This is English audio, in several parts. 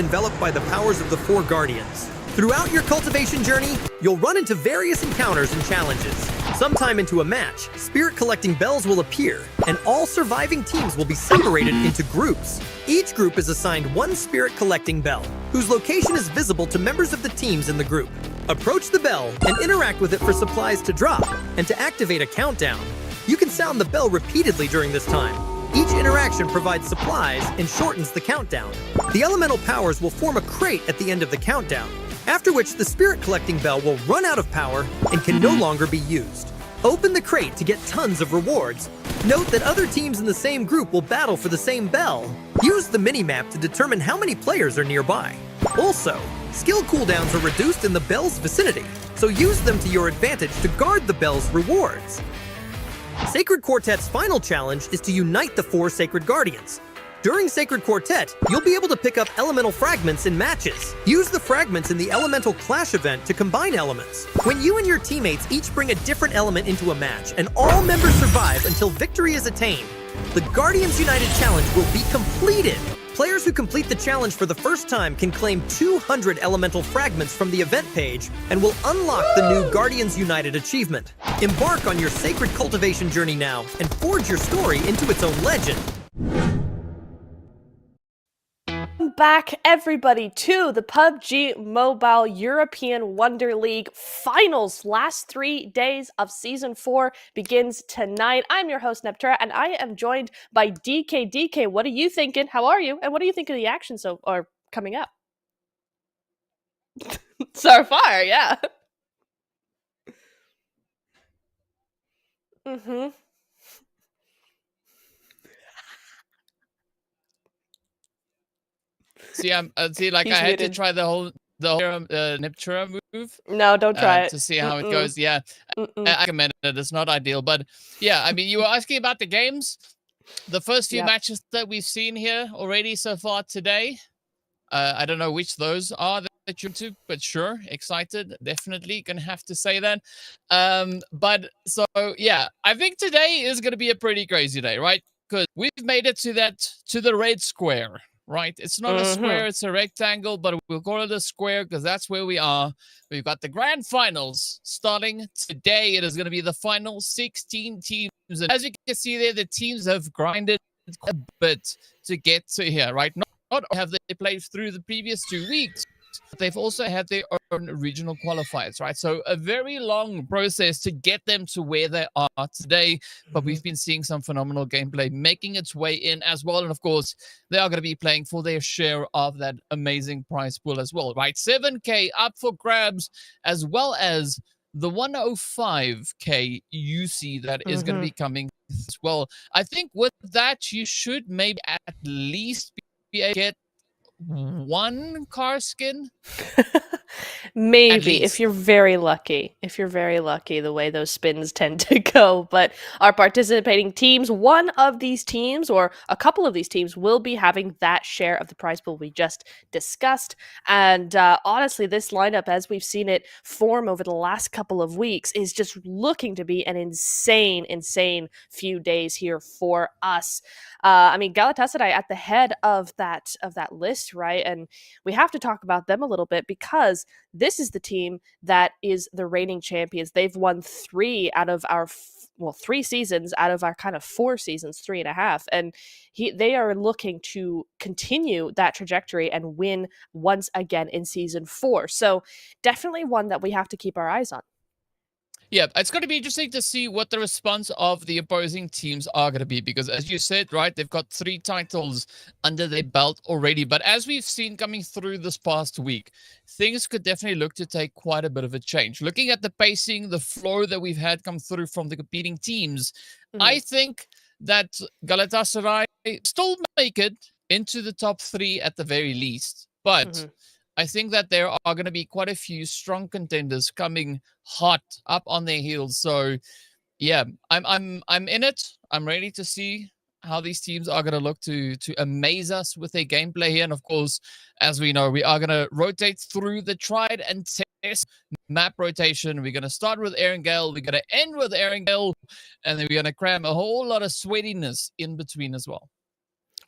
enveloped by the powers of the four guardians. Throughout your cultivation journey, you'll run into various encounters and challenges. Sometime into a match, spirit collecting bells will appear, and all surviving teams will be separated into groups. Each group is assigned one spirit collecting bell, whose location is visible to members of the teams in the group. Approach the bell and interact with it for supplies to drop and to activate a countdown. You can sound the bell repeatedly during this time. Each interaction provides supplies and shortens the countdown. The elemental powers will form a crate at the end of the countdown, after which the spirit collecting bell will run out of power and can no longer be used. Open the crate to get tons of rewards. Note that other teams in the same group will battle for the same bell. Use the mini-map to determine how many players are nearby. Also, skill cooldowns are reduced in the bell's vicinity, so use them to your advantage to guard the bell's rewards. Sacred Quartet's final challenge is to unite the four Sacred Guardians. During Sacred Quartet, you'll be able to pick up elemental fragments in matches. Use the fragments in the Elemental Clash event to combine elements. When you and your teammates each bring a different element into a match, and all members survive until victory is attained, the Guardians United Challenge will be completed. Players who complete the challenge for the first time can claim 200 elemental fragments from the event page and will unlock the new Guardians United achievement. Embark on your sacred cultivation journey now and forge your story into its own legend. Back, everybody, to the PUBG Mobile European Wonder League Finals. Last 3 days of Season 4 begins tonight. I'm your host, Neptura, and I am joined by DK. DK, what are you thinking? How are you? And what do you think of the action coming up? So far, yeah. Mm-hmm. See, I had to try the whole Neptura move. No, don't try it. To see how it goes. Yeah, I commend it. It's not ideal, but yeah, I mean, you were asking about the games. The first few matches that we've seen here already so far today. I don't know which those are that you're into, but sure, excited. Definitely gonna have to say that. But so yeah, I think today is gonna be a pretty crazy day, right? Because we've made it to the red square. Right, it's not a square, it's a rectangle, but we'll call it a square because that's where we are. We've got the grand finals starting today. It is going to be the final 16 teams. And as you can see there, the teams have grinded a bit to get to here, right? Not have they played through the previous 2 weeks, but they've also had their own regional qualifiers, right? So a very long process to get them to where they are today. But we've been seeing some phenomenal gameplay making its way in as well. And of course, they are going to be playing for their share of that amazing prize pool as well, right? 7K up for grabs, as well as the 105K UC that is going to be coming as well. I think with that, you should maybe at least be able to get one car skin. Maybe if you're very lucky. If you're very lucky, the way those spins tend to go. But our participating teams, one of these teams or a couple of these teams will be having that share of the prize pool we just discussed. And honestly, this lineup, as we've seen it form over the last couple of weeks, is just looking to be an insane few days here for us. I mean, Galatasaray at the head of that list, right? And we have to talk about them a little bit because this is the team that is the reigning champions. They've won 3 out of our 3 seasons out of our kind of 4 seasons, 3.5, and they are looking to continue that trajectory and win once again in season 4. So definitely one that we have to keep our eyes on. Yeah, it's going to be interesting to see what the response of the opposing teams are going to be because, as you said, right, they've got 3 titles under their belt already. But as we've seen coming through this past week, things could definitely look to take quite a bit of a change. Looking at the pacing, the flow that we've had come through from the competing teams, I think that Galatasaray still make it into the top 3 at the very least. But I think that there are going to be quite a few strong contenders coming hot up on their heels. So, yeah, I'm in it. I'm ready to see how these teams are going to look to amaze us with their gameplay here. And of course, as we know, we are going to rotate through the tried and test map rotation. We're going to start with Erangel. We're going to end with Erangel, and then we're going to cram a whole lot of sweatiness in between as well.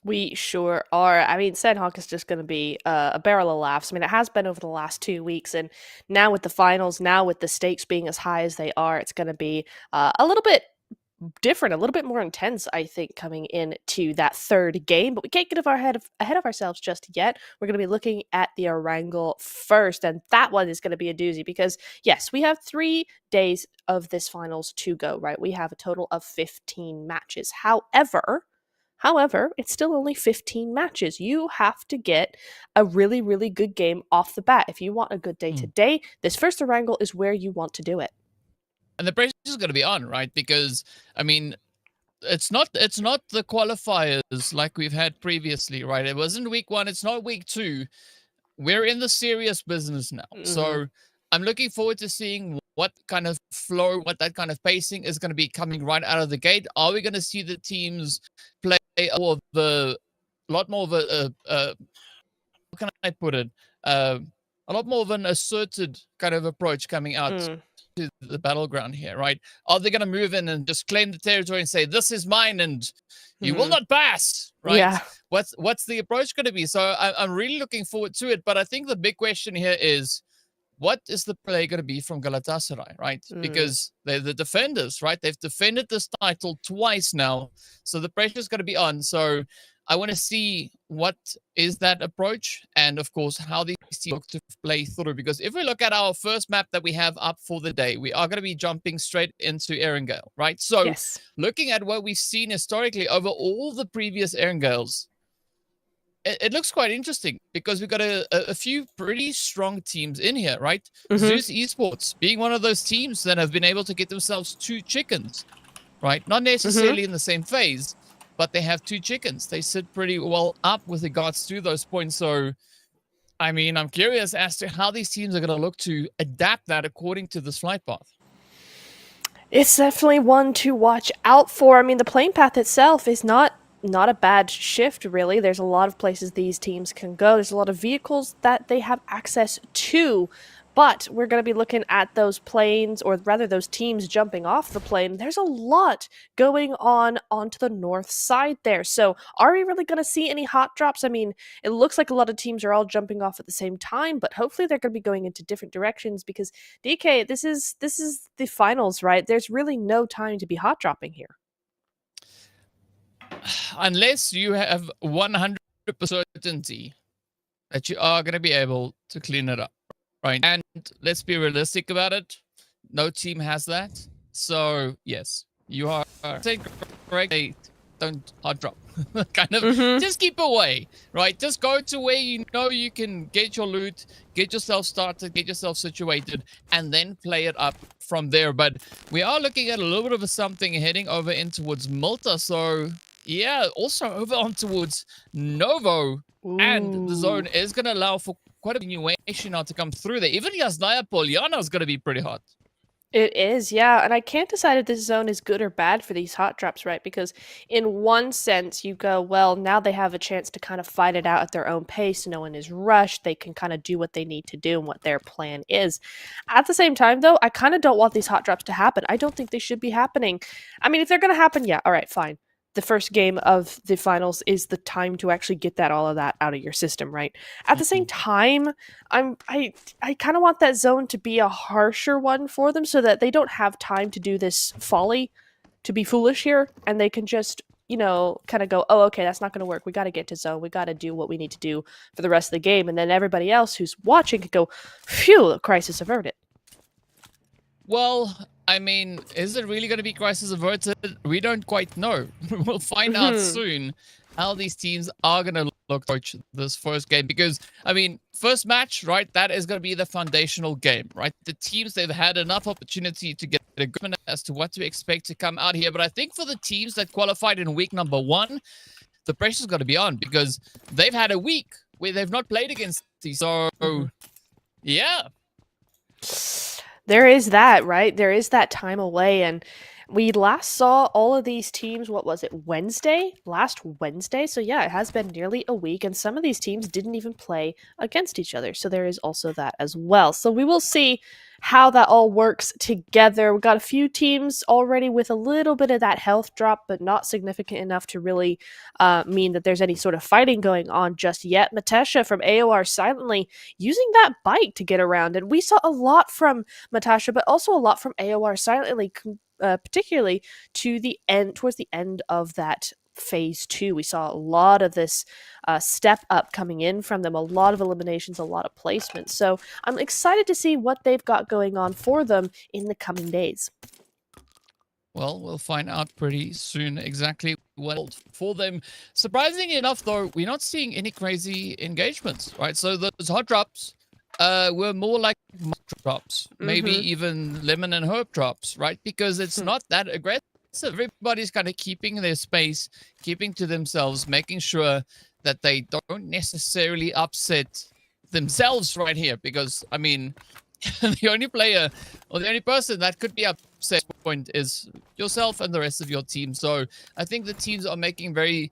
We sure are. I mean, Sanhok is just going to be a barrel of laughs. I mean, it has been over the last 2 weeks, and now with the finals, now with the stakes being as high as they are, it's going to be a little bit different, a little bit more intense, I think, coming into that third game. But we can't get ahead of ourselves just yet. We're going to be looking at the Erangel first, and that one is going to be a doozy because, yes, we have 3 days of this finals to go, right? We have a total of 15 matches. However, it's still only 15 matches. You have to get a really, really good game off the bat. If you want a good day today, this first Erangel is where you want to do it. And the pressure is going to be on, right? Because, I mean, it's not the qualifiers like we've had previously, right? It wasn't week 1. It's not week 2. We're in the serious business now. So I'm looking forward to seeing what kind of flow, what that kind of pacing is going to be coming right out of the gate. Are we going to see the teams play a lot more of a how can I put it? A lot more of an asserted kind of approach coming out to the battleground here, right? Are they going to move in and just claim the territory and say, this is mine and you will not pass, right? Yeah. What's the approach going to be? So I'm really looking forward to it. But I think the big question here is, what is the play going to be from Galatasaray, right? Because they're the defenders, right? They've defended this title twice now. So the pressure is going to be on. So I want to see what is that approach and, of course, how these teams look to play through. Because if we look at our first map that we have up for the day, we are going to be jumping straight into Erangel, right? So looking at what we've seen historically over all the previous Erangels, it looks quite interesting because we've got a few pretty strong teams in here, right? Zeus Esports being one of those teams that have been able to get themselves 2 chickens, right? Not necessarily in the same phase, but they have 2 chickens. They sit pretty well up with regards to those points. So, I mean, I'm curious as to how these teams are going to look to adapt that according to this flight path. It's definitely one to watch out for. I mean, the playing path itself is not a bad shift, really. There's a lot of places these teams can go. There's a lot of vehicles that they have access to. But we're going to be looking at those planes, or rather those teams jumping off the plane. There's a lot going on onto the north side there. So are we really going to see any hot drops? I mean, it looks like a lot of teams are all jumping off at the same time, but hopefully they're going to be going into different directions because, DK, this is the finals, right? There's really no time to be hot dropping here. Unless you have 100% certainty that you are going to be able to clean it up. Right. And let's be realistic about it. No team has that. So, yes, you are correct. Don't hot drop. Kind of just keep away. Right. Just go to where you know you can get your loot, get yourself started, get yourself situated, and then play it up from there. But we are looking at a little bit of something heading over in towards Malta. So, yeah, also over on towards Novo. And the zone is going to allow for quite a continuation now to come through there. Even Yasnaya Polyana is going to be pretty hot. It is, yeah. And I can't decide if this zone is good or bad for these hot drops, right? Because in one sense, you go, well, now they have a chance to kind of fight it out at their own pace. No one is rushed. They can kind of do what they need to do and what their plan is. At the same time, though, I kind of don't want these hot drops to happen. I don't think they should be happening. I mean, if they're going to happen, yeah, all right, fine. The first game of the finals is the time to actually get all of that out of your system, right? At the same time, I kind of want that zone to be a harsher one for them so that they don't have time to do this folly, to be foolish here, and they can just, you know, kind of go, oh, okay, that's not going to work. We got to get to zone. We got to do what we need to do for the rest of the game. And then everybody else who's watching can go, phew, crisis averted. Well, I mean, is it really going to be crisis averted? We don't quite know. We'll find out soon how these teams are going to look approach this first game. Because, I mean, first match, right, that is going to be the foundational game, right? The teams, they've had enough opportunity to get a good as to what to expect to come out here. But I think for the teams that qualified in week number 1, the pressure's got to be on because they've had a week where they've not played against these. So, yeah. There is that, right? There is that time away, and we last saw all of these teams, what was it, Wednesday? Last Wednesday? So yeah, it has been nearly a week, and some of these teams didn't even play against each other. So there is also that as well. So we will see how that all works together. We've got a few teams already with a little bit of that health drop, but not significant enough to really mean that there's any sort of fighting going on just yet. Matesha from AOR silently using that bike to get around, and we saw a lot from Matasha, but also a lot from AOR silently, particularly towards the end of that phase 2. We saw a lot of this step up coming in from them, a lot of eliminations, a lot of placements. So I'm excited to see what they've got going on for them in the coming days. Well, we'll find out pretty soon exactly what for them. Surprisingly enough, though, we're not seeing any crazy engagements, right? So those hot drops were more like drops, maybe even lemon and herb drops, right? Because it's not that aggressive. Everybody's kind of keeping their space, keeping to themselves, making sure that they don't necessarily upset themselves right here. Because, I mean, the only player or the only person that could be upset point is yourself and the rest of your team. So I think the teams are making very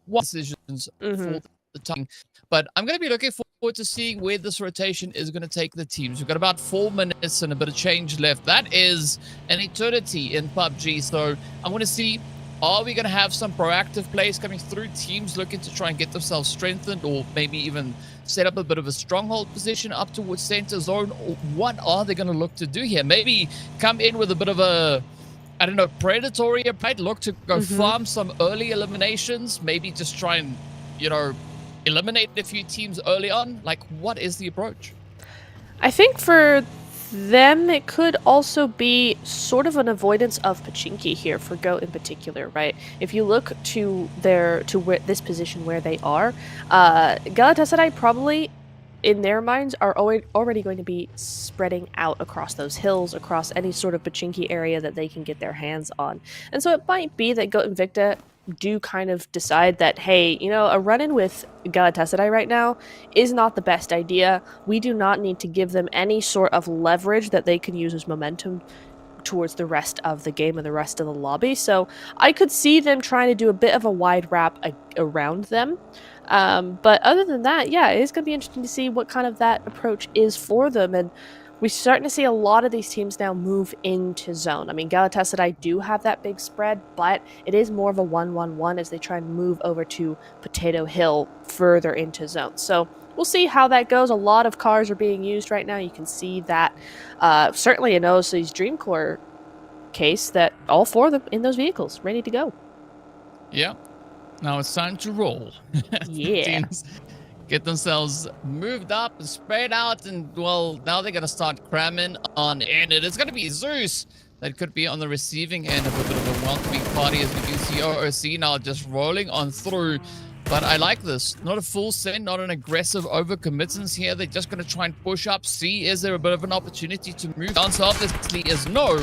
wise decisions for the time. But I'm going to be looking forward to seeing where this rotation is going to take the teams. We've got about 4 minutes and a bit of change left. That is an eternity in PUBG. So I want to see, are we going to have some proactive plays coming through, teams looking to try and get themselves strengthened, or maybe even set up a bit of a stronghold position up towards center zone? Or what are they going to look to do here? Maybe come in with a bit of a, I don't know, predatory approach, look to go farm some early eliminations, maybe just try and, you know, eliminate a few teams early on. Like, what is the approach? I think for them, it could also be sort of an avoidance of Pachinki here for Goat in particular, right? If you look to this position where they are, Galatasaray probably, in their minds, are already going to be spreading out across those hills, across any sort of Pachinki area that they can get their hands on. And so it might be that Goat and Victa do kind of decide that, hey, you know, a run-in with Galatasaray right now is not the best idea. We do not need to give them any sort of leverage that they can use as momentum towards the rest of the game and the rest of the lobby. So I could see them trying to do a bit of a wide wrap around them. But other than that, yeah, it is going to be interesting to see what kind of that approach is for them. And we're starting to see a lot of these teams now move into zone. I mean, Galatasaray do have that big spread, but it is more of a 1-1-1 as they try and move over to Potato Hill further into zone. So we'll see how that goes. A lot of cars are being used right now. You can see that certainly in OC's Dreamcore case that all 4 of them in those vehicles ready to go. Yeah. Now it's time to roll. Yeah. Teams get themselves moved up and spread out, and well, now they're going to start cramming on in. It is going to be Zeus that could be on the receiving end of a bit of a welcoming party, as we do see OOC now just rolling on through. But I like this. Not a full send, not an aggressive overcommittance here. They're just going to try and push up, see is there a bit of an opportunity to move. The answer obviously is no.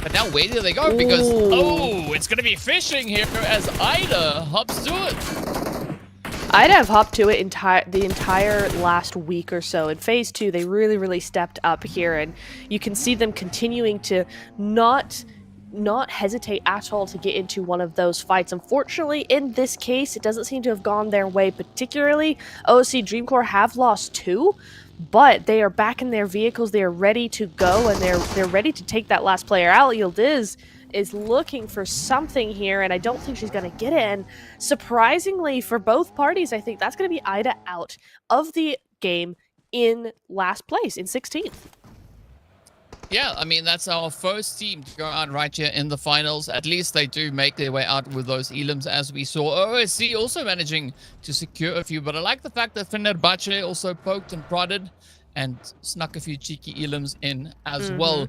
But now where do they go? Because, it's going to be fishing here as Ida hops to it. I'd have hopped to it the entire last week or so. In phase 2, they really stepped up here, and you can see them continuing to not hesitate at all to get into one of those fights. Unfortunately, in this case, it doesn't seem to have gone their way particularly. OC Dreamcore have lost 2, but they are back in their vehicles. They are ready to go, and they're ready to take that last player out. Yildiz is looking for something here, and I don't think she's going to get it. And surprisingly for both parties, I think that's going to be Ida out of the game in last place, in 16th. Yeah, I mean, that's our first team to go out right here in the finals. At least they do make their way out with those elims, as we saw. OSC also managing to secure a few, but I like the fact that Fenerbahce also poked and prodded and snuck a few cheeky elims in as well.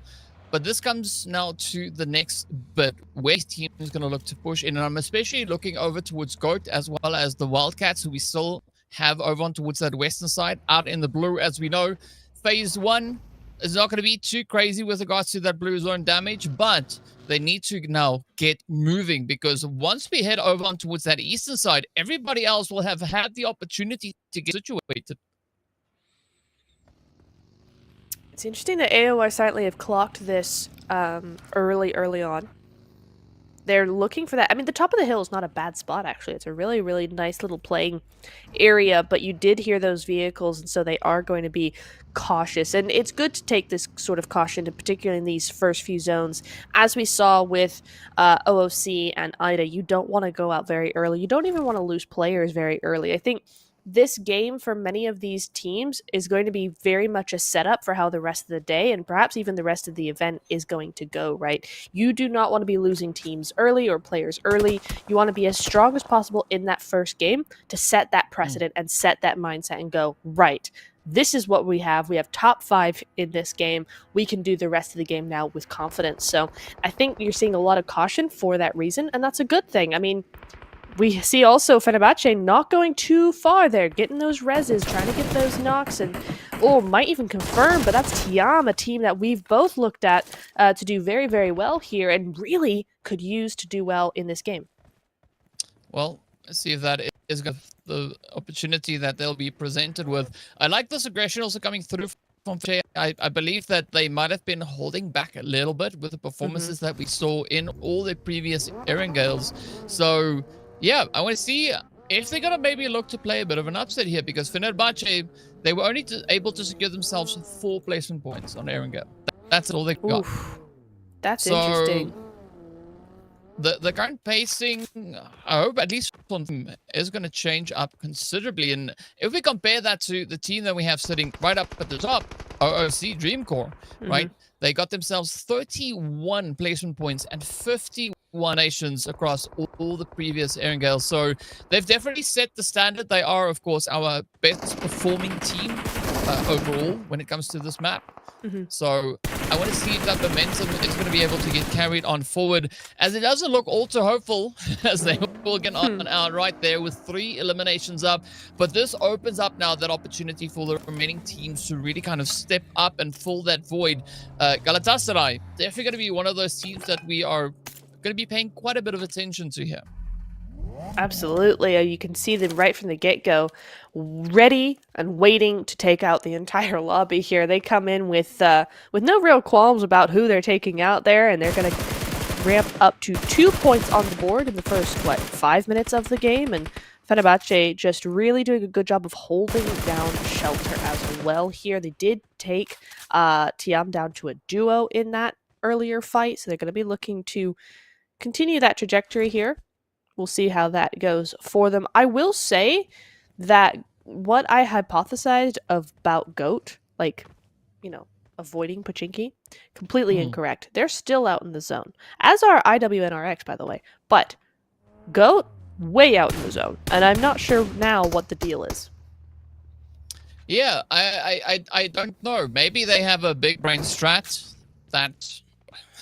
But this comes now to the next bit, where this team is going to look to push in. And I'm especially looking over towards Goat as well as the Wildcats, who we still have over on towards that western side, out in the blue. As we know, phase 1 is not going to be too crazy with regards to that blue zone damage, but they need to now get moving, because once we head over on towards that eastern side, everybody else will have had the opportunity to get situated. It's interesting that AOI Silently have clocked this early on. They're looking for that. I mean, the top of the hill is not a bad spot, actually. It's a really, really nice little playing area, but you did hear those vehicles, and so they are going to be cautious. And it's good to take this sort of caution, particularly in these first few zones. As we saw with OOC and IDA, you don't want to go out very early. You don't even want to lose players very early. I think this game for many of these teams is going to be very much a setup for how the rest of the day and perhaps even the rest of the event is going to go, right? You do not want to be losing teams early or players early. You want to be as strong as possible in that first game to set that precedent and set that mindset and go, right, this is what we have. We have top 5 in this game. We can do the rest of the game now with confidence. So I think you're seeing a lot of caution for that reason, and that's a good thing. I mean, we see also Fenerbahce not going too far there, getting those reses, trying to get those knocks, and might even confirm, but that's Tiam, a team that we've both looked at to do very, very well here and really could use to do well in this game. Well, let's see if that is the opportunity that they'll be presented with. I like this aggression also coming through from Jay. I believe that they might have been holding back a little bit with the performances that we saw in all the previous Erangels. So yeah, I want to see if they're going to maybe look to play a bit of an upset here, because Fenerbahce, they were only able to secure themselves 4 placement points on Erangel. That's all they got. That's interesting. The current pacing, I hope at least one team is going to change up considerably. And if we compare that to the team that we have sitting right up at the top, OOC Dreamcore, right? They got themselves 31 placement points and 51 nations across all the previous Erangels. So they've definitely set the standard. They are, of course, our best performing team overall when it comes to this map. So I want to see if that momentum is going to be able to get carried on forward, as it doesn't look all too hopeful as they will get on out right there with 3 eliminations up. But this opens up now that opportunity for the remaining teams to really kind of step up and fill that void. Galatasaray, definitely going to be one of those teams that we are going to be paying quite a bit of attention to here. Absolutely. You can see them right from the get-go, ready and waiting to take out the entire lobby here. They come in with no real qualms about who they're taking out there, and they're going to ramp up to 2 points on the board in the first, 5 minutes of the game, and Fenerbahce just really doing a good job of holding down Shelter as well here. They did take Tiam down to a duo in that earlier fight, so they're going to be looking to continue that trajectory here. We'll see how that goes for them. I will say that what I hypothesized about GOAT, avoiding Pachinki, completely incorrect. They're still out in the zone, as are IWNRX, by the way. But GOAT, way out in the zone, and I'm not sure now what the deal is. Yeah, I don't know. Maybe they have a big brain strat that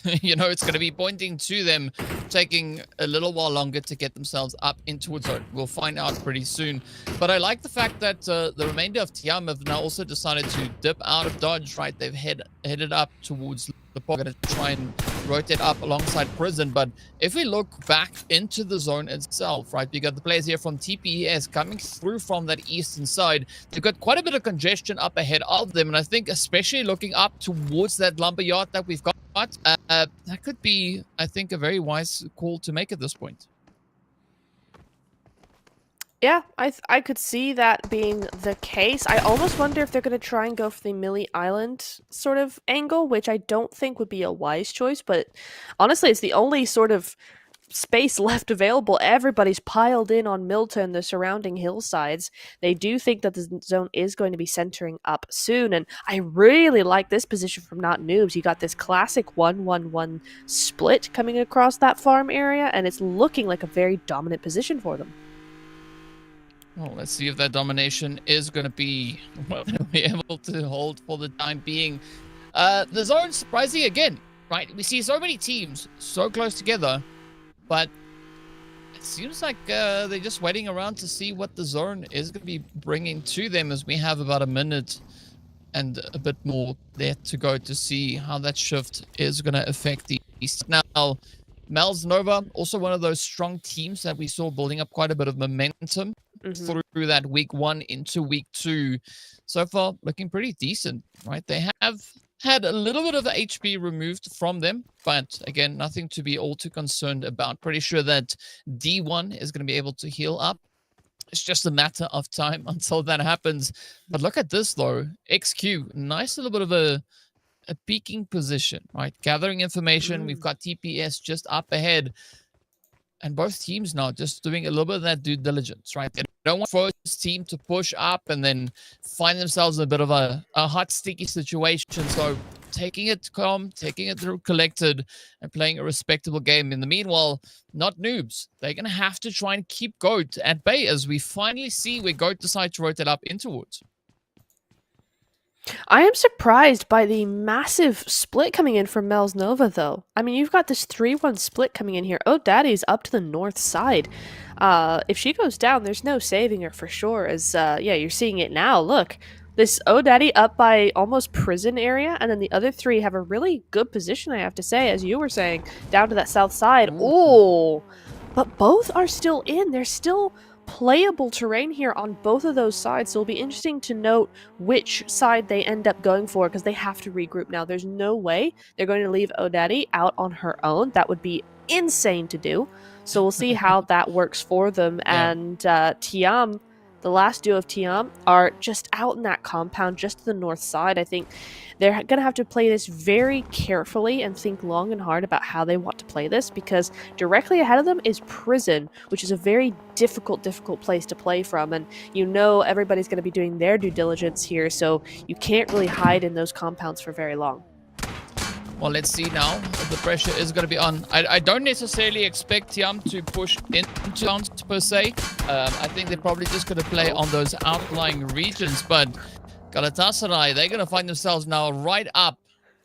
it's going to be pointing to them taking a little while longer to get themselves up into a zone. We'll find out pretty soon. But I like the fact that the remainder of Tiam have now also decided to dip out of dodge, right? They've headed up towards the pocket to try and rotate up alongside Prison. But if we look back into the zone itself, right, we got the players here from TPES coming through from that eastern side. They've got quite a bit of congestion up ahead of them. And I think especially looking up towards that lumberyard that we've got, that could be, I think, a very wise call to make at this point. Yeah, I could see that being the case. I almost wonder if they're going to try and go for the Millie Island sort of angle, which I don't think would be a wise choice, but honestly, it's the only sort of space left available. Everybody's piled in on Milta and the surrounding hillsides. They do think that the zone is going to be centering up soon, and I really like this position from Not Noobs. You got this classic 1-1-1 split coming across that farm area, and it's looking like a very dominant position for them. Well, let's see if that domination is going to be able to hold for the time being. The zone surprising again, right? We see so many teams so close together, but it seems like they're just waiting around to see what the zone is going to be bringing to them, as we have about a minute and a bit more there to go to see how that shift is going to affect the East. Now, Mel's Nova, also one of those strong teams that we saw building up quite a bit of momentum through that week 1 into week 2. So far, looking pretty decent, right? They have had a little bit of HP removed from them, but again, nothing to be all too concerned about. Pretty sure that D1 is going to be able to heal up. It's just a matter of time until that happens. But look at this, though. XQ, nice little bit of a peaking position, right? Gathering information. We've got TPS just up ahead. And both teams now just doing a little bit of that due diligence, right? They don't want the first team to push up and then find themselves in a bit of a hot, sticky situation. So taking it calm, taking it collected, and playing a respectable game. In the meanwhile, not noobs. They're going to have to try and keep GOAT at bay as we finally see where GOAT decides to rotate up into woods. I am surprised by the massive split coming in from Mel's Nova, though. I mean, you've got this 3-1 split coming in here. Oh, Daddy's up to the north side. If she goes down, there's no saving her for sure. As yeah, you're seeing it now. Look, this Daddy up by almost prison area, and then the other three have a really good position, I have to say, as you were saying, down to that south side. Oh, but both are still in. There's still playable terrain here on both of those sides, so it'll be interesting to note which side they end up going for, because they have to regroup now. There's no way they're going to leave Odaddy out on her own. That would be insane to do. So we'll see how that works for them. Yeah. And Tiam, the last duo of Tiam, are just out in that compound just to the north side. I think they're going to have to play this very carefully and think long and hard about how they want to play this, because directly ahead of them is prison, which is a very difficult place to play from. And you know everybody's going to be doing their due diligence here, so you can't really hide in those compounds for very long. Well, let's see now. The pressure is going to be on. I don't necessarily expect Tiam to push into towns per se. I think they're probably just going to play on those outlying regions, but Galatasaray, they're going to find themselves now right up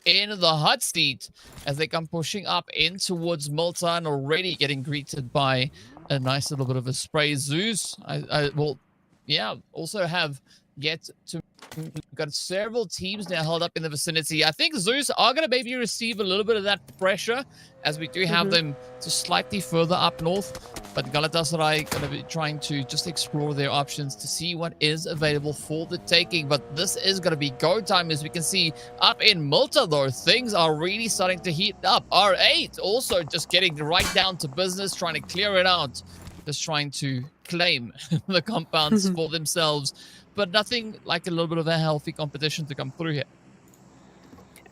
in the hot seat as they come pushing up in towards Malta and already getting greeted by a nice little bit of a spray. Zeus, I will, yeah, also have yet to... We've got several teams now held up in the vicinity. I think Zeus are going to maybe receive a little bit of that pressure as we do have them just slightly further up north. But Galatasaray going to be trying to just explore their options to see what is available for the taking. But this is going to be go time, as we can see up in Malta, though. Things are really starting to heat up. R8 also just getting right down to business, trying to clear it out. Just trying to claim the compounds for themselves. But nothing like a little bit of a healthy competition to come through here.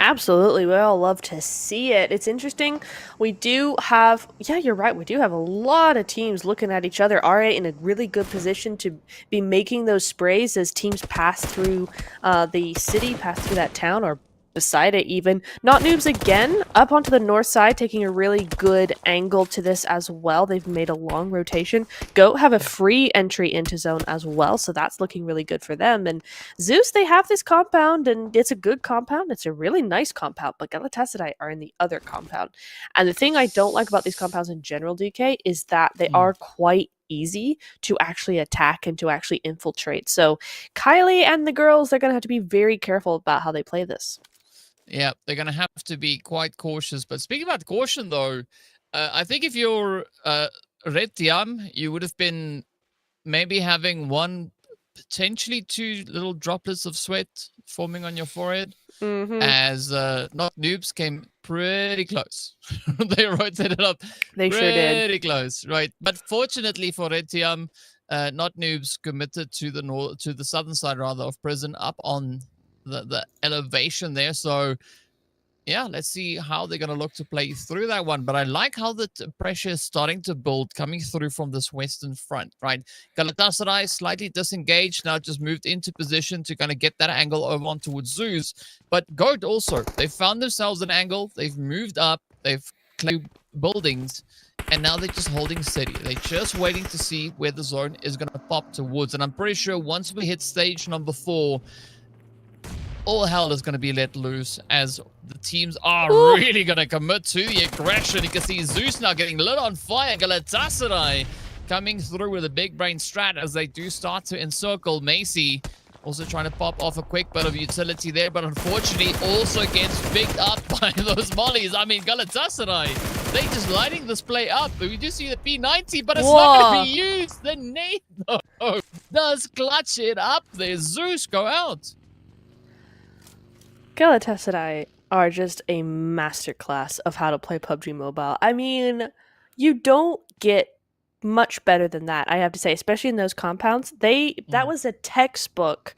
Absolutely. We all love to see it. It's interesting. We do have, yeah, you're right. We do have a lot of teams looking at each other. R8 in a really good position to be making those sprays as teams pass through the city, pass through that town, or beside it even. Not Noobs again, up onto the north side, taking a really good angle to this as well. They've made a long rotation. Goat have a free entry into zone as well, so that's looking really good for them. And Zeus, they have this compound, and it's a good compound. It's a really nice compound, but Galatasaray are in the other compound. And the thing I don't like about these compounds in general, DK, is that they are quite easy to actually attack and to actually infiltrate. So Kylie and the girls, they're going to have to be very careful about how they play this. Yeah, they're going to have to be quite cautious. But speaking about caution, though, I think if you're Red Tiam, you would have been maybe having one, potentially two little droplets of sweat forming on your forehead, as Not Noobs came pretty close. They rotated up they sure did. Pretty close, right? But fortunately for Red Tiam, Not Noobs committed to the southern side, rather, of prison, up on the elevation there. So yeah, let's see how they're going to look to play through that one. But I like how the pressure is starting to build coming through from this western front, right? Galatasaray slightly disengaged, now just moved into position to kind of get that angle over on towards Zeus. But Goat also, they found themselves an angle, they've moved up, they've claimed buildings, and now they're just holding steady. They're just waiting to see where the zone is going to pop towards. And I'm pretty sure once we hit stage number 4, all hell is going to be let loose as the teams are really going to commit to the aggression. You can see Zeus now getting lit on fire. Galatasaray coming through with a big brain strat as they do start to encircle. Macy also trying to pop off a quick bit of utility there, but unfortunately also gets picked up by those mollies. I mean, Galatasaray, they just lighting this play up. We do see the P90, but it's not going to be used. The nade, though, does clutch it up there. Zeus go out. Galatasaray are just a masterclass of how to play PUBG Mobile. I mean, you don't get much better than that, I have to say, especially in those compounds. That was a textbook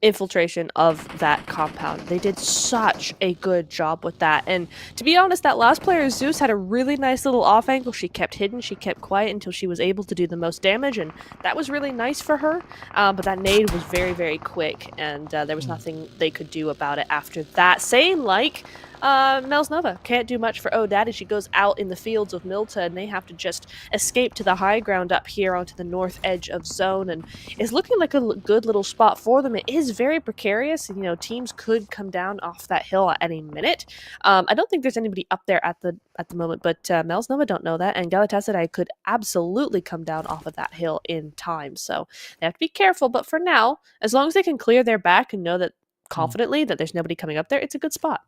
infiltration of that compound. They did such a good job with that. And to be honest, that last player, Zeus, had a really nice little off angle. She kept hidden, she kept quiet until she was able to do the most damage, and that was really nice for her. But that nade was very, very quick, and there was nothing they could do about it after that. Same like Mel's Nova can't do much for Daddy. She goes out in the fields of Milta, and they have to just escape to the high ground up here onto the north edge of zone, and it's looking like a good little spot for them. It is very precarious, and, you know, teams could come down off that hill at any minute. I don't think there's anybody up there at the moment, but Mel's Nova don't know that, and Galatasaray could absolutely come down off of that hill in time, so they have to be careful. But for now, as long as they can clear their back and know that confidently that there's nobody coming up there, it's a good spot.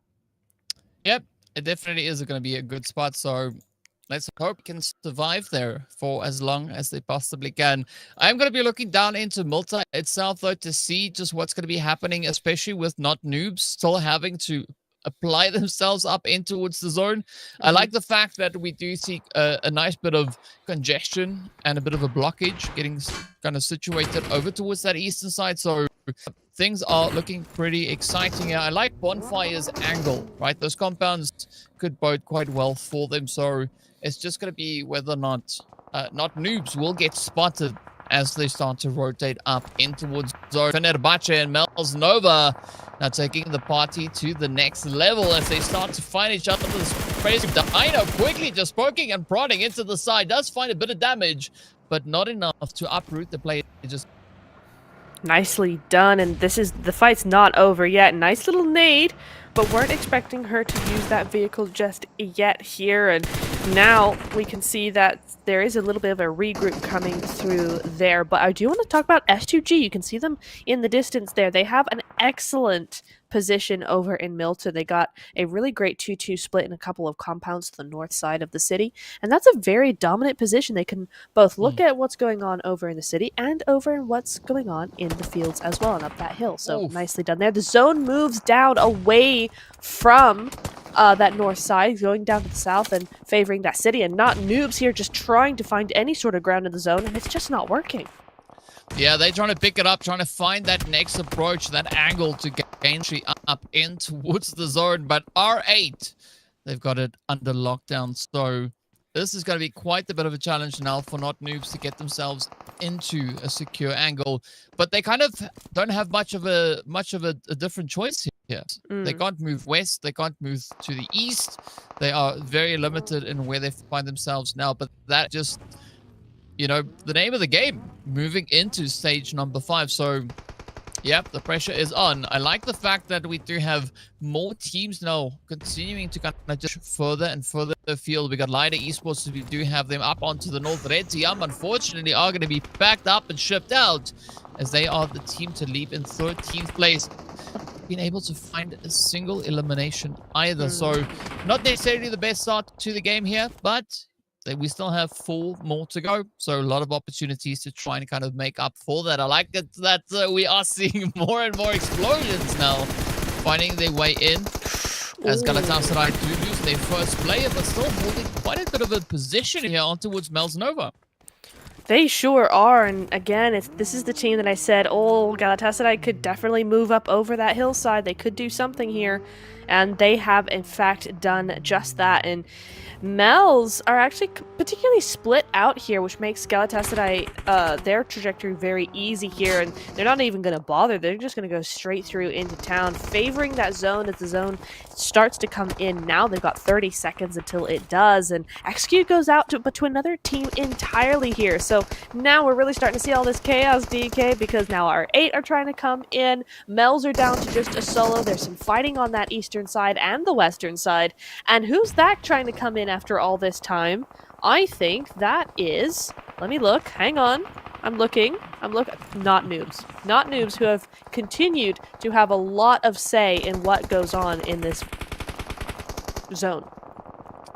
Yep, it definitely is going to be a good spot. So let's hope can survive there for as long as they possibly can. I'm going to be looking down into Multi itself, though, to see just what's going to be happening, especially with not noobs still having to apply themselves up in towards the zone. I like the fact that we do see a nice bit of congestion and a bit of a blockage getting kind of situated over towards that eastern side. So things are looking pretty exciting here. I like Bonfire's angle, right? Those compounds could bode quite well for them. So it's just going to be whether or not noobs will get spotted as they start to rotate up in towards zone. Fenerbahce and Mel's Nova now taking the party to the next level as they start to find each other's space. Dino quickly just poking and prodding into the side. Does find a bit of damage, but not enough to uproot the player. Just nicely done, and the fight's not over yet. Nice little nade, but weren't expecting her to use that vehicle just yet here, and now we can see that there is a little bit of a regroup coming through there. But I do want to talk about S2G. You can see them in the distance there. They have an excellent position over in Milta. They got a really great 2-2 split in a couple of compounds to the north side of the city, and that's a very dominant position. They can both look at what's going on over in the city and over in what's going on in the fields as well and up that hill. So nicely done there. The zone moves down away from that north side, going down to the south and favoring that city, and not noobs here just trying to find any sort of ground in the zone, and it's just not working. Yeah, they're trying to pick it up, trying to find that next approach, that angle to gain entry up in towards the zone. But R8, they've got it under lockdown. So this is going to be quite a bit of a challenge now for not noobs to get themselves into a secure angle. But they kind of don't have much of a different choice here. They can't move west. They can't move to the east. They are very limited in where they find themselves now. But that just, you know, the name of the game, moving into stage number 5. So, yep, the pressure is on. I like the fact that we do have more teams now continuing to kind of just further and further afield. We got Lighter Esports, we do have them up onto the north. Red Team, unfortunately, are going to be packed up and shipped out as they are the team to leave in 13th place. Been able to find a single elimination either. So, not necessarily the best start to the game here, but we still have 4 more to go, so a lot of opportunities to try and kind of make up for that. I like it that we are seeing more and more explosions now, finding their way in, as Galatasaray do lose their first player, but still holding quite a bit of a position here on towards Mel's Nova. They sure are, and again, this is the team that I said, Galatasaray could definitely move up over that hillside. They could do something here, and they have, in fact, done just that. And Mel's are actually particularly split out here, which makes Galatasaray, their trajectory very easy here, and they're not even going to bother. They're just going to go straight through into town, favoring that zone as the zone starts to come in. Now they've got 30 seconds until it does, and Execute goes out to another team entirely here. So now we're really starting to see all this chaos, DK, because now our 8 are trying to come in. Mel's are down to just a solo. There's some fighting on that eastern side and the western side, and who's that trying to come in after all this time? I think that is, let me look, hang on, I'm looking, not noobs. Not noobs, who have continued to have a lot of say in what goes on in this zone.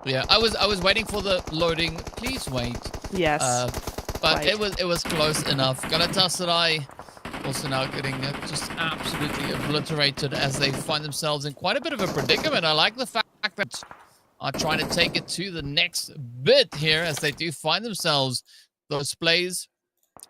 Yeah, I was waiting for the loading. Please wait. Yes. But it was close enough. Galatasaray also now getting just absolutely obliterated as they find themselves in quite a bit of a predicament. I like the fact that are trying to take it to the next bit here as they do find themselves those plays,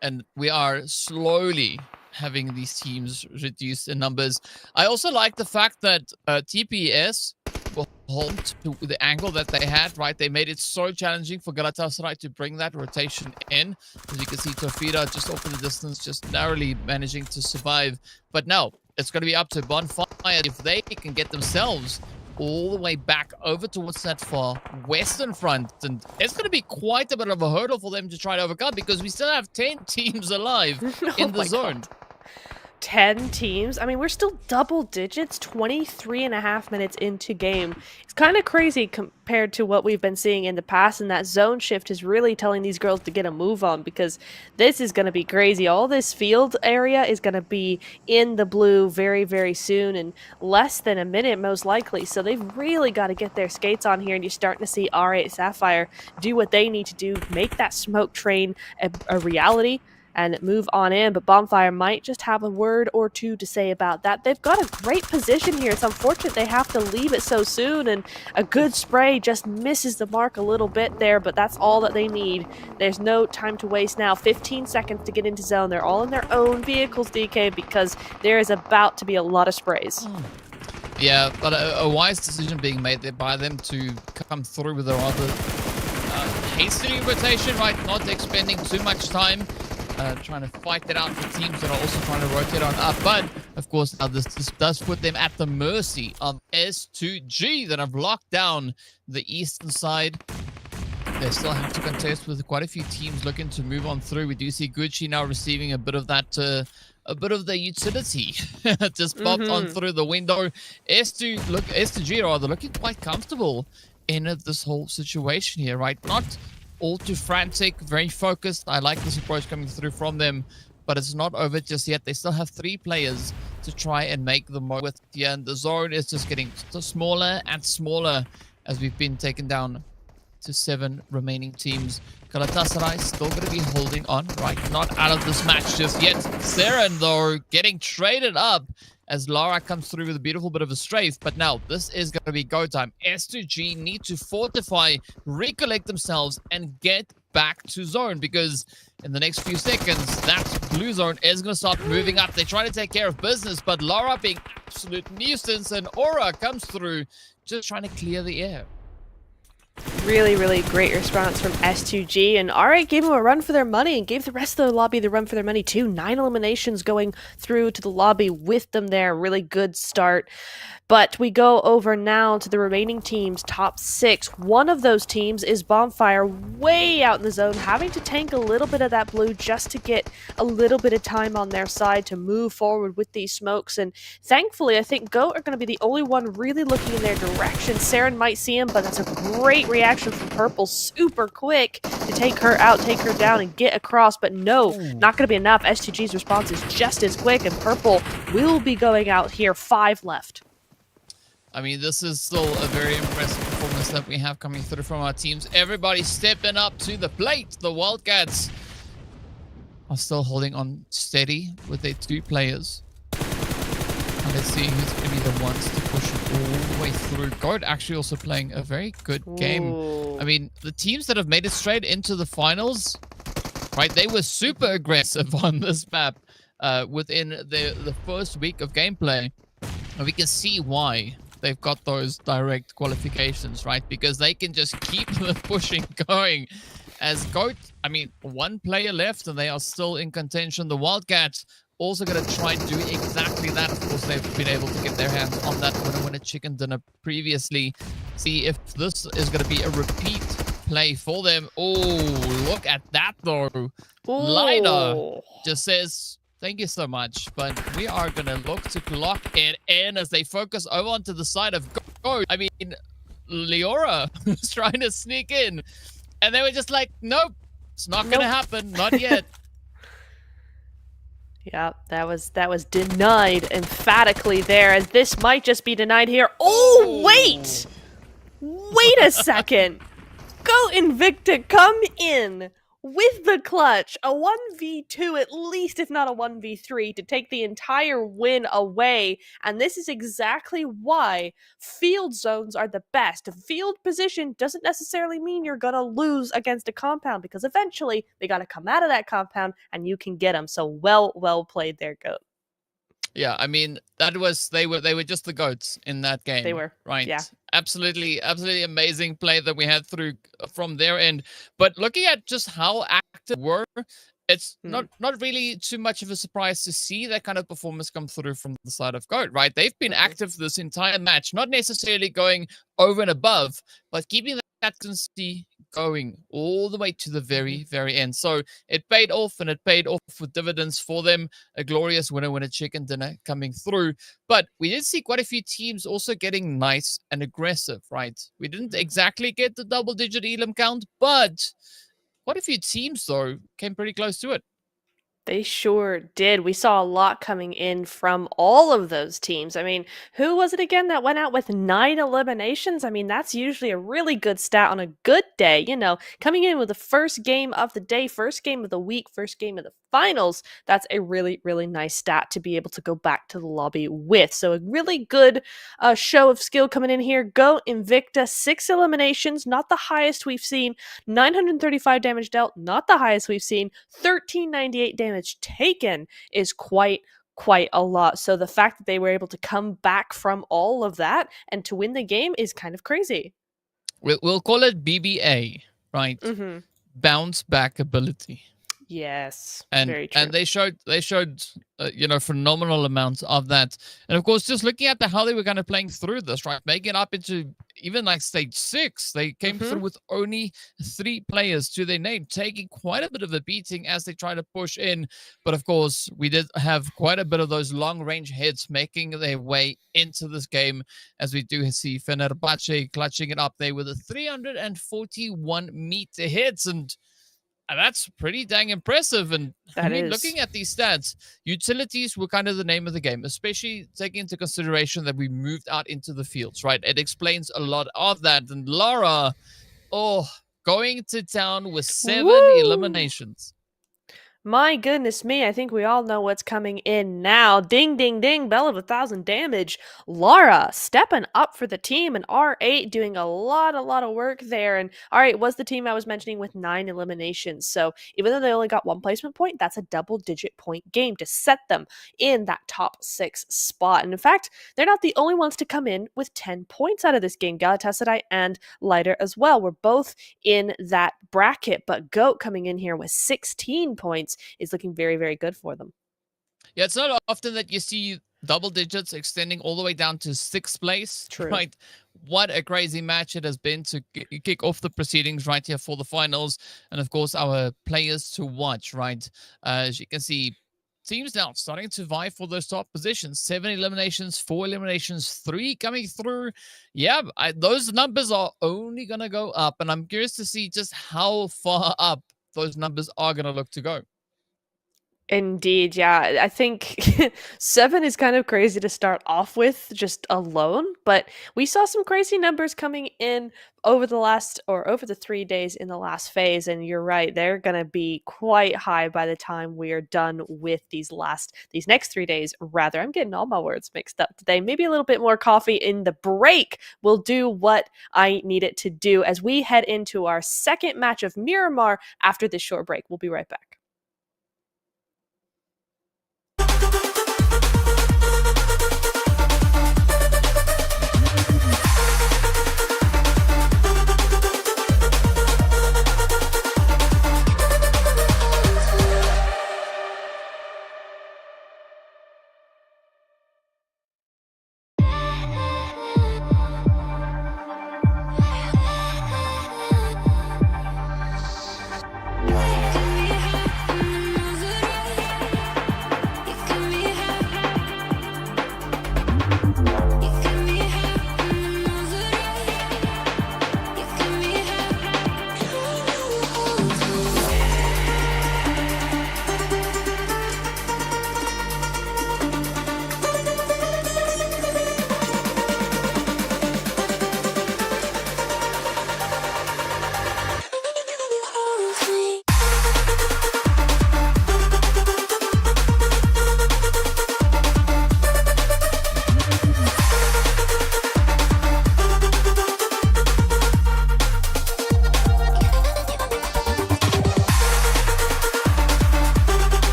and we are slowly having these teams reduce in numbers. I also like the fact that TPS will hold to the angle that they had, right? They made it so challenging for Galatasaray to bring that rotation in. As you can see, Tofida just off in the distance, just narrowly managing to survive. But now, it's going to be up to Bonfire if they can get themselves all the way back over towards that far western front. And it's going to be quite a bit of a hurdle for them to try to overcome because we still have 10 teams alive in the zone. God. 10 teams? I mean, we're still double digits, 23 and a half minutes into game. It's kind of crazy compared to what we've been seeing in the past, and that zone shift is really telling these girls to get a move on because this is going to be crazy. All this field area is going to be in the blue very, very soon, in less than a minute most likely. So they've really got to get their skates on here, and you're starting to see R8 Sapphire do what they need to do, make that smoke train a reality, and move on in. But Bonfire might just have a word or two to say about that. They've got a great position here. It's unfortunate they have to leave it so soon, and a good spray just misses the mark a little bit there, but that's all that they need. There's no time to waste now. 15 seconds to get into zone. They're all in their own vehicles, DK, because there is about to be a lot of sprays. Yeah, but a wise decision being made there by them to come through with a rather hasty rotation, right? Not expending too much time. Trying to fight it out for teams that are also trying to rotate on up. But, of course, now this does put them at the mercy of S2G that have locked down the eastern side. They still have to contest with quite a few teams looking to move on through. We do see Gucci now receiving a bit of that, a bit of the utility. Just popped on through the window. S2G rather looking quite comfortable in this whole situation here, right? Not all too frantic, very focused. I like this approach coming through from them, but it's not over just yet. They still have 3 players to try and make the most with here, and the zone is just getting smaller and smaller as we've been taken down to 7 remaining teams. Galatasaray still going to be holding on, right? Not out of this match just yet. Seren, though, getting traded up as Lara comes through with a beautiful bit of a strafe. But now, this is going to be go time. S2G need to fortify, recollect themselves, and get back to zone, because in the next few seconds, that blue zone is going to start moving up. They're trying to take care of business, but Lara being absolute nuisance, and Aura comes through, just trying to clear the air. Really, really great response from S2G, and R8 gave them a run for their money and gave the rest of the lobby the run for their money too. 9 eliminations going through to the lobby with them there. Really good start. But we go over now to the remaining teams, top 6. One of those teams is Bonfire, way out in the zone, having to tank a little bit of that blue just to get a little bit of time on their side to move forward with these smokes. And thankfully, I think Goat are going to be the only one really looking in their direction. Seren might see him, but that's a great reaction from Purple. Super quick to take her out, take her down, and get across. But no, not going to be enough. S2G's response is just as quick, and Purple will be going out here. 5 left. I mean, this is still a very impressive performance that we have coming through from our teams. Everybody stepping up to the plate. The Wildcats are still holding on steady with their 2 players. And let's see who's going to be the ones to push it all the way through. Goat actually also playing a very good game. I mean, the teams that have made it straight into the finals, right, they were super aggressive on this map within the first week of gameplay. And we can see why they've got those direct qualifications, right? Because they can just keep the pushing going. As Goat, I mean, 1 player left and they are still in contention. The Wildcats also going to try and do exactly that. Of course, they've been able to get their hands on that winner chicken dinner previously. See if this is going to be a repeat play for them. Oh, look at that, though. Lina just says, thank you so much, but we are going to look to lock it in as they focus over onto the side of Goat. I mean, Leora was trying to sneak in, and they were just like, nope, it's not going to happen, not yet. Yeah, that was denied emphatically there, as this might just be denied here. Oh, wait a second. Go Invicta, come in with the clutch, a 1v2 at least, if not a 1v3, to take the entire win away. And this is exactly why field zones are the best. Field position doesn't necessarily mean you're going to lose against a compound, because eventually they got to come out of that compound and you can get them. So well played there, GOAT. Yeah, I mean, that was they were just the goats in that game. They were, right. Yeah, absolutely amazing play that we had through from their end. But looking at just how active were, it's not really too much of a surprise to see that kind of performance come through from the side of GOAT. Right, they've been active this entire match, not necessarily going over and above, but keeping that consistency going all the way to the very end. So it paid off, and it paid off with dividends for them. A glorious winner chicken dinner coming through. But we did see quite a few teams also getting nice and aggressive, right? We didn't exactly get the double-digit elim count, but quite a few teams, though, came pretty close to it. They sure did. We saw a lot coming in from all of those teams. I mean, who was it again that went out with 9 eliminations? I mean, that's usually a really good stat on a good day. You know, coming in with the first game of the day, first game of the week, first game of the finals. That's a really nice stat to be able to go back to the lobby with. So a really good show of skill coming in here. GOAT, Invicta, 6 eliminations, not the highest we've seen. 935 damage dealt, not the highest we've seen. 1398 damage taken is quite a lot. So the fact that they were able to come back from all of that and to win the game is kind of crazy. We'll call it BBA, right? Bounce back ability. Yes, and very true. And they showed phenomenal amounts of that. And of course, just looking at how they were kind of playing through this, right, making it up into even like stage 6, they came through with only 3 players to their name, taking quite a bit of a beating as they try to push in. But of course, we did have quite a bit of those long range hits making their way into this game, as we do see Fenerbahce clutching it up there with a 341 meter hits, and that's pretty dang impressive. And I mean, looking at these stats, utilities were kind of the name of the game, especially taking into consideration that we moved out into the fields, right? It explains a lot of that. And Lara, going to town with 7 eliminations. My goodness me, I think we all know what's coming in now. Ding, ding, ding, bell of 1,000 damage. Lara stepping up for the team, and R8 doing a lot of work there. And R8 was the team I was mentioning with 9 eliminations. So even though they only got 1 placement point, that's a double-digit point game to set them in that top 6 spot. And in fact, they're not the only ones to come in with 10 points out of this game. Galatasaray and Lighter as well were both in that bracket, but GOAT coming in here with 16 points is looking very good for them. Yeah, it's not often that you see double digits extending all the way down to 6th place. True. Right? What a crazy match it has been to kick off the proceedings right here for the finals. And of course, our players to watch, right? As you can see, teams now starting to vie for those top positions. 7 eliminations, 4 eliminations, 3 coming through. Yeah, those numbers are only going to go up. And I'm curious to see just how far up those numbers are going to look to go. Indeed, yeah. I think 7 is kind of crazy to start off with just alone, but we saw some crazy numbers coming in over the 3 days in the last phase, and you're right, they're going to be quite high by the time we are done with these next 3 days. Rather, I'm getting all my words mixed up today. Maybe a little bit more coffee in the break will do what I need it to do as we head into our second match of Miramar after this short break. We'll be right back.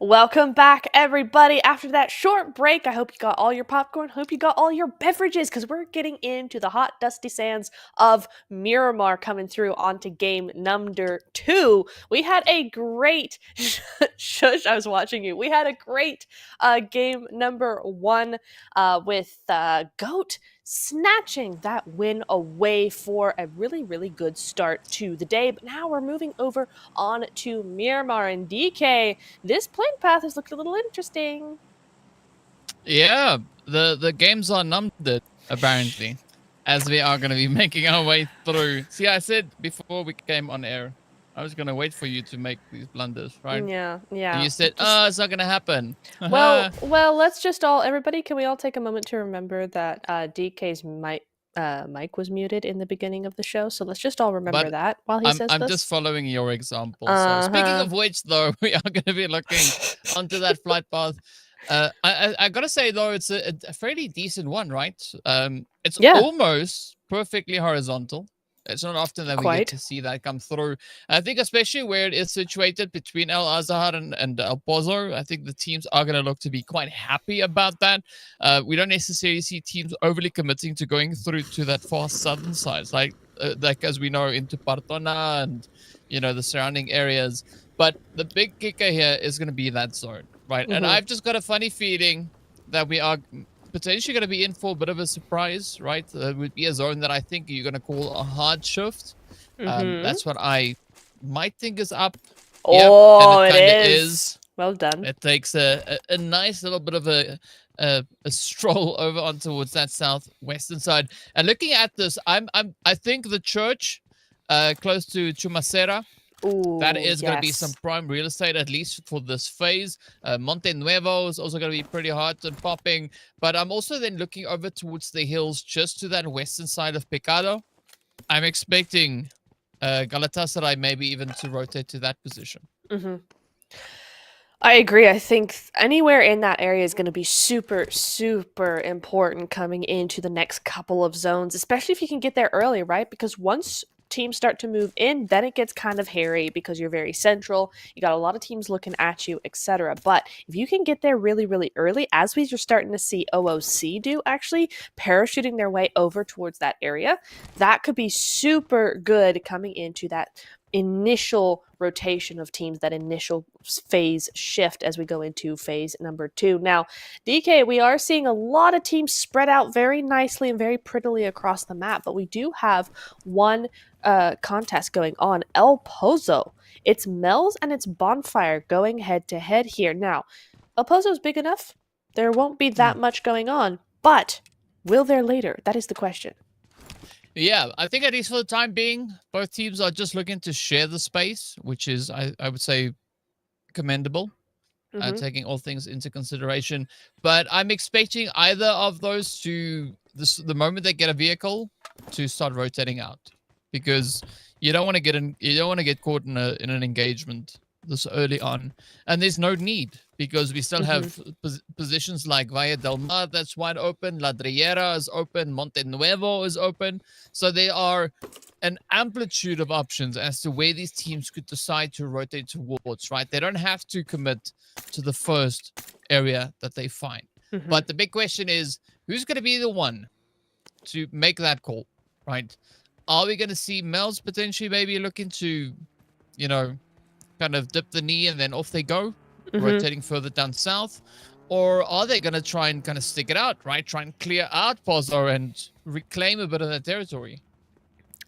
Welcome back, everybody. After that short break, I hope you got all your popcorn. Hope you got all your beverages, because we're getting into the hot, dusty sands of Miramar coming through onto game number 2. We had a great shush. I was watching you. We had a great game number 1 with Goat snatching that win away for a really, really good start to the day. But now we're moving over on to Miramar and DK. This playing path has looked a little interesting. Yeah, the games are numbered, apparently, as we are going to be making our way through. See, I said before we came on air, I was going to wait for you to make these blunders, right? Yeah. And you said, oh, it's not going to happen. Well, let's just everybody, can we all take a moment to remember that DK's mic was muted in the beginning of the show, so let's just all remember that while he says this. I'm just following your example. So speaking of which, though, we are going to be looking onto that flight path. I got to say, though, it's a fairly decent one, right? It's almost perfectly horizontal. It's not often that we get to see that come through. I think especially where it is situated between El Azhar and El Pozo, I think the teams are going to look to be quite happy about that. We don't necessarily see teams overly committing to going through to that far southern side, like as we know, into Partona and, the surrounding areas. But the big kicker here is going to be that zone, right? And I've just got a funny feeling that we are potentially going to be in for a bit of a surprise, right? It would be a zone that I think you're going to call a hard shift. That's what I might think is up. Oh, it is. Well done. It takes a nice little bit of a stroll over on towards that southwestern side. And looking at this, I think the church close to Chumacera, that is going to be some prime real estate, at least for this phase. Monte Nuevo is also going to be pretty hot and popping. But I'm also then looking over towards the hills, just to that western side of Pecado. I'm expecting Galatasaray maybe even to rotate to that position. I agree. I think anywhere in that area is going to be super, super important coming into the next couple of zones, especially if you can get there early, right? Because once teams start to move in, then it gets kind of hairy because you're very central. You got a lot of teams looking at you, etc. But if you can get there really, really early, as we are starting to see OOC do, actually parachuting their way over towards that area, that could be super good coming into that initial rotation of teams, that initial phase shift as we go into phase number 2. Now, DK, we are seeing a lot of teams spread out very nicely and very prettily across the map, but we do have one contest going on, El Pozo. It's Mel's and it's Bonfire going head to head here. Now, El Pozo is big enough. There won't be that much going on, but will there later? That is the question. Yeah, I think at least for the time being, both teams are just looking to share the space, which is, I would say, commendable, taking all things into consideration. But I'm expecting either of those to, the moment they get a vehicle, to start rotating out, because you don't want to get caught in an engagement this early on, and there's no need, because we still have positions like Valle del Mar that's wide open, Ladrillera is open, Monte Nuevo is open, so there are an amplitude of options as to where these teams could decide to rotate towards, right? They don't have to commit to the first area that they find. But the big question is, who's going to be the one to make that call, right? Are we going to see Mel's potentially maybe looking to, kind of dip the knee and then off they go, rotating further down south? Or are they going to try and kind of stick it out, right? Try and clear out Pozo and reclaim a bit of that territory?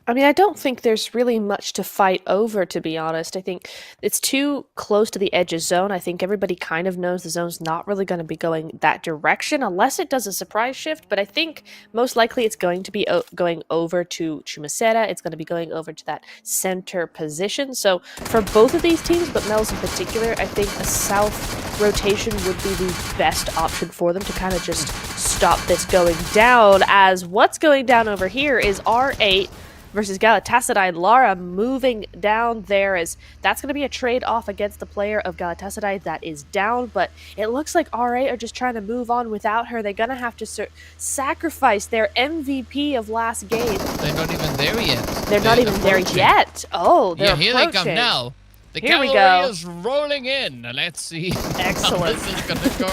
I mean, I don't think there's really much to fight over, to be honest. I think it's too close to the edge of zone. I think everybody kind of knows the zone's not really going to be going that direction unless it does a surprise shift. But I think most likely it's going to be going over to Chumacera. It's going to be going over to that center position. So for both of these teams, but Mel's in particular, I think a south rotation would be the best option for them to kind of just stop this going down, as what's going down over here is R8 versus Galatasaray. Lara moving down there, as that's going to be a trade-off against the player of Galatasaray that is down, but it looks like R8 are just trying to move on without her. They're going to have to sacrifice their MVP of last game. They're not even there yet. They're not even there yet. Oh, they're here approaching. they come now. The Here we cavalry go. is rolling in. Let's see Excellent. how this is going to go.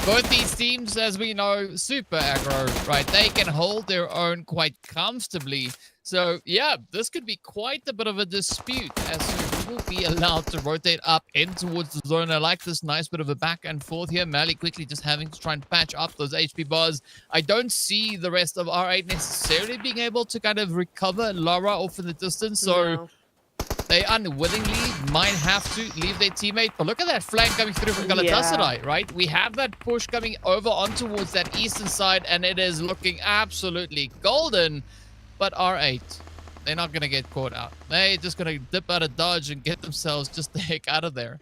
Both these teams, as we know, super aggro, right? They can hold their own quite comfortably. So, yeah, this could be quite a bit of a dispute as to who will be allowed to rotate up in towards the zone. I like this nice bit of a back and forth here. Mally quickly just having to try and patch up those HP bars. I don't see the rest of R8 necessarily being able to kind of recover Lara off in the distance. So... No. They unwillingly might have to leave their teammate. But look at that flank coming through from Galatasaray, right? We have that push coming over on towards that eastern side, and it is looking absolutely golden. But R8, they're not going to get caught out. They're just going to dip out of dodge and get themselves just the heck out of there.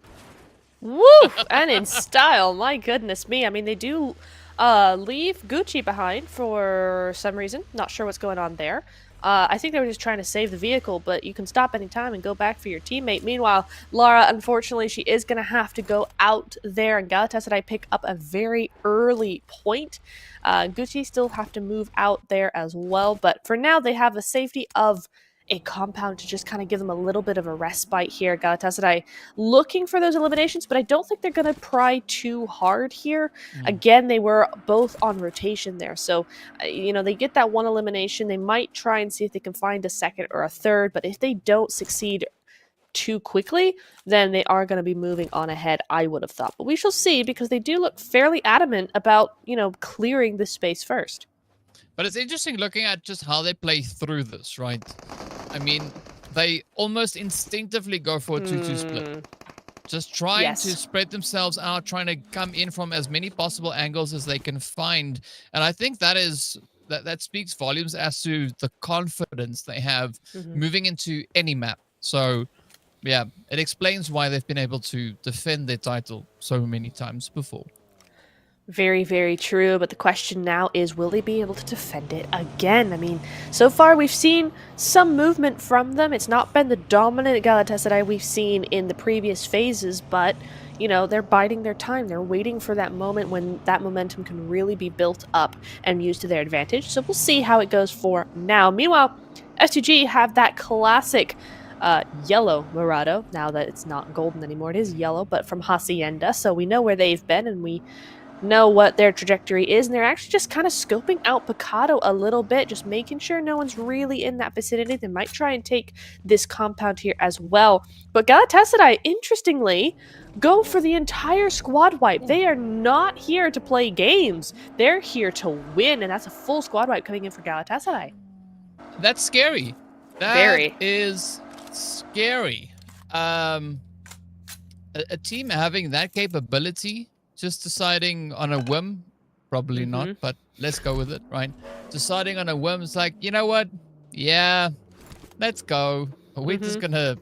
Woo! And in style, my goodness me. I mean, they do leave Gucci behind for some reason. Not sure what's going on there. I think they were just trying to save the vehicle, but you can stop anytime and go back for your teammate. Meanwhile, Lara, unfortunately, she is going to have to go out there, and Galatasaray pick up a very early point. Gucci still have to move out there as well, but for now, they have the safety of a compound to just kind of give them a little bit of a respite here. Galatasaray looking for those eliminations, but I don't think they're going to pry too hard here. Again, they were both on rotation there. So, you know, they get that one elimination. They might try and see if they can find a second or a third, but if they don't succeed too quickly, then they are going to be moving on ahead, I would have thought. But we shall see, because they do look fairly adamant about, you know, clearing the space first. But it's interesting looking at just how they play through this, right? I mean, they almost instinctively go for a 2-2 split. Just trying to spread themselves out, trying to come in from as many possible angles as they can find. And I think that speaks volumes as to the confidence they have moving into any map. So, yeah, it explains why they've been able to defend their title so many times before. Very, very true. But the question now is, will they be able to defend it again? I mean, so far we've seen some movement from them. It's not been the dominant Galatasaray we've seen in the previous phases, but, you know, they're biding their time. They're waiting for that moment when that momentum can really be built up and used to their advantage. So we'll see how it goes for now. Meanwhile, S2G have that classic yellow Murado. Now that it's not golden anymore, it is yellow, but from Hacienda. So we know where they've been, and we know what their trajectory is, and they're actually just kind of scoping out Picado a little bit, just making sure no one's really in that vicinity. They might try and take this compound here as well. But Galatasaray, interestingly, go for the entire squad wipe. They are not here to play games. They're here to win, and that's a full squad wipe coming in for Galatasaray. That's scary. That is scary. A team having that capability, just deciding on a whim, probably not, but let's go with it, right? Deciding on a whim is like, you know what? Yeah, let's go. We're just going to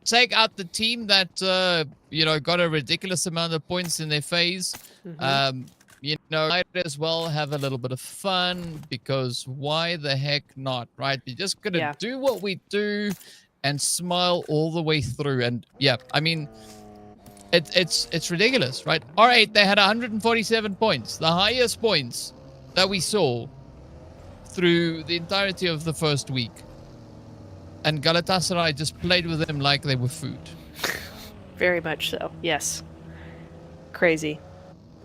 take out the team that, you know, got a ridiculous amount of points in their phase. You know, might as well have a little bit of fun, because why the heck not, right? You're just going to do what we do and smile all the way through. And yeah, I mean, it's ridiculous, right? R8, they had 147 points, the highest points that we saw through the entirety of the first week. And Galatasaray just played with them like they were food. Very much so, yes. Crazy.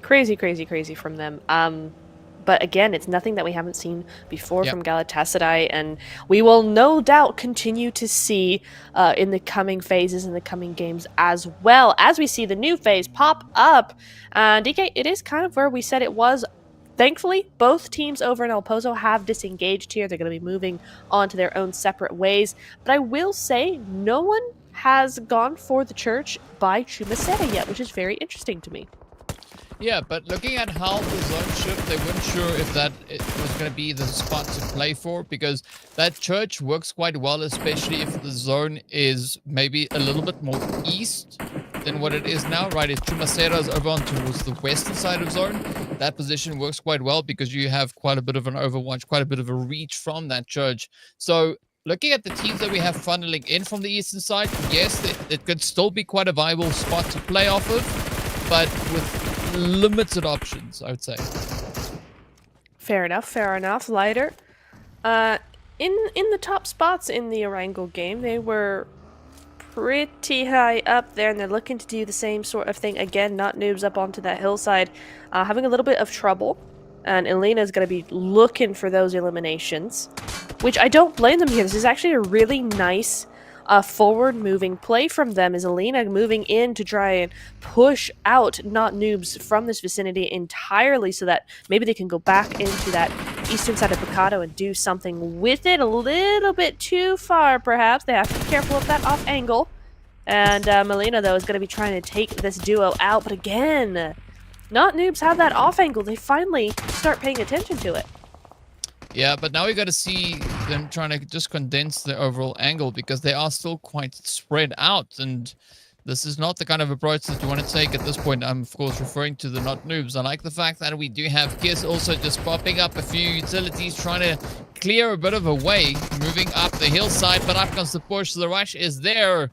Crazy, crazy, crazy from them. But again, it's nothing that we haven't seen before from Galatasaray, and we will no doubt continue to see in the coming phases, in the coming games, as well as we see the new phase pop up. DK, it is kind of where we said it was. Thankfully, both teams over in El Pozo have disengaged here. They're going to be moving on to their own separate ways. But I will say, no one has gone for the church by Chumacera yet, which is very interesting to me. Yeah, but looking at how the zone shift, they weren't sure if that was going to be the spot to play for, because that church works quite well, especially if the zone is maybe a little bit more east than what it is now, right? If Chumacera is over on towards the western side of zone, that position works quite well because you have quite a bit of an overwatch, quite a bit of a reach from that church. So looking at the teams that we have funneling in from the eastern side, yes, it could still be quite a viable spot to play off of, but with limited options, I would say. Fair enough, fair enough. Lighter. In the top spots in the Erangel game, they were pretty high up there, and they're looking to do the same sort of thing again. Not noobs up onto that hillside, having a little bit of trouble, and Elena's going to be looking for those eliminations, which I don't blame them here. This is actually a really nice forward-moving play from them, is Elena moving in to try and push out not noobs from this vicinity entirely so that maybe they can go back into that eastern side of Picado and do something with it. A little bit too far, perhaps. They have to be careful of that off angle. And Melina, though, is going to be trying to take this duo out. But again, not noobs have that off angle. They finally start paying attention to it. Yeah, but now we got to see them trying to just condense the overall angle because they are still quite spread out. And this is not the kind of approach that you want to take at this point. I'm, of course, referring to the not noobs. I like the fact that we do have Kiss also just popping up a few utilities, trying to clear a bit of a way, moving up the hillside. But up comes the push. The rush is there.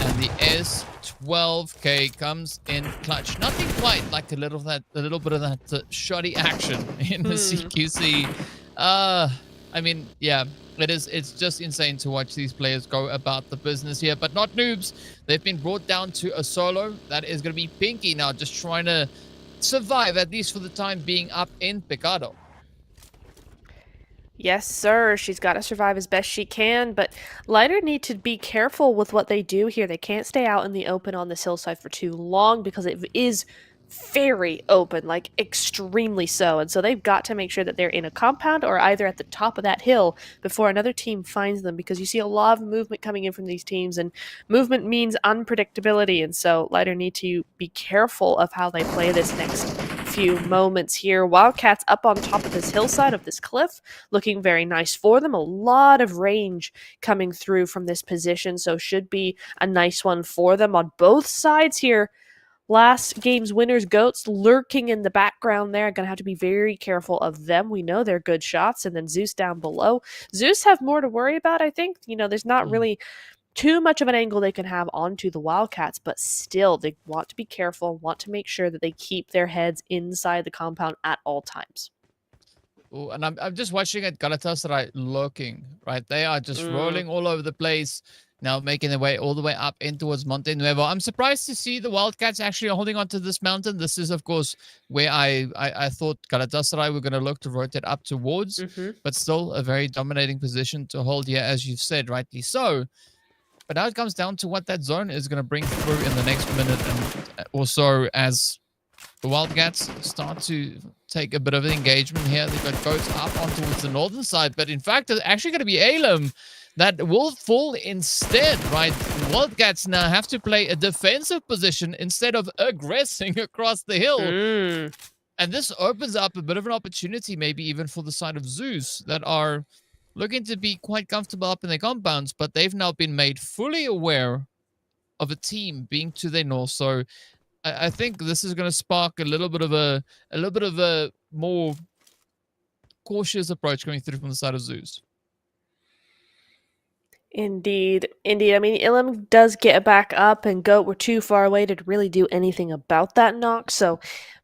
And the S12K comes in clutch. Nothing quite like a little bit of that shoddy action in the CQC. I mean, yeah, it's just insane to watch these players go about the business here, but not noobs. They've been brought down to a solo. That is going to be Pinky now, just trying to survive, at least for the time being, up in Picado. Yes, sir. She's got to survive as best she can, but Lighter need to be careful with what they do here. They can't stay out in the open on this hillside for too long because it is very open, like extremely so. And so they've got to make sure that they're in a compound or either at the top of that hill before another team finds them, because you see a lot of movement coming in from these teams, and movement means unpredictability. And so Lighter need to be careful of how they play this next few moments here. Wildcats up on top of this hillside of this cliff, looking very nice for them. A lot of range coming through from this position, so should be a nice one for them on both sides here. Last game's winners, Goats, lurking in the background there. Gonna have to be very careful of them. We know they're good shots. And then Zeus down below. Zeus have more to worry about, I think. You know, there's not really too much of an angle they can have onto the Wildcats, but still, they want to be careful, want to make sure that they keep their heads inside the compound at all times. Ooh, and I'm just watching at Galatasaray lurking, right? They are just rolling all over the place. Now making their way all the way up in towards Monte Nuevo. I'm surprised to see the Wildcats actually holding onto this mountain. This is, of course, where I thought Galatasaray were going to look to rotate up towards, but still a very dominating position to hold here, as you've said, rightly so. But now it comes down to what that zone is going to bring through in the next minute and also as the Wildcats start to take a bit of an engagement here. They've got Goats up on towards the northern side, but in fact, it's actually going to be Alem that will fall instead, right? Wildcats now have to play a defensive position instead of aggressing across the hill. And this opens up a bit of an opportunity, maybe even for the side of Zeus, that are looking to be quite comfortable up in their compounds, but they've now been made fully aware of a team being to their north. So I think this is going to spark a little bit of a more cautious approach coming through from the side of Zeus. Indeed. I mean, Ilum does get back up, and Goat were too far away to really do anything about that knock. So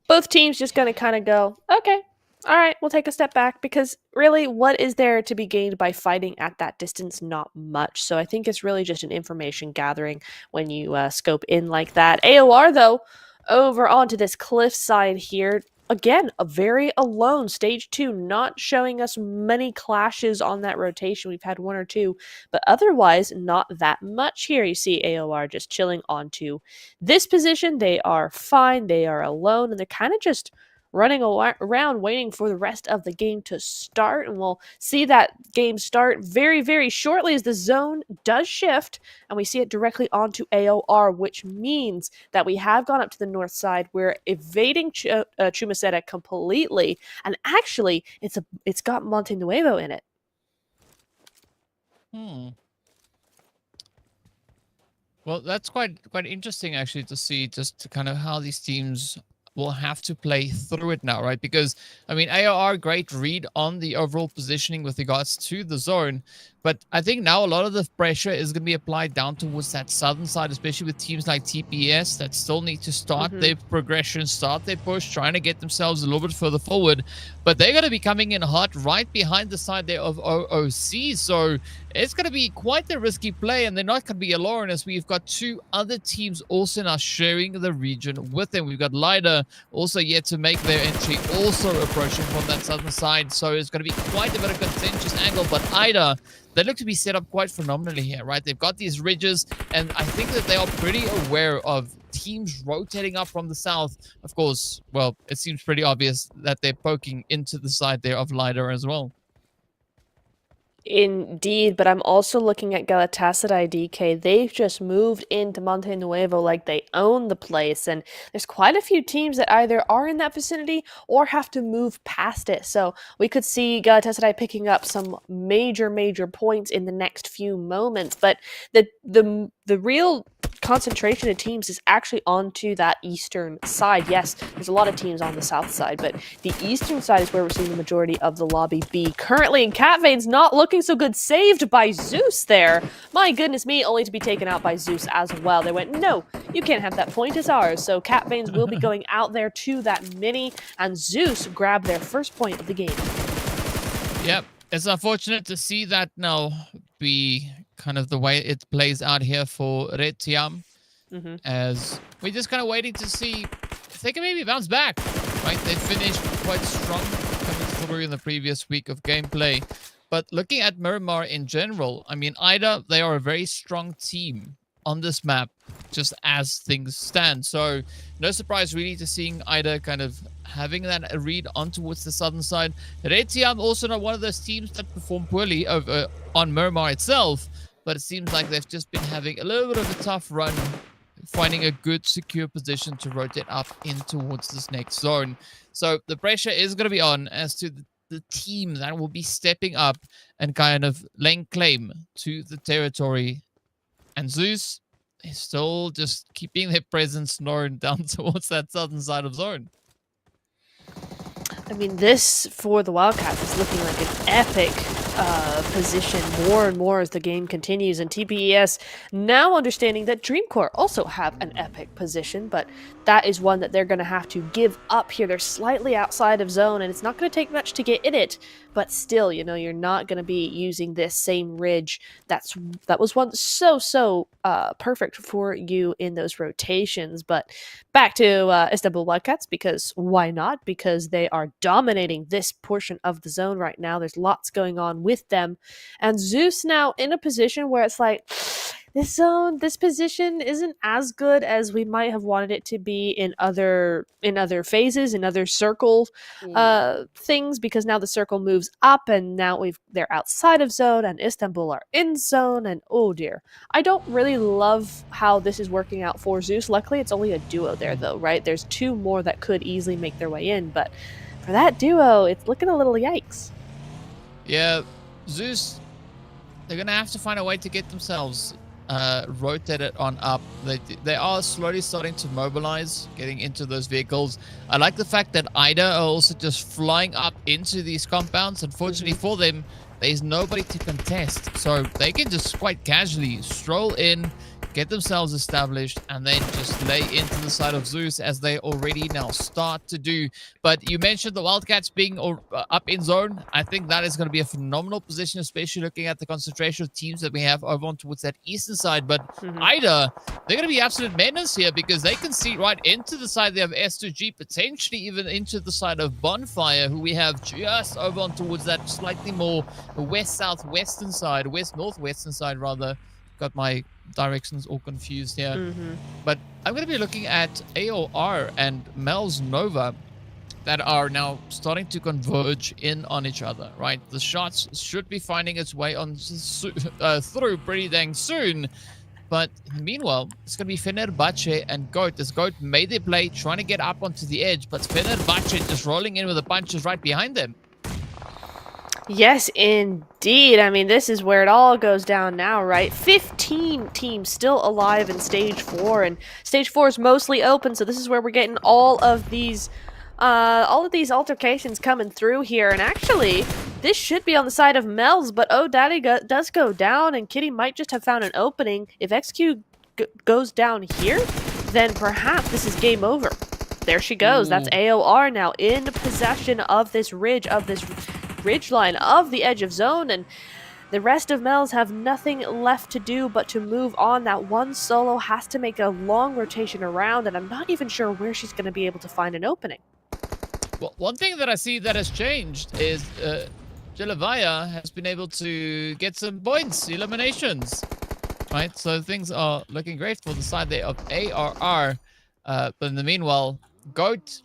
both teams just going to kind of go, okay, all right, we'll take a step back, because really, what is there to be gained by fighting at that distance? Not much. So I think it's really just an information gathering when you scope in like that. AOR, though, over onto this cliffside here. Again, a very alone stage 2, not showing us many clashes on that rotation. We've had one or two, but otherwise not that much here. You see AOR just chilling onto this position. They are fine. They are alone, and they're kind of just running around waiting for the rest of the game to start, and we'll see that game start very, very shortly as the zone does shift, and we see it directly onto AOR, which means that we have gone up to the north side. We're evading Chumaceta completely, and actually it's got Monte Nuevo in it. Well, that's quite interesting actually to see just kind of how these teams will have to play through it now, right? Because, I mean, AOR, great read on the overall positioning with regards to the zone, but I think now a lot of the pressure is going to be applied down towards that southern side, especially with teams like TPS that still need to start their progression, start their push, trying to get themselves a little bit further forward, but they're going to be coming in hot right behind the side there of OOC, so it's going to be quite the risky play, and they're not going to be alone, as we've got two other teams also now sharing the region with them. We've got Lyda also yet to make their entry, also approaching from that southern side, so it's going to be quite a bit of contentious angle. But Ida, they look to be set up quite phenomenally here, right? They've got these ridges, and I think that they are pretty aware of teams rotating up from the south. Of course, well, it seems pretty obvious that they're poking into the side there of Lyda as well. Indeed, but I'm also looking at Galatasaray DK. They've just moved into Monte Nuevo like they own the place, and there's quite a few teams that either are in that vicinity or have to move past it. So we could see Galatasaray picking up some major points in the next few moments. But the real concentration of teams is actually onto that eastern side. Yes, there's a lot of teams on the south side, but the eastern side is where we're seeing the majority of the lobby be currently, and Catvane's not looking so good. Saved by Zeus there. My goodness me, only to be taken out by Zeus as well. They went, no, you can't have that point, it's ours. So Catvanes will be going out there to that mini, and Zeus grabbed their first point of the game. Yep, it's unfortunate to see that now be kind of the way it plays out here for Red Tiam, as we're just kind of waiting to see if they can maybe bounce back, right? They finished quite strong coming through in the previous week of gameplay. But looking at Miramar in general, I mean, Ida, they are a very strong team on this map, just as things stand. So no surprise really to seeing Ida kind of having that read on towards the southern side. Red Tiam also not one of those teams that perform poorly over on Miramar itself, but it seems like they've just been having a little bit of a tough run, finding a good secure position to rotate up in towards this next zone. So the pressure is going to be on as to the team that will be stepping up and kind of laying claim to the territory. And Zeus is still just keeping their presence known down towards that southern side of zone. I mean, this for the Wildcats is looking like an epic position more and more as the game continues, and TPES now understanding that Dreamcore also have an epic position, but that is one that they're going to have to give up here. They're slightly outside of zone, and it's not going to take much to get in it, but still, you know, you're not going to be using this same ridge that was once so perfect for you in those rotations. But back to Istanbul Wildcats, because why not? Because they are dominating this portion of the zone right now. There's lots going on with them, and Zeus now in a position where it's like, this position isn't as good as we might have wanted it to be in other phases, in other circle things, because now the circle moves up, and now they're outside of zone, and Istanbul are in zone, and oh dear. I don't really love how this is working out for Zeus. Luckily, it's only a duo there, though, right? There's two more that could easily make their way in, but for that duo, it's looking a little yikes. Yeah, Zeus, they're going to have to find a way to get themselves rotated on up. They are slowly starting to mobilize, getting into those vehicles. I like the fact that Ida are also just flying up into these compounds. Unfortunately for them, there's nobody to contest, so they can just quite casually stroll in, get themselves established, and then just lay into the side of Zeus, as they already now start to do. But you mentioned the Wildcats being up in zone. I think that is going to be a phenomenal position, especially looking at the concentration of teams that we have over on towards that eastern side. But Ida, they're going to be absolute menace here, because they can see right into the side. They have S2G, potentially even into the side of Bonfire, who we have just over on towards that slightly more west-southwestern side, west-northwestern side rather. Got my directions all confused here. But I'm going to be looking at AOR and Mel's Nova that are now starting to converge in on each other, right? The shots should be finding its way on through pretty dang soon. But meanwhile, it's going to be Fenerbahce and Goat. This Goat made their play, trying to get up onto the edge, but Fenerbahce just rolling in with the punches right behind them. Yes, indeed. I mean, this is where it all goes down now, right? 15 teams still alive in Stage 4, and Stage 4 is mostly open, so this is where we're getting all of these altercations coming through here. And actually, this should be on the side of Mel's, but Oh Daddy does go down, and Kitty might just have found an opening. If XQ goes down here, then perhaps this is game over. There she goes. That's AOR now in possession of this ridge, of this ridge line of the edge of zone, and The rest of MEWLS have nothing left to do but to move on. That one solo has to make a long rotation around, and I'm not even sure where she's going to be able to find an opening. Well, one thing that I see that has changed is Jelevaya has been able to get some points, eliminations, right? So things are looking great for the side there of ARR. But in the meanwhile, GOAT,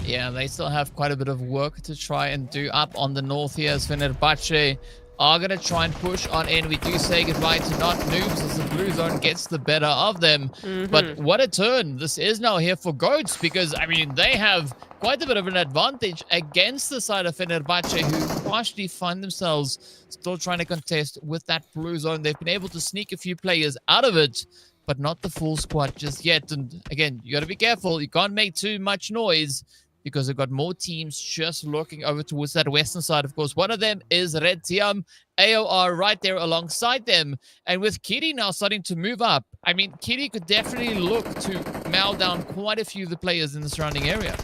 yeah, they still have quite a bit of work to try and do up on the north here as Fenerbahce are going to try and push on in. We do say goodbye to not noobs as the blue zone gets the better of them. But what a turn this is now here for GOATs, because, I mean, they have quite a bit of an advantage against the side of Fenerbahce, who partially find themselves still trying to contest with that blue zone. They've been able to sneak a few players out of it, but not the full squad just yet. And again, you got to be careful. You can't make too much noise, because they've got more teams just looking over towards that western side. Of course, one of them is Red Tiam, AOR right there alongside them. And with Kitty now starting to move up, I mean, Kitty could definitely look to mow down quite a few of the players in the surrounding area.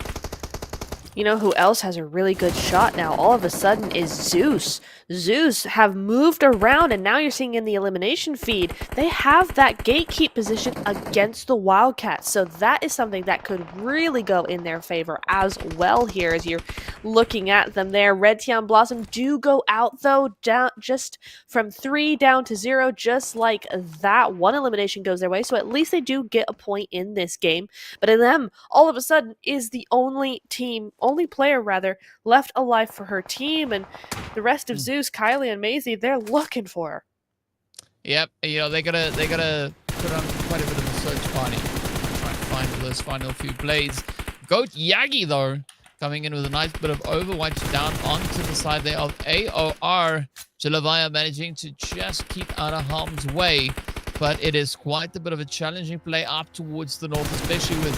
You know who else has a really good shot now all of a sudden is Zeus. Zeus have moved around, and now you're seeing in the elimination feed, they have that gatekeep position against the Wildcats. So that is something that could really go in their favor as well here as you're looking at them there. Red Tian Blossom do go out though, down just from 3 down to 0, just like that. One elimination goes their way, so at least they do get a point in this game. But in them, all of a sudden, is the only player left alive for her team, and the rest of Zeus, Kylie, and Maisie, they're looking for her. Yep, you know, they gotta put on quite a bit of a search party, try and find those final few blades. Goat Yagi though, coming in with a nice bit of overwatch down onto the side there of AOR. Jelevaya managing to just keep out of harm's way, but it is quite a bit of a challenging play up towards the north, especially with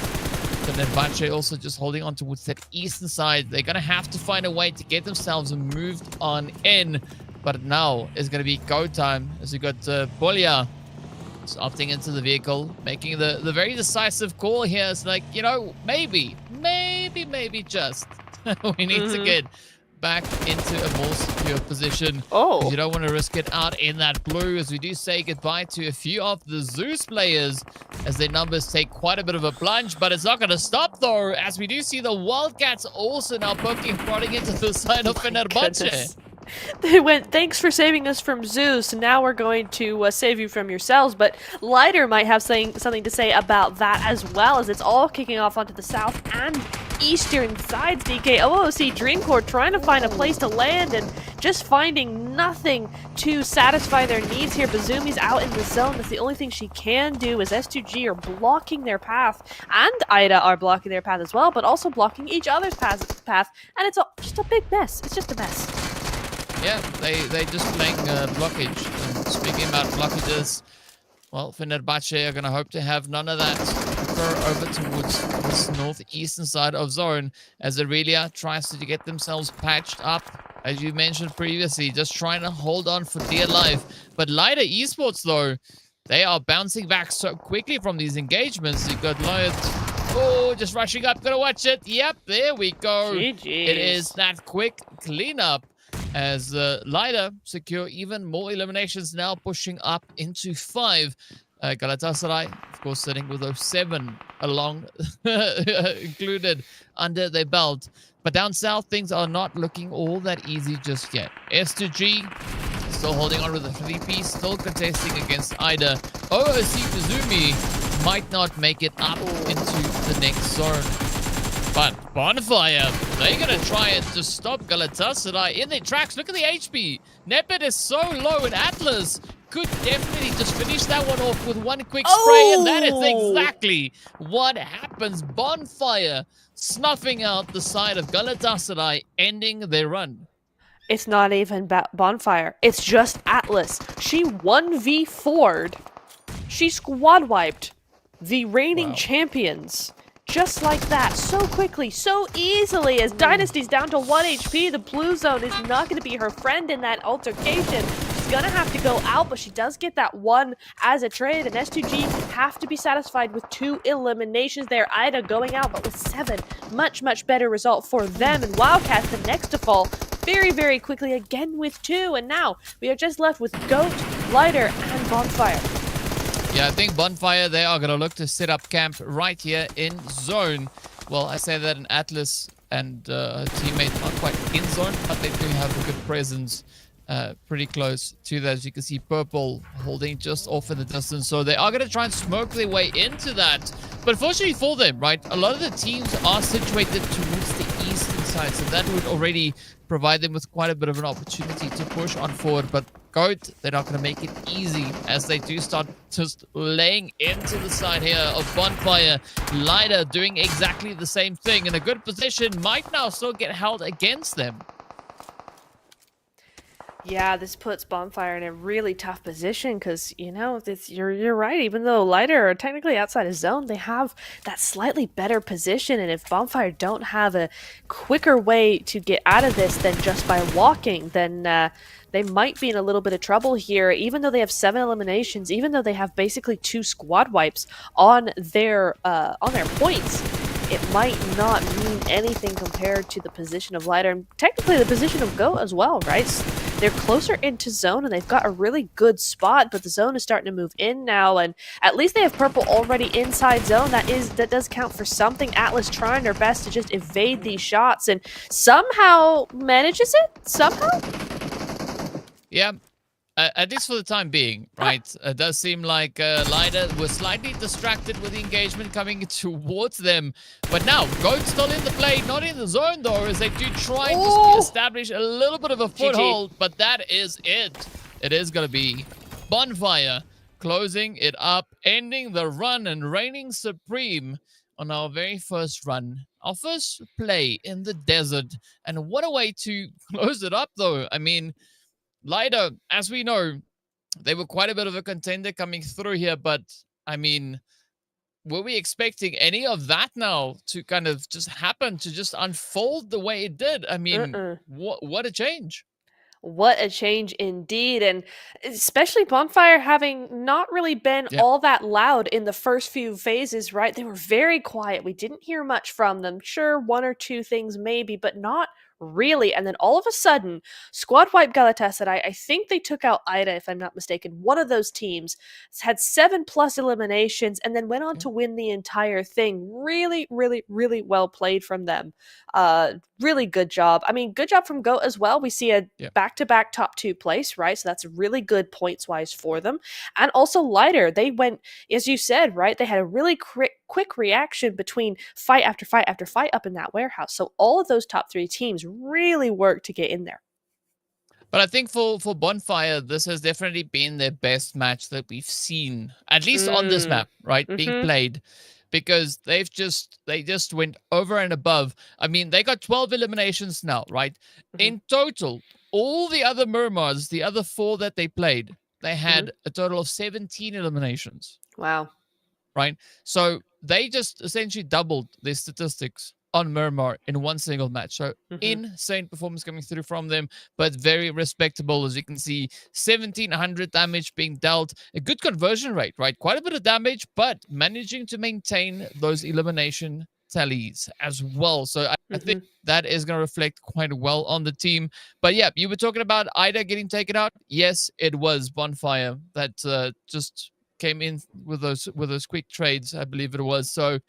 Fenerbahce also just holding on towards that eastern side. They're going to have to find a way to get themselves moved on in. But now is going to be go time as we got Bolia opting into the vehicle, making the very decisive call here. It's like, you know, maybe just we need to get back into a more secure position. Oh, you don't want to risk it out in that blue, as we do say goodbye to a few of the Zeus players as their numbers take quite a bit of a plunge. But it's not going to stop though, as we do see the Wildcats also now poking, prodding into the side of Fenerbahce. They went, thanks for saving us from Zeus, now we're going to save you from yourselves. But Lighter might have something to say about that as well, as it's all kicking off onto the south and eastern sides. DK OOC Dreamcore trying to find a place to land and just finding nothing to satisfy their needs here. Bazumi's out in the zone. That's the only thing she can do, as S2G are blocking their path, and Ida are blocking their path as well, but also blocking each other's path, and it's just a big mess. It's just a mess. Yeah, they just playing blockage. And speaking about blockages, well, Fenerbahce are going to hope to have none of that occur over towards this northeastern side of zone, as Aurelia tries to get themselves patched up, as you mentioned previously, just trying to hold on for dear life. But Lighter Esports, though, they are bouncing back so quickly from these engagements. You've got Lloyd, oh, just rushing up, gonna watch it. Yep, there we go. GG's. It is that quick cleanup, as Lighter secure even more eliminations, now pushing up into 5. Galatasaray, of course, sitting with those 7 along included under their belt. But down south, things are not looking all that easy just yet. S2G still holding on with a 3-piece, still contesting against Ida. OOC Kazumi might not make it up into the next zone. But Bonfire, they're going to try and just stop Galatasaray in their tracks. Look at the HP. Nepet is so low, and Atlas could definitely just finish that one off with one quick spray. And that is exactly what happens. Bonfire snuffing out the side of Galatasaray, ending their run. It's not even Bonfire. It's just Atlas. She 1v4'd. She squad wiped the reigning champions. Just like that, so quickly, so easily, as Dynasty's down to 1 HP. The blue zone is not going to be her friend in that altercation. She's going to have to go out, but she does get that 1 as a trade, and S2G have to be satisfied with 2 eliminations there. Ida going out, but with 7. Much better result for them, and Wildcats the next to fall. very, very quickly again with 2. And now we are just left with Goat, Lighter, and Bonfire. Yeah, I think Bonfire, they are going to look to set up camp right here in zone. Well, I say that in Atlas and her teammate not quite in zone, but they do have a good presence pretty close to that. As you can see, Purple holding just off in the distance. So they are going to try and smoke their way into that. But fortunately for them, right, a lot of the teams are situated towards the eastern side. So that would already provide them with quite a bit of an opportunity to push on forward. But Goat, they're not going to make it easy as they do start just laying into the side here of Bonfire. Lighter doing exactly the same thing in a good position. Might now still get held against them. Yeah, this puts Bonfire in a really tough position because, you know, you're right. Even though Lighter are technically outside of zone, they have that slightly better position. And if Bonfire don't have a quicker way to get out of this than just by walking, then they might be in a little bit of trouble here. Even though they have 7 eliminations, even though they have basically 2 squad wipes on their points, it might not mean anything compared to the position of Lighter and technically the position of Goat as well, right? They're closer into zone and they've got a really good spot, but the zone is starting to move in now, and at least they have Purple already inside zone. That does count for something. Atlas trying their best to just evade these shots and somehow manages it? Somehow? Yeah. At least for the time being, right? It does seem like Lighter was slightly distracted with the engagement coming towards them. But now, Goat's still in the play, not in the zone though, as they do try to establish a little bit of a foothold. But that is it. It is going to be Bonfire closing it up, ending the run and reigning supreme on our very first run. Our first play in the desert. And what a way to close it up though. I mean, Lighter, as we know, they were quite a bit of a contender coming through here, but I mean, were we expecting any of that now to kind of just happen, to just unfold the way it did? I mean, what a change. What a change indeed, and especially Bonfire having not really been all that loud in the first few phases, right? They were very quiet. We didn't hear much from them. Sure, 1 or 2 things maybe, but not really. And then all of a sudden, squad wipe Galatasaray, I think they took out Ida, if I'm not mistaken. One of those teams had 7+ eliminations and then went on to win the entire thing. Really, really, really well played from them. Really good job. I mean, good job from Goat as well. We see a back-to-back top 2 place, right? So that's really good points-wise for them. And also Lighter, they went, as you said, right? They had a really quick reaction between fight after fight after fight up in that warehouse. So all of those top 3 teams really worked to get in there. But I think for Bonfire, this has definitely been their best match that we've seen, at least on this map, right? Being played. Because they just went over and above. I mean, they got 12 eliminations now, right? In total, all the other Miramars, the other 4 that they played, they had a total of 17 eliminations. Wow. Right? So they just essentially doubled their statistics on Miramar in one single match. So insane performance coming through from them, but very respectable. As you can see, 1700 damage being dealt. A good conversion rate, right? Quite a bit of damage, but managing to maintain those elimination tallies as well. So I think that is going to reflect quite well on the team. But yeah, you were talking about Ida getting taken out. Yes, it was Bonfire that just came in with those quick trades, I believe it was. So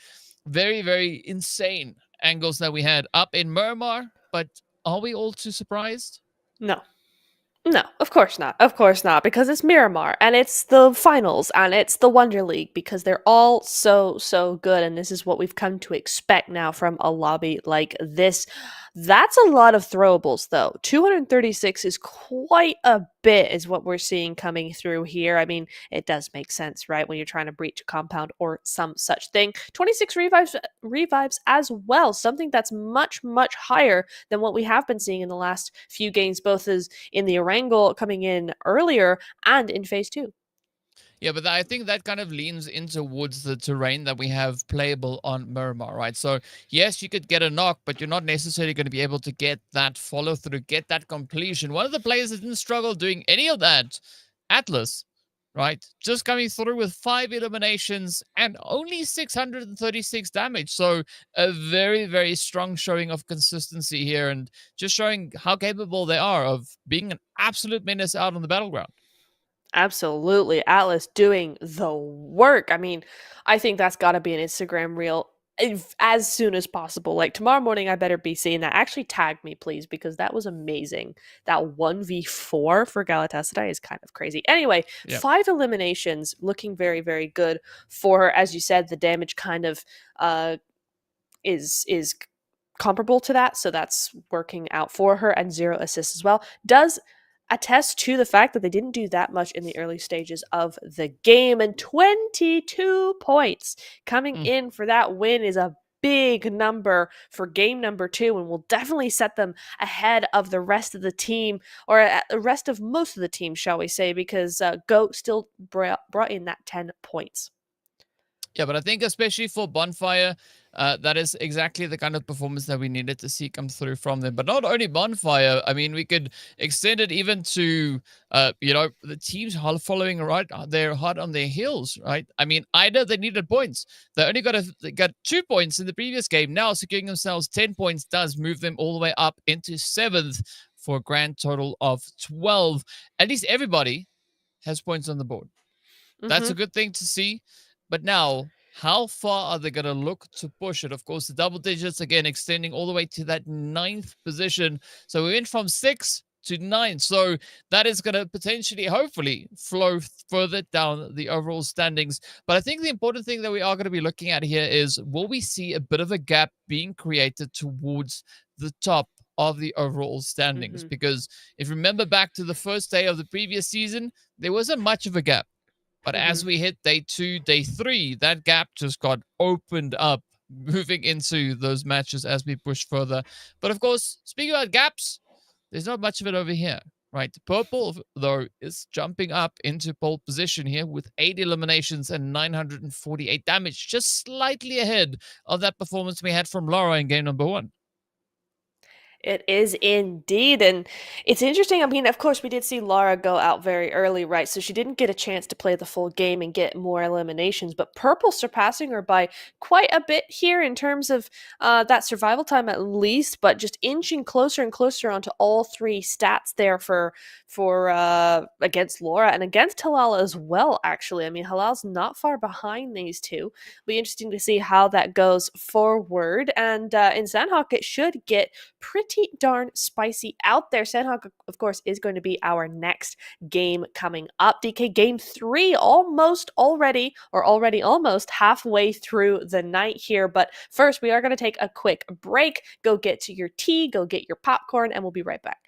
very, very insane angles that we had up in Miramar, but are we all too surprised? No, of course not. Of course not, because it's Miramar, and it's the finals, and it's the Wonder League, because they're all so good, and this is what we've come to expect now from a lobby like this. That's a lot of throwables, though. 236 is quite a bit, is what we're seeing coming through here. I mean, it does make sense, right? When you're trying to breach a compound or some such thing. 26 revives as well, something that's much higher than what we have been seeing in the last few games, both as in the Erangel coming in earlier and in phase 2. Yeah, but I think that kind of leans in towards the terrain that we have playable on Miramar, right? So, yes, you could get a knock, but you're not necessarily going to be able to get that follow-through, get that completion. One of the players that didn't struggle doing any of that, Atlas, right? Just coming through with 5 eliminations and only 636 damage. So a very, very strong showing of consistency here, and just showing how capable they are of being an absolute menace out on the battleground. Absolutely. Atlas doing the work. I mean, I think that's got to be an Instagram reel as soon as possible. Like tomorrow morning, I better be seeing that. Actually, tag me, please, because that was amazing. That 1v4 for Galatasaray is kind of crazy. Anyway, 5 eliminations, looking very, very good for her. As you said, the damage kind of is comparable to that, so that's working out for her, and 0 assists as well. Does attest to the fact that they didn't do that much in the early stages of the game, and 22 points coming in for that win is a big number for game number 2, and will definitely set them ahead of the rest of the team, or the rest of most of the team, shall we say, because GOAT still brought in that 10 points. Yeah, but I think especially for Bonfire, that is exactly the kind of performance that we needed to see come through from them. But not only Bonfire, I mean, we could extend it even to, the teams following right there hard on their heels, right? I mean, Ida, they needed points. They only got 2 points in the previous game. Now securing themselves 10 points does move them all the way up into 7th for a grand total of 12. At least everybody has points on the board. That's a good thing to see. But now, how far are they going to look to push it? Of course, the double digits, again, extending all the way to that 9th position. So we went from 6 to 9. So that is going to potentially, hopefully, flow further down the overall standings. But I think the important thing that we are going to be looking at here is, will we see a bit of a gap being created towards the top of the overall standings? Because if you remember back to the first day of the previous season, there wasn't much of a gap. But as we hit day 2, day 3, that gap just got opened up, moving into those matches as we push further. But of course, speaking about gaps, there's not much of it over here, right? Purple, though, is jumping up into pole position here with 8 eliminations and 948 damage, just slightly ahead of that performance we had from Lara in game number 1. It is indeed. And it's interesting. I mean, of course, we did see Lara go out very early, right? So she didn't get a chance to play the full game and get more eliminations. But Purple surpassing her by quite a bit here in terms of that survival time at least, but just inching closer and closer onto all 3 stats there for against Laura and against Halal as well, actually. I mean, Halal's not far behind these two. It'll be interesting to see how that goes forward. And in Sanhok, it should get pretty darn spicy out there. Sanhok, of course, is going to be our next game coming up. DK, game 3 almost halfway through the night here. But first, we are going to take a quick break. Go get to your tea, go get your popcorn, and we'll be right back.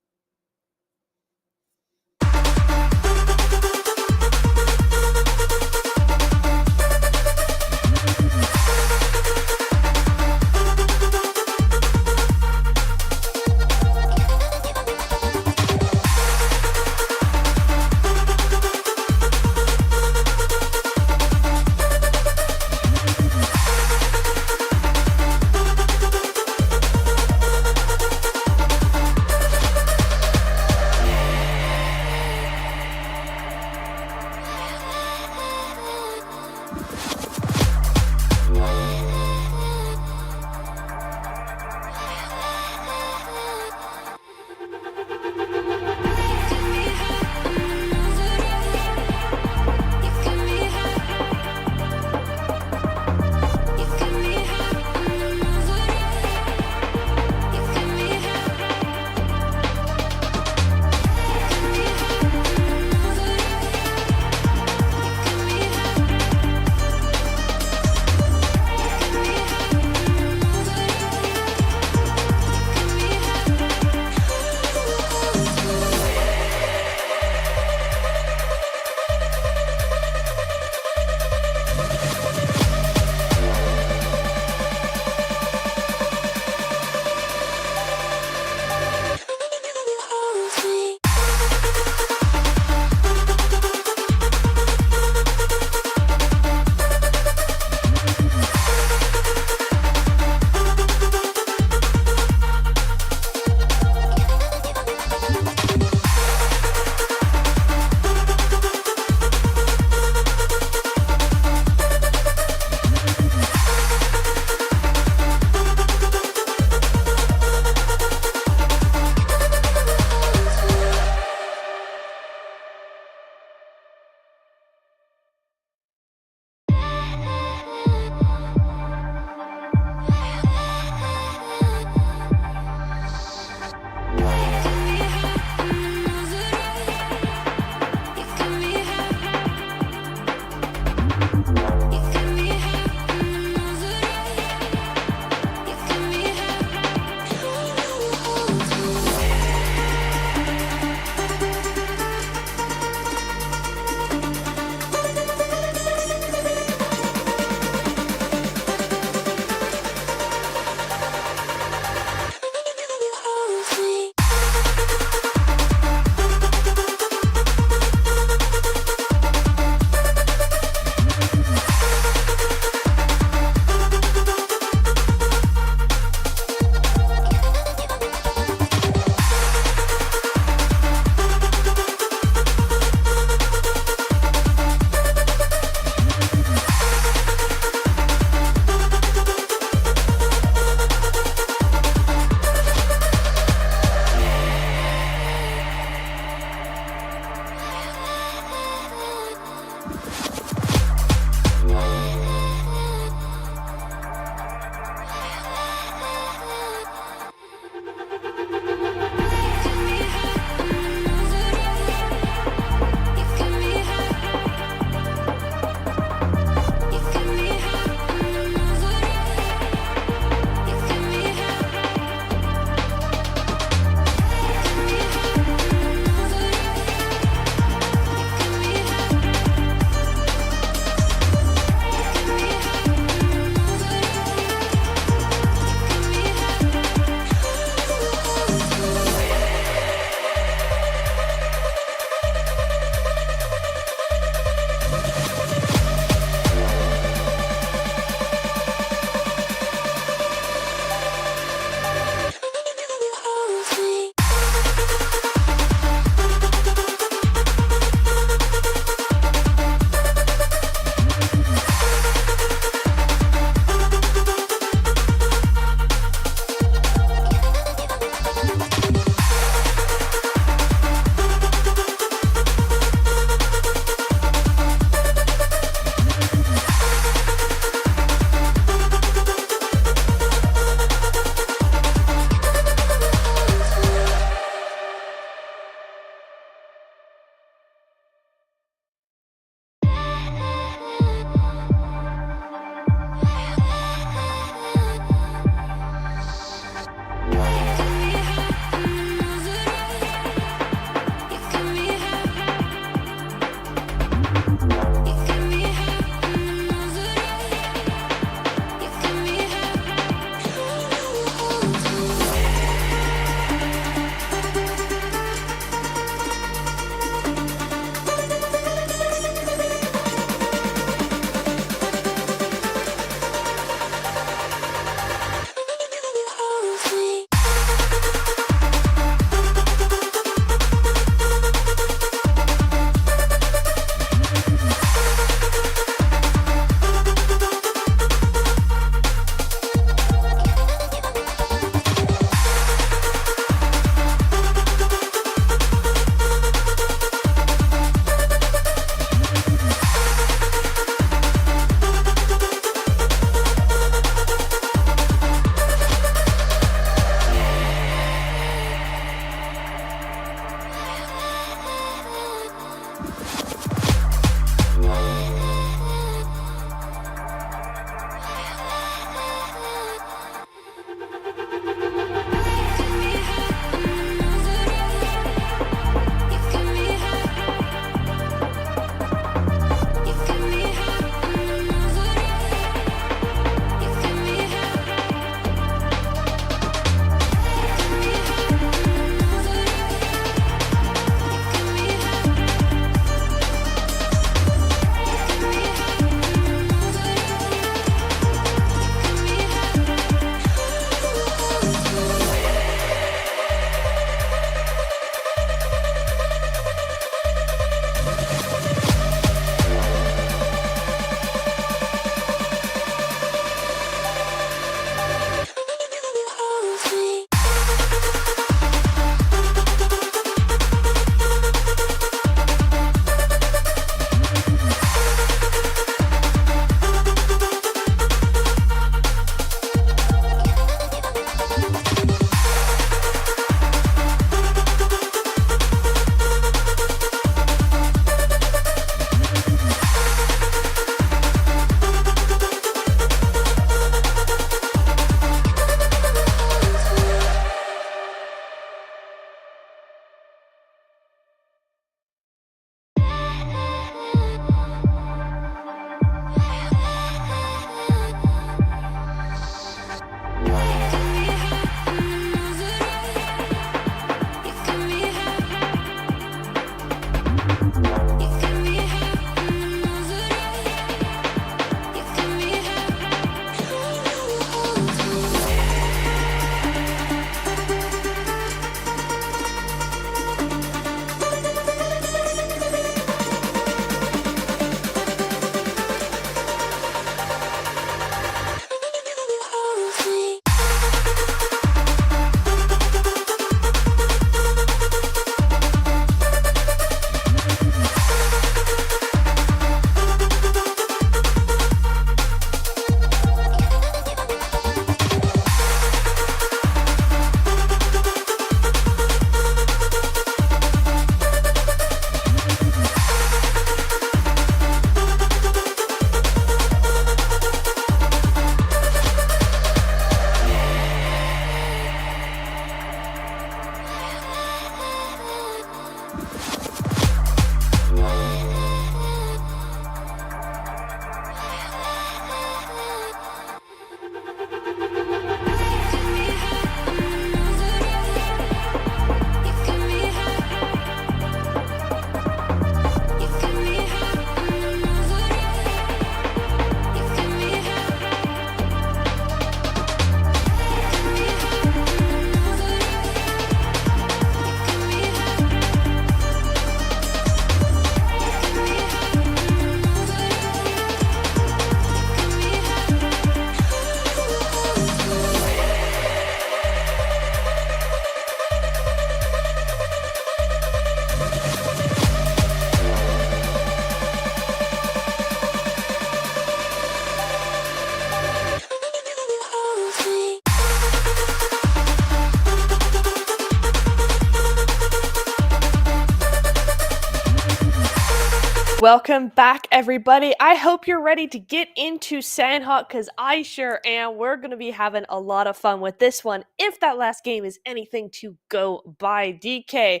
Welcome back, everybody. I hope you're ready to get into Sanhok, because I sure am. We're going to be having a lot of fun with this one, if that last game is anything to go by. DK,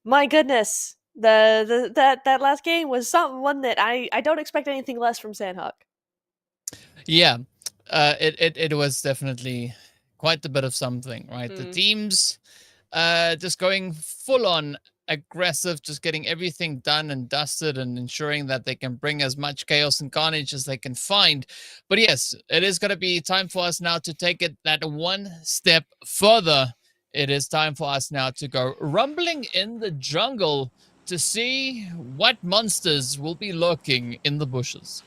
my goodness, that last game was one that I don't expect anything less from Sanhok. Yeah, it was definitely quite a bit of something, right? The teams just going full on aggressive, just getting everything done and dusted and ensuring that they can bring as much chaos and carnage as they can find. But yes, it is going to be time for us now to take it that one step further. It is time for us now to go rumbling in the jungle to see what monsters will be lurking in the bushes.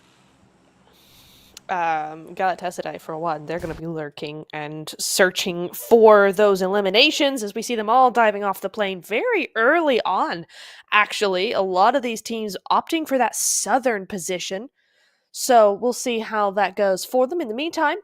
Galatasaray, for one, they're going to be lurking and searching for those eliminations, as we see them all diving off the plane very early on. Actually, a lot of these teams opting for that southern position, so we'll see how that goes for them. In the meantime,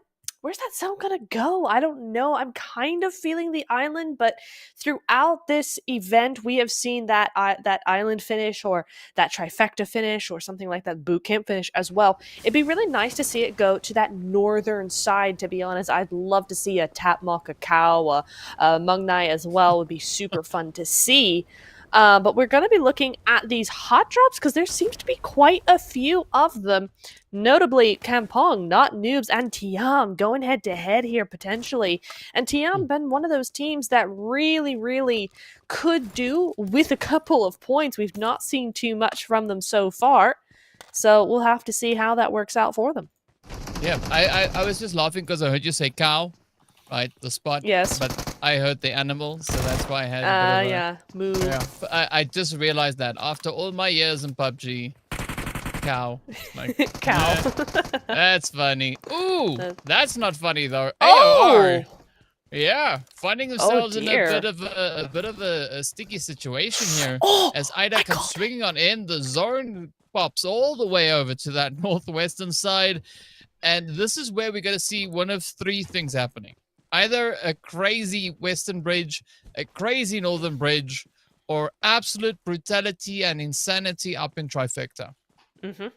where's that zone gonna go? I don't know. I'm kind of feeling the island, but throughout this event, we have seen that that island finish, or that trifecta finish, or something like that boot camp finish as well. It'd be really nice to see it go to that northern side, to be honest. I'd love to see a Tapma Cacao, Mung Nai as well. Would be super fun to see. But we're going to be looking at these hot drops, because there seems to be quite a few of them. Notably, Kampong, Not Noobs, and Tiam going head-to-head here, potentially. And Tiam been one of those teams that really, really could do with a couple of points. We've not seen too much from them so far. So we'll have to see how that works out for them. Yeah, I was just laughing because I heard you say cow, right? The spot. Yes. But I heard the animal, so that's why I had a bit of a, move. Yeah, I just realized that after all my years in PUBG, cow. Like, cow. That's funny. Ooh, that's not funny though. Oh! AOR. Yeah, finding themselves in a bit of a sticky situation here. As Ida comes swinging on in, the zone pops all the way over to that northwestern side, and this is where we're going to see one of three things happening. Either a crazy western bridge, a crazy northern bridge, or absolute brutality and insanity up in trifecta. Mm-hmm.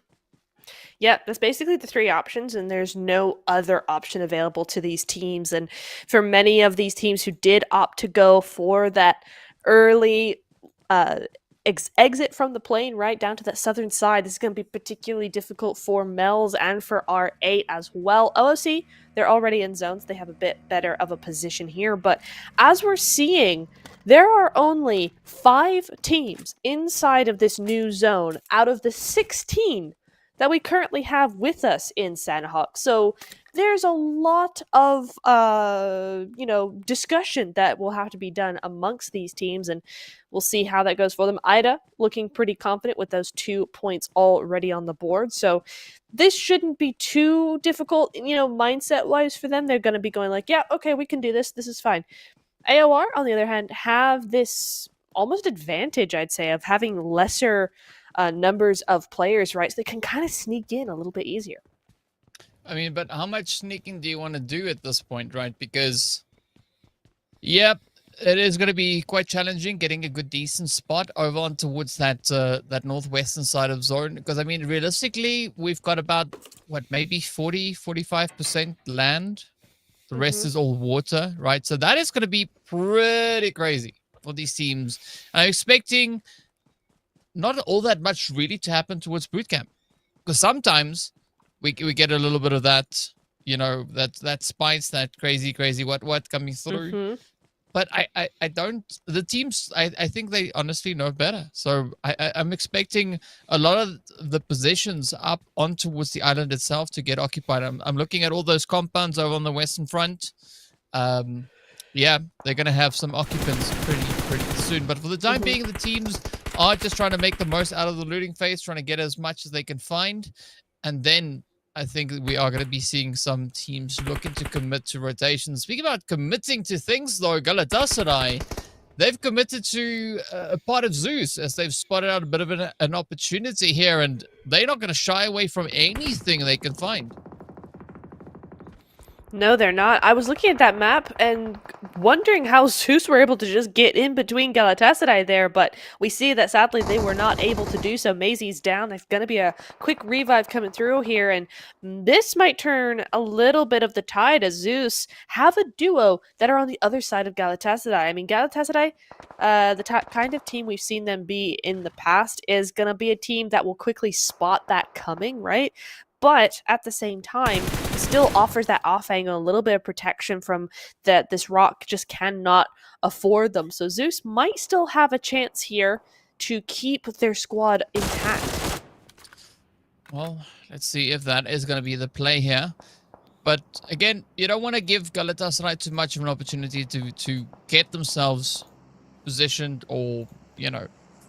Yeah, that's basically the three options, and there's no other option available to these teams. And for many of these teams who did opt to go for that early exit from the plane right down to that southern side, this is going to be particularly difficult for MEWLS and for R8 as well. OOC, they're already in zones. They have a bit better of a position here. But as we're seeing, There are only 5 teams inside of this new zone out of the 16 that we currently have with us in Sanhok. So there's a lot of discussion that will have to be done amongst these teams, and we'll see how that goes for them. Ida looking pretty confident with those 2 points already on the board. So this shouldn't be too difficult, mindset wise for them. They're going to be going like, yeah, okay, we can do this. This is fine. AOR, on the other hand, have this almost advantage, I'd say, of having lesser numbers of players, right? So they can kind of sneak in a little bit easier. I mean, but how much sneaking do you want to do at this point, right? Because, yep, it is going to be quite challenging getting a good, decent spot over on towards that northwestern side of zone. Because, I mean, realistically, we've got about, maybe 40-45% land. The rest is all water, right? So that is going to be pretty crazy for these teams. I'm expecting not all that much really to happen towards bootcamp. Because sometimes we get a little bit of that, that spice, that crazy what coming through. But I don't, the teams, I think they honestly know better. So I'm expecting a lot of the positions up on towards the island itself to get occupied. I'm looking at all those compounds over on the western front. Yeah, they're going to have some occupants pretty soon. But for the time being, the teams are just trying to make the most out of the looting phase, trying to get as much as they can find. And then I think we are going to be seeing some teams looking to commit to rotations. Speaking about committing to things, though, Galatasaray, they've committed to a part of Zeus as they've spotted out a bit of an opportunity here, and they're not going to shy away from anything they can find. No, they're not. I was looking at that map and wondering how Zeus were able to just get in between Galatasaray there, but we see that sadly they were not able to do so. Maisie's down. There's going to be a quick revive coming through here, and this might turn a little bit of the tide as Zeus have a duo that are on the other side of Galatasaray. I mean, Galatasaray, the kind of team we've seen them be in the past, is going to be a team that will quickly spot that coming, right? But at the same time, still offers that off angle, a little bit of protection from that this rock just cannot afford them. So Zeus might still have a chance here to keep their squad intact. Well, let's see if that is going to be the play here. But again, you don't want to give Galatasaray too much of an opportunity to get themselves positioned or,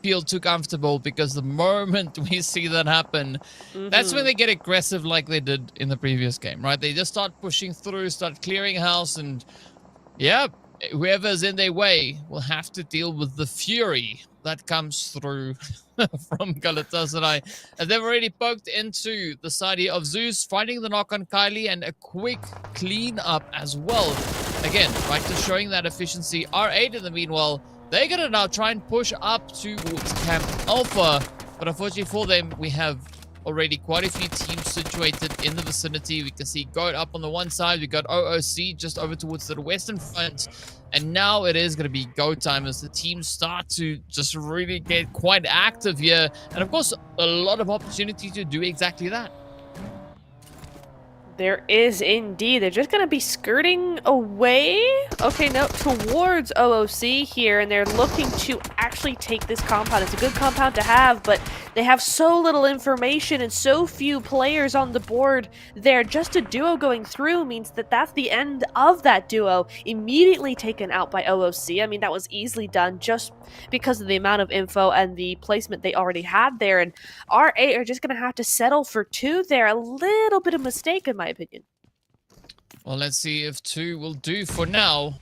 feel too comfortable, because the moment we see that happen, that's when they get aggressive like they did in the previous game, right? They just start pushing through, start clearing house, and yeah, whoever's in their way will have to deal with the fury that comes through from Galatasaray. And they've already poked into the side here of Zeus, finding the knock on Kylie, and a quick clean up as well. Again, right, just showing that efficiency. R8 in the meanwhile, they're going to now try and push up towards Camp Alpha, but unfortunately for them, we have already quite a few teams situated in the vicinity. We can see Goat up on the one side. We got OOC just over towards the western front, and now it is going to be go time as the teams start to just really get quite active here, and of course, a lot of opportunity to do exactly that. There is indeed. They're just going to be skirting away. Okay, no, towards OOC here, and they're looking to actually take this compound. It's a good compound to have, but they have so little information and so few players on the board there. Just a duo going through means that that's the end of that duo. Immediately taken out by OOC. I mean, that was easily done just because of the amount of info and the placement they already had there, and R8 are just going to have to settle for 2 there. A little bit of mistake in my opinion. Well, let's see if 2 will do for now,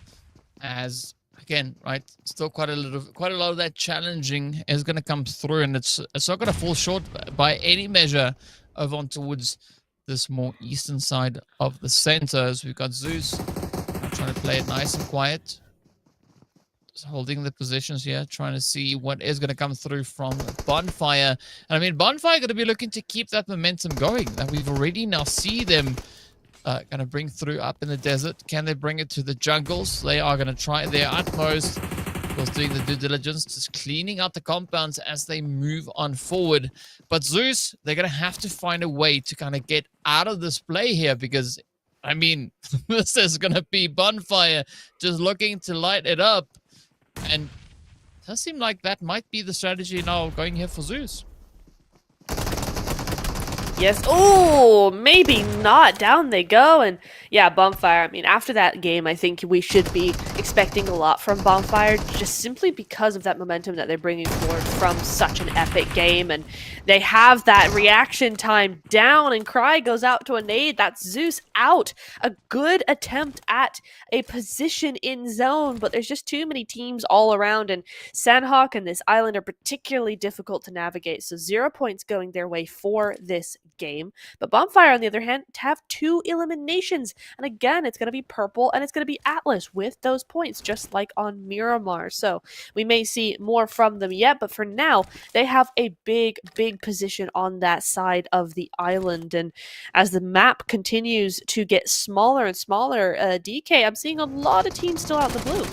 as again, right, still quite a lot of that challenging is going to come through, and it's not going to fall short by any measure over on towards this more eastern side of the center, as we've got Zeus trying to play it nice and quiet, just holding the positions here, trying to see what is going to come through from Bonfire. And I mean, Bonfire going to be looking to keep that momentum going that we've already now see them going to bring through up in the desert. Can they bring it to the jungles? They are going to try their utmost. Of course, doing the due diligence, just cleaning out the compounds as they move on forward. But Zeus, they're going to have to find a way to kind of get out of this play here, because, I mean, this is going to be Bonfire just looking to light it up. And it does seem like that might be the strategy now going here for Zeus. Yes. Oh, maybe not. Down they go. And yeah, Bonfire. I mean, after that game, I think we should be expecting a lot from Bonfire just simply because of that momentum that they're bringing forward from such an epic game. And they have that reaction time down, and Cry goes out to a nade. That's Zeus out. A good attempt at a position in zone, but there's just too many teams all around. And Sanhok and this island are particularly difficult to navigate. So 0 points going their way for this game. But Bonfire, on the other hand, have 2 eliminations. And again, it's going to be Purple and it's going to be Atlas with those points, just like on Miramar. So we may see more from them yet, but for now, they have a big position on that side of the island. And as the map continues to get smaller and smaller, DK, I'm seeing a lot of teams still out in the blue.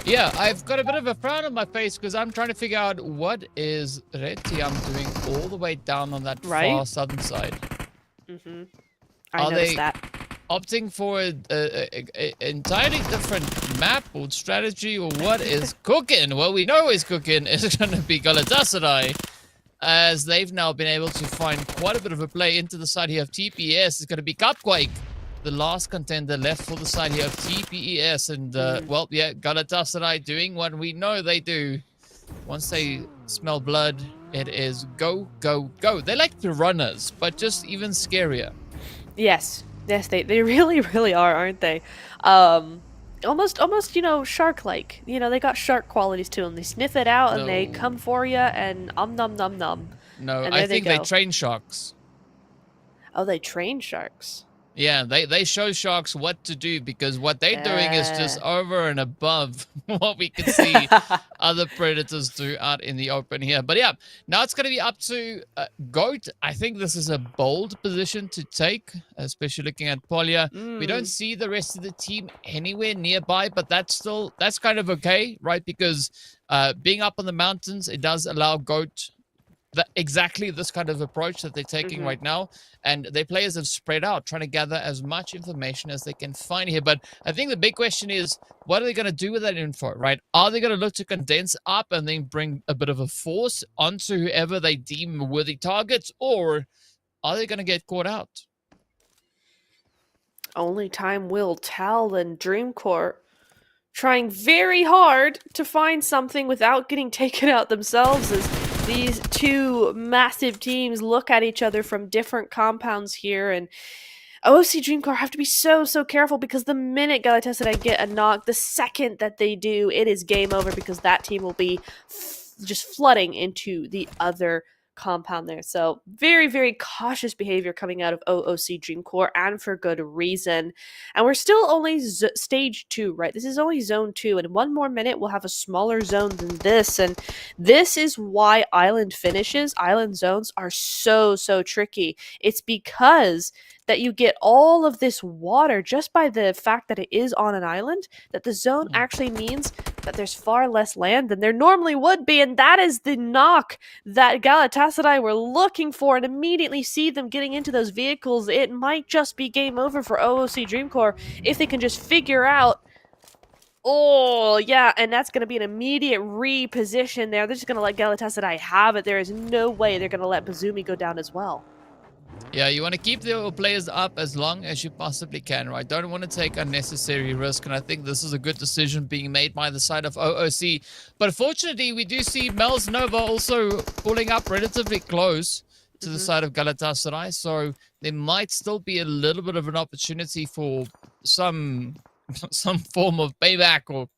Yeah, I've got a bit of a frown on my face because I'm trying to figure out what is Red Team doing all the way down on that far southern side. I noticed that. Opting for an entirely different map or strategy, or what is cooking? What we know is cooking is going to be Galatasaray, as they've now been able to find quite a bit of a play into the side here of TPS. It's going to be Cupquake, the last contender left for the side here of TPES. And, well, yeah, Galatasaray doing what we know they do. Once they smell blood, it is go, go, go. They're like the runners, but just even scarier. Yes, they really are, aren't they? Almost, you know, shark-like. You know, they got shark qualities to them. They sniff it out and they come for you and nom nom nom. No, I think they train sharks. Oh, they train sharks. Yeah, they show sharks what to do, because what they're doing is just over and above what we can see other predators do out in the open here. But yeah, now it's going to be up to Goat. I think this is a bold position to take, especially looking at Polya. We don't see the rest of the team anywhere nearby, but that's kind of okay, right? Because being up on the mountains, it does allow Goat exactly this kind of approach that they're taking right now, and their players have spread out, trying to gather as much information as they can find here. But I think the big question is, what are they going to do with that info, right? Are they going to look to condense up and then bring a bit of a force onto whoever they deem worthy targets, or are they going to get caught out? Only time will tell. And Dreamcore trying very hard to find something without getting taken out themselves, as these two massive teams look at each other from different compounds here. And OC Dreamcore have to be so careful, because the minute Galatasaray get a knock, the second that they do, it is game over, because that team will be just flooding into the other compound there. So very cautious behavior coming out of OOC Dreamcore, and for good reason. And we're still only stage 2, right? This is only zone 2, and 1 more minute we'll have a smaller zone than this. And this is why island zones are so tricky. It's because that you get all of this water just by the fact that it is on an island, that the zone actually means that there's far less land than there normally would be. And that is the knock that Galatasaray were looking for, and immediately see them getting into those vehicles. It might just be game over for OOC Dreamcore if they can just figure out. Oh, yeah, and that's going to be an immediate reposition there. They're just going to let Galatasaray have it. There is no way they're going to let Bazumi go down as well. Yeah, you want to keep the players up as long as you possibly can, right? Don't want to take unnecessary risk, and I think this is a good decision being made by the side of OOC. But fortunately, we do see Mel's Nova also pulling up relatively close to the side of Galatasaray, so there might still be a little bit of an opportunity for some form of payback or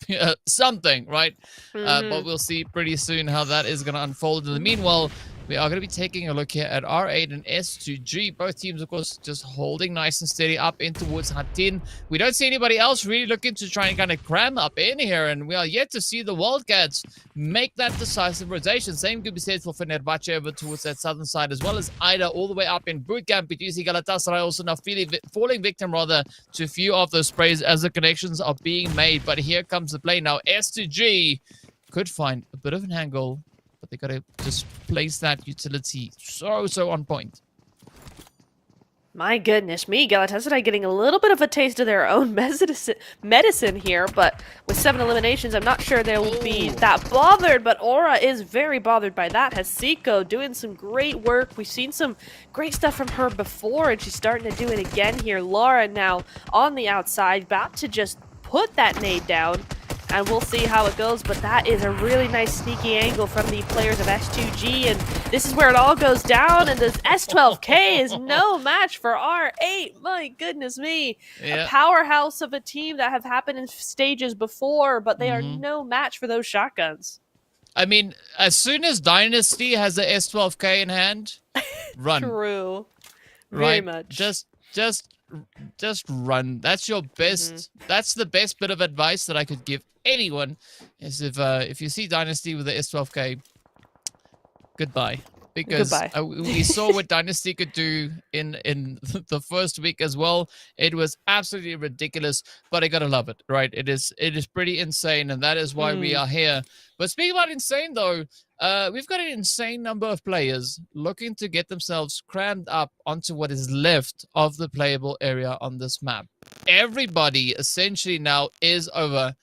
something, right? But we'll see pretty soon how that is going to unfold. In the meanwhile, we are going to be taking a look here at R8 and S2G. Both teams, of course, just holding nice and steady up in towards Hatin. We don't see anybody else really looking to try and kind of cram up in here, and we are yet to see the Wildcats make that decisive rotation. Same could be said for Fenerbahce over towards that southern side, as well as Ida all the way up in bootcamp. We do see Galatasaray also now falling victim rather to a few of those sprays as the connections are being made. But here comes the play now. S2G could find a bit of an angle, but they got to just place that utility so on point. My goodness me, Galatasaray getting a little bit of a taste of their own medicine here, but with 7 eliminations, I'm not sure they'll be that bothered, but Aura is very bothered by that. Hasiko doing some great work. We've seen some great stuff from her before, and she's starting to do it again here. Laura now on the outside, about to just put that nade down. And we'll see how it goes, but that is a really nice sneaky angle from the players of S2G, and this is where it all goes down, and this S12K is no match for R8. My goodness me. A powerhouse of a team that have happened in stages before, but they are no match for those shotguns. I mean, as soon as Dynasty has the S12K in hand, run. True. Very much. Just run. That's your best. That's the best bit of advice that I could give anyone. Is if you see Dynasty with the S12K, goodbye. Because we saw what Dynasty could do in the first week as well. It was absolutely ridiculous, but I gotta love it, right? It is pretty insane, and that is why we are here. But speaking about insane, though, we've got an insane number of players looking to get themselves crammed up onto what is left of the playable area on this map. Everybody essentially now is over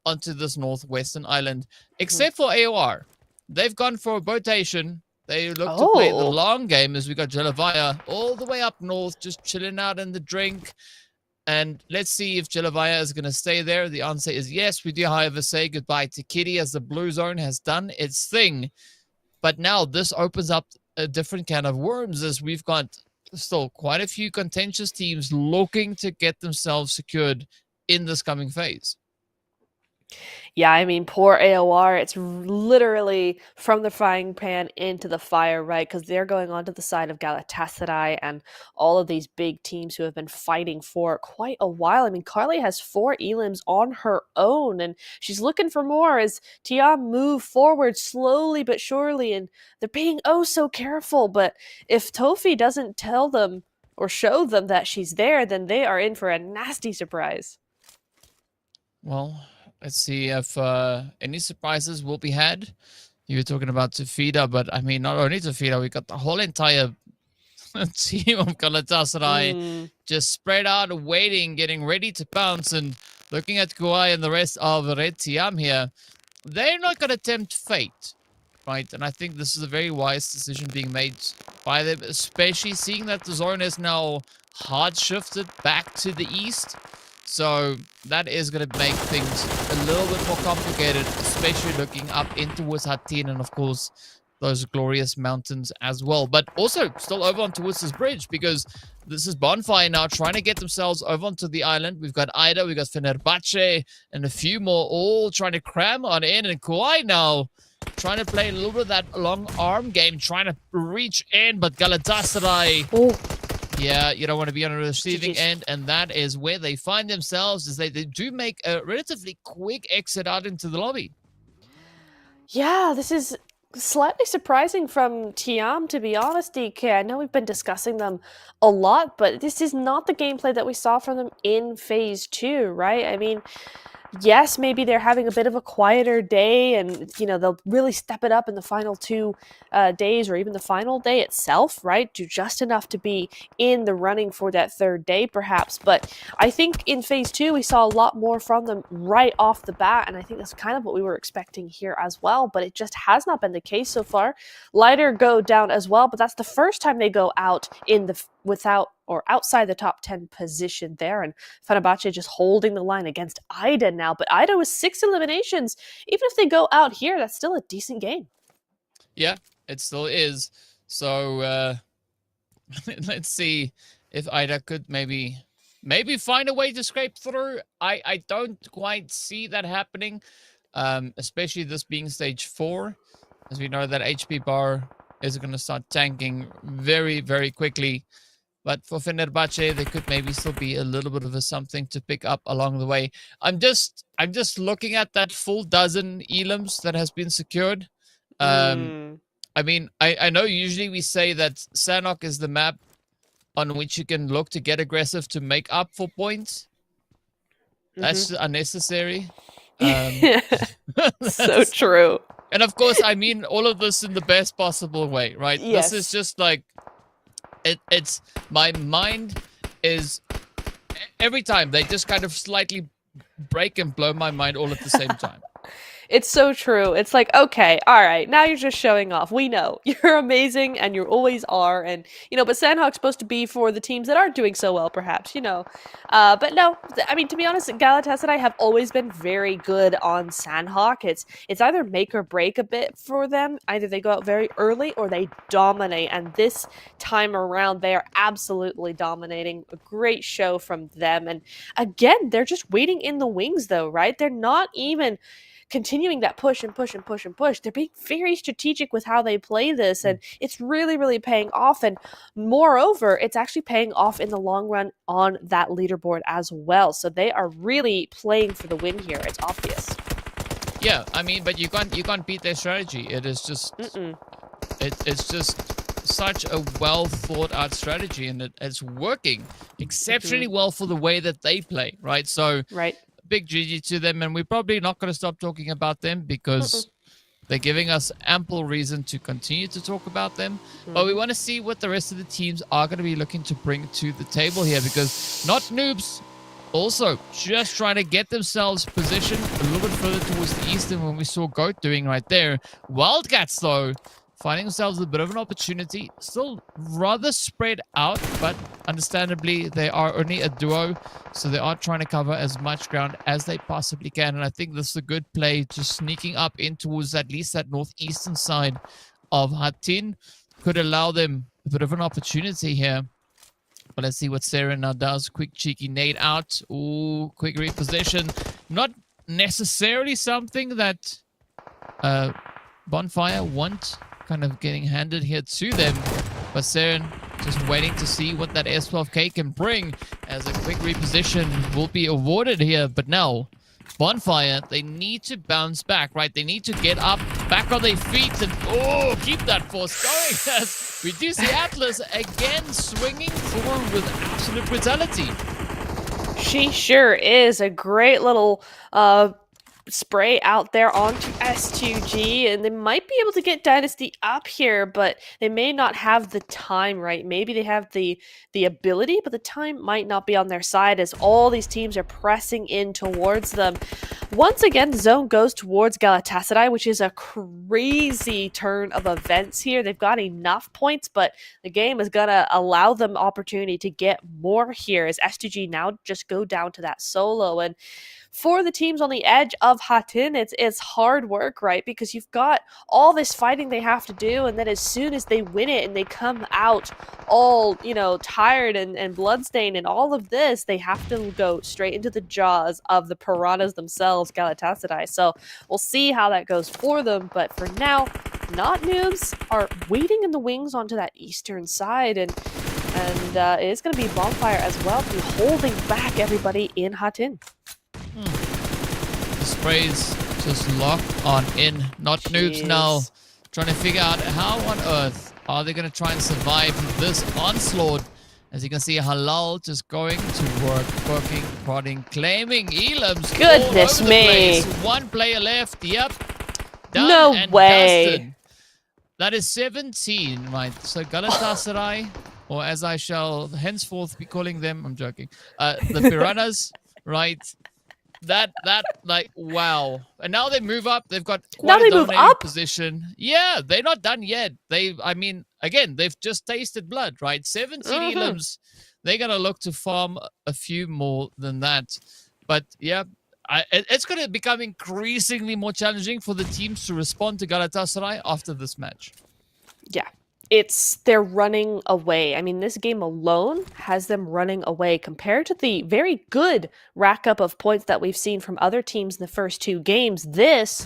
onto this northwestern island, except for AOR. They've gone for a rotation. They look to play the long game, as we got Jelavaya all the way up north, just chilling out in the drink. And let's see if Jelavaya is going to stay there. The answer is yes. We do, however, say goodbye to Kitty, as the blue zone has done its thing. But now this opens up a different can of worms, as we've got still quite a few contentious teams looking to get themselves secured in this coming phase. Yeah, I mean, poor AOR, it's literally from the frying pan into the fire, right? Because they're going onto the side of Galatasaray and all of these big teams who have been fighting for quite a while. I mean, Carly has 4 elims on her own, and she's looking for more as Tiam move forward slowly but surely, and they're being oh so careful. But if Tofi doesn't tell them or show them that she's there, then they are in for a nasty surprise. Well, let's see if any surprises will be had. You were talking about Tafida, but I mean, not only Tafida, we got the whole entire team of Galatasaray just spread out, waiting, getting ready to pounce, and looking at Kuai and the rest of Red Tiam here. They're not going to tempt fate, right? And I think this is a very wise decision being made by them, especially seeing that the zone is now hard shifted back to the east. So that is going to make things a little bit more complicated, especially looking up in towards Hatin and, of course, those glorious mountains as well. But also still over on towards this bridge, because this is Bonfire now trying to get themselves over onto the island. We've got Ida, we've got Fenerbahce, and a few more all trying to cram on in. And Kauai now trying to play a little bit of that long arm game, trying to reach in, but Galatasaray... Yeah, you don't want to be on the receiving end, and that is where they find themselves, is they do make a relatively quick exit out into the lobby. Yeah, this is slightly surprising from Tiam, to be honest, DK. I know we've been discussing them a lot, but this is not the gameplay that we saw from them in Phase 2, right? I mean, yes, maybe they're having a bit of a quieter day, and, you know, they'll really step it up in the final 2 days, or even the final day itself, right? Do just enough to be in the running for that 3rd day, perhaps. But I think in Phase 2, we saw a lot more from them right off the bat, and I think that's kind of what we were expecting here as well, but it just has not been the case so far. Lighter go down as well, but that's the first time they go out in the outside the top 10 position there, and Fenerbahce just holding the line against Ida now. But Ida with 6 eliminations, even if they go out here, that's still a decent game. Yeah, it still is. So let's see if Ida could maybe find a way to scrape through. I don't quite see that happening, especially this being stage 4, as we know that HP bar is going to start tanking very, very quickly. But for Fenerbahce, there could maybe still be a little bit of a something to pick up along the way. I'm just looking at that full dozen elims that has been secured. I mean, I know usually we say that Sanhok is the map on which you can look to get aggressive to make up for points. That's unnecessary. So true. And of course, I mean all of this in the best possible way, right? Yes. This is just like, it's my mind is every time they just kind of slightly break and blow my mind all at the same time. It's so true. It's like, okay, all right, now you're just showing off. We know you're amazing and you always are. And, but Sanhok's supposed to be for the teams that aren't doing so well, perhaps, But no, I mean, to be honest, Galatasaray have always been very good on Sanhok. It's either make or break a bit for them. Either they go out very early or they dominate. And this time around, they are absolutely dominating. A great show from them. And again, they're just waiting in the wings, though, right? They're not even continuing that push and push and push and push. They're being very strategic with how they play this, and it's really, really paying off. And moreover, it's actually paying off in the long run on that leaderboard as well. So they are really playing for the win here. It's obvious. Yeah, I mean, but you can't beat their strategy. It is just it's just such a well thought out strategy, and it's working exceptionally well for the way that they play, right? So big GG to them, and we're probably not going to stop talking about them because they're giving us ample reason to continue to talk about them. But we want to see what the rest of the teams are going to be looking to bring to the table here, because Not Noobs also just trying to get themselves positioned a little bit further towards the east than when we saw Goat doing right there. Wildcats, though, finding themselves a bit of an opportunity. Still rather spread out, but understandably, they are only a duo, so they are trying to cover as much ground as they possibly can. And I think this is a good play, just sneaking up in towards at least that northeastern side of Hattin. Could allow them a bit of an opportunity here. But let's see what Sarah now does. Quick cheeky nade out. Ooh, quick reposition. Not necessarily something that Bonfire want kind of getting handed here to them, but Seren just waiting to see what that S12K can bring, as a quick reposition will be awarded here. But now Bonfire, they need to bounce back, right? They need to get up, back on their feet, and keep that force going, as we do see Atlas again swinging through with absolute brutality. She sure is. A great little spray out there onto S2G, and they might be able to get Dynasty up here, but they may not have the time, right? Maybe they have the ability, but the time might not be on their side, as all these teams are pressing in towards them. Once again, the zone goes towards Galatasaray, which is a crazy turn of events here. They've got enough points, but the game is gonna allow them opportunity to get more here, as S2G now just go down to that solo. And for the teams on the edge of Hattin, it's hard work, right? Because you've got all this fighting they have to do, and then as soon as they win it and they come out all, tired and bloodstained and all of this, they have to go straight into the jaws of the piranhas themselves, Galatasaray. So we'll see how that goes for them, but for now, Not Noobs are waiting in the wings onto that eastern side, and it is going to be Bonfire as well to be holding back everybody in Hattin. The sprays just lock on in. Not Noobs now trying to figure out how on earth are they going to try and survive this onslaught. As you can see, Halal just going to work, working, prodding, claiming Elam's. Goodness me. One player left. Yep. Done no and way. Dusted. That is 17, right? So Galatasaray, or as I shall henceforth be calling them, I'm joking, the Piranhas, right? That like, wow. And now they move up. They've got quite a dominating position. Yeah, they're not done yet. Again, they've just tasted blood, right? 17 Elams. They're going to look to farm a few more than that. But yeah, it's going to become increasingly more challenging for the teams to respond to Galatasaray after this match. Yeah. They're running away. I mean, this game alone has them running away compared to the very good rack up of points that we've seen from other teams in the first two games. This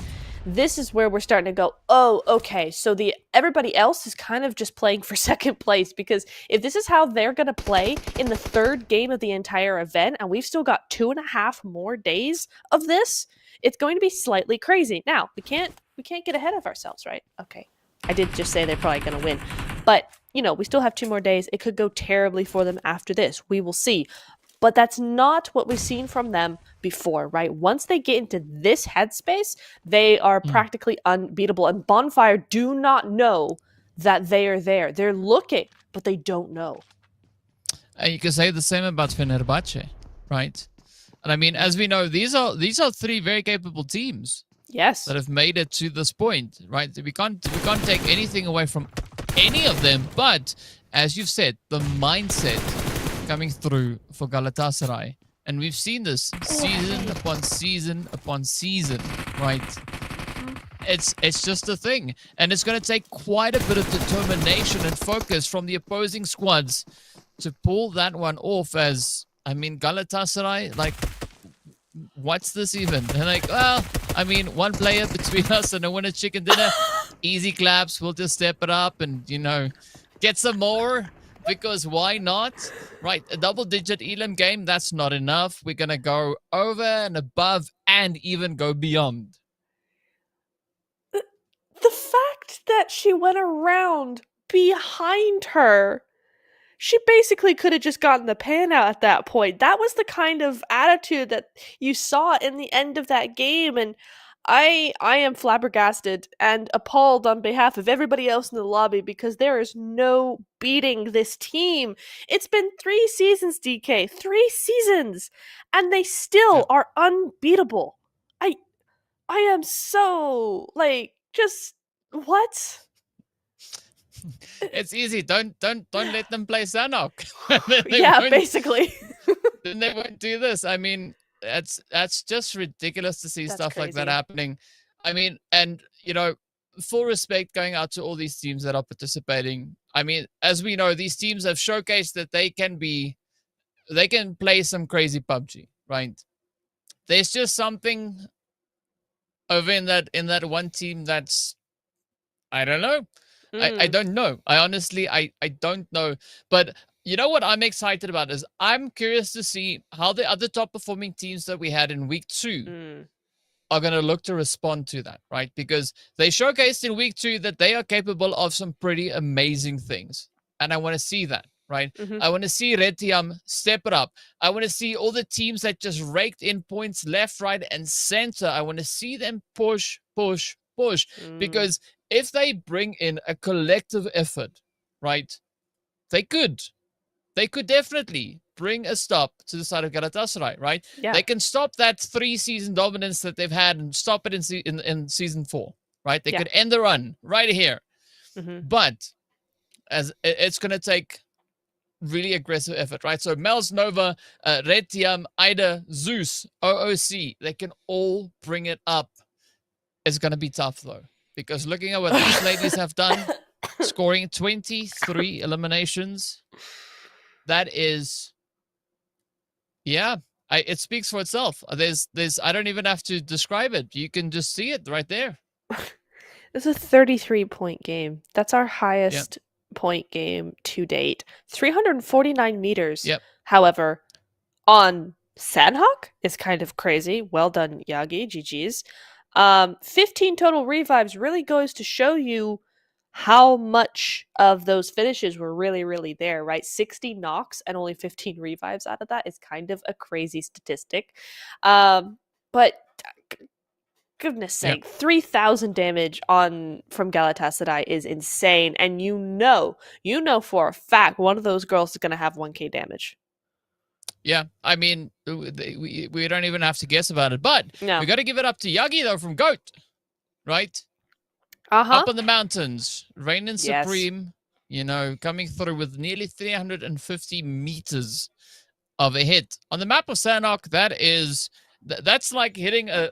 is where we're starting to go, oh, okay, so everybody else is kind of just playing for second place, because if this is how they're going to play in the third game of the entire event, and we've still got 2.5 more days of this, it's going to be slightly crazy. Now, we can't get ahead of ourselves, right? Okay. I did just say they're probably going to win. But, we still have 2 more days. It could go terribly for them after this. We will see. But that's not what we've seen from them before, right? Once they get into this headspace, they are practically unbeatable. And Bonfire do not know that they are there. They're looking but they don't know. And you can say the same about Fenerbahce, right? And I mean, as we know, these are 3 very capable teams. Yes. That have made it to this point, right? We can't take anything away from any of them. But as you've said, the mindset coming through for Galatasaray, and we've seen this season upon season upon season, right? It's just a thing, and it's going to take quite a bit of determination and focus from the opposing squads to pull that one off. As I mean, Galatasaray, like, what's this even? They're like, well, I mean, one player between us and a winner chicken dinner, easy claps. We'll just step it up and, you know, get some more, because why not? Right, a double-digit Elam game, that's not enough. We're going to go over and above and even go beyond. The fact that she went around behind her, she basically could have just gotten the pan out at that point. That was the kind of attitude that you saw in the end of that game, and I am flabbergasted and appalled on behalf of everybody else in the lobby, because there is no beating this team. It's been 3 seasons, DK. 3 seasons! And they still are unbeatable. I am so, like, just, what? It's easy. Don't let them play Sanhok. Yeah, basically. Then they won't do this. I mean, that's just ridiculous to see stuff like that happening. I mean, and you know, full respect going out to all these teams that are participating. I mean, as we know, these teams have showcased that they can play some crazy PUBG, right? There's just something over in that one team that's, I don't know. I don't know. I honestly, I don't know. But you know what I'm excited about is I'm curious to see how the other top performing teams that we had in week 2 are going to look to respond to that, right? Because they showcased in week 2 that they are capable of some pretty amazing things. And I want to see that, right? I want to see Red Team step it up. I want to see all the teams that just raked in points left, right, and center. I want to see them push. Because if they bring in a collective effort, right, they could definitely bring a stop to the side of Galatasaray, right? Yeah. They can stop that 3-season dominance that they've had and stop it in season 4, right? They could end the run right here. But as it's going to take really aggressive effort, right? So Mels Nova, Red Team, Ida, Zeus, OOC, they can all bring it up. It's going to be tough, though, because looking at what these ladies have done, scoring 23 eliminations, that is, yeah, it speaks for itself. There's, I don't even have to describe it. You can just see it right there. It's a 33-point game. That's our highest point game to date. 349 meters. Yep. However, on Sanhok is kind of crazy. Well done, Yagi. GG's. 15 total revives really goes to show you how much of those finishes were really, really there, right? 60 knocks and only 15 revives out of that is kind of a crazy statistic. But goodness sake, 3,000 damage from Galatasaray is insane. And you know for a fact one of those girls is going to have 1k damage. Yeah, I mean, we don't even have to guess about it. But we got to give it up to Yagi, though, from GOAT, right? Up in the mountains, reigning supreme, you know, coming through with nearly 350 meters of a hit. On the map of Sanhok, that's like hitting a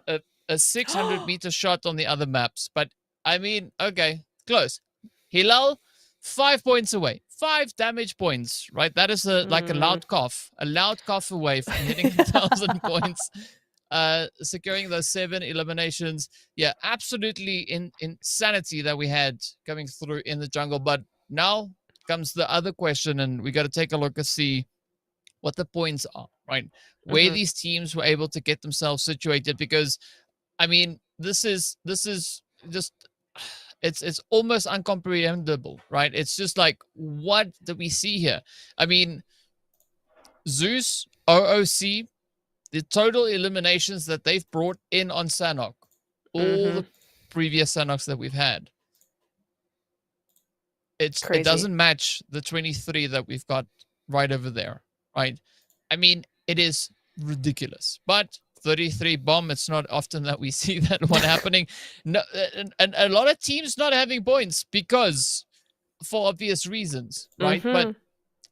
600-meter shot on the other maps. But, I mean, okay, close. Hilal, 5 points away. 5 damage points, right? That is like a loud cough away from hitting 1,000 points, securing those 7 eliminations. Yeah, absolutely insanity that we had coming through in the jungle. But now comes the other question, and we got to take a look and see what the points are, right? Where these teams were able to get themselves situated, because, I mean, this is just... It's almost uncomprehendable, right? It's just like, what do we see here? I mean, Zeus, OOC, the total eliminations that they've brought in on Sanhok, all the previous Sanhoks that we've had, it doesn't match the 23 that we've got right over there, right? I mean, it is ridiculous. But 33 bomb, it's not often that we see that one happening. No, and a lot of teams not having points because for obvious reasons, right? But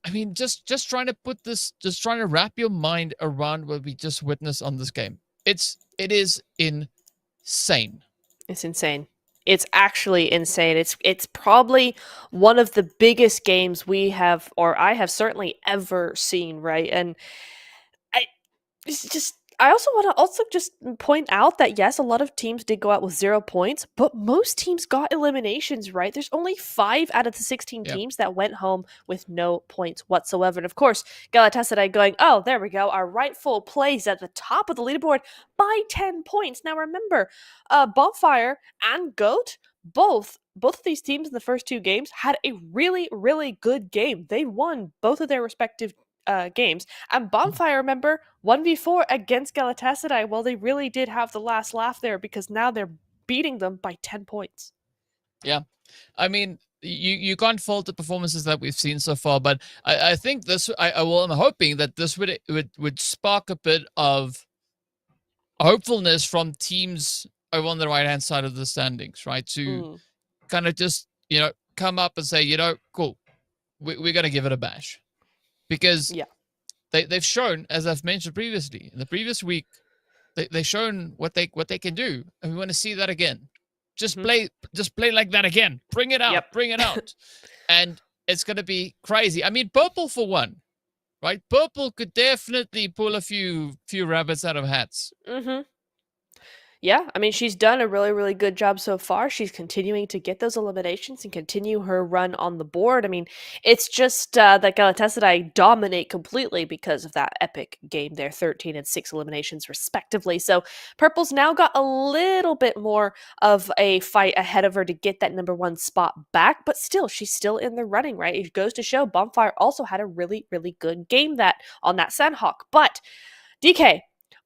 I mean, just trying to wrap your mind around what we just witnessed on this game. It is insane. It's insane. It's actually insane. It's probably one of the biggest games we have, or I have certainly ever seen, right? And I also want to just point out that yes, a lot of teams did go out with 0 points, but most teams got eliminations, right? There's only 5 out of the 16 teams that went home with no points whatsoever. And of course, Galatasaray going, oh, there we go, our rightful place at the top of the leaderboard by 10 points. Now remember, Bonfire and Goat, both of these teams in the first 2 games had a really, really good game. They won both of their respective games. And Bonfire, remember, 1v4 against Galatasaray. Well, they really did have the last laugh there because now they're beating them by 10 points. Yeah. I mean, you can't fault the performances that we've seen so far, but I think this, I'm hoping that this would spark a bit of hopefulness from teams over on the right-hand side of the standings, right? To kind of just, come up and say, cool, we're going to give it a bash. Because they've shown, as I've mentioned previously, in the previous week, they've shown what they can do, and we want to see that again. Just play like that again. Bring it out, bring it out, and it's gonna be crazy. I mean, Purple for one, right? Purple could definitely pull a few rabbits out of hats. Yeah, I mean, she's done a really, really good job so far. She's continuing to get those eliminations and continue her run on the board. I mean, it's just that Galatasaray dominate completely because of that epic game there, 13 and 6 eliminations respectively. So Purple's now got a little bit more of a fight ahead of her to get that number 1 spot back, but still, she's still in the running, right? It goes to show Bonfire also had a really, really good game on that Sanhok. But DK,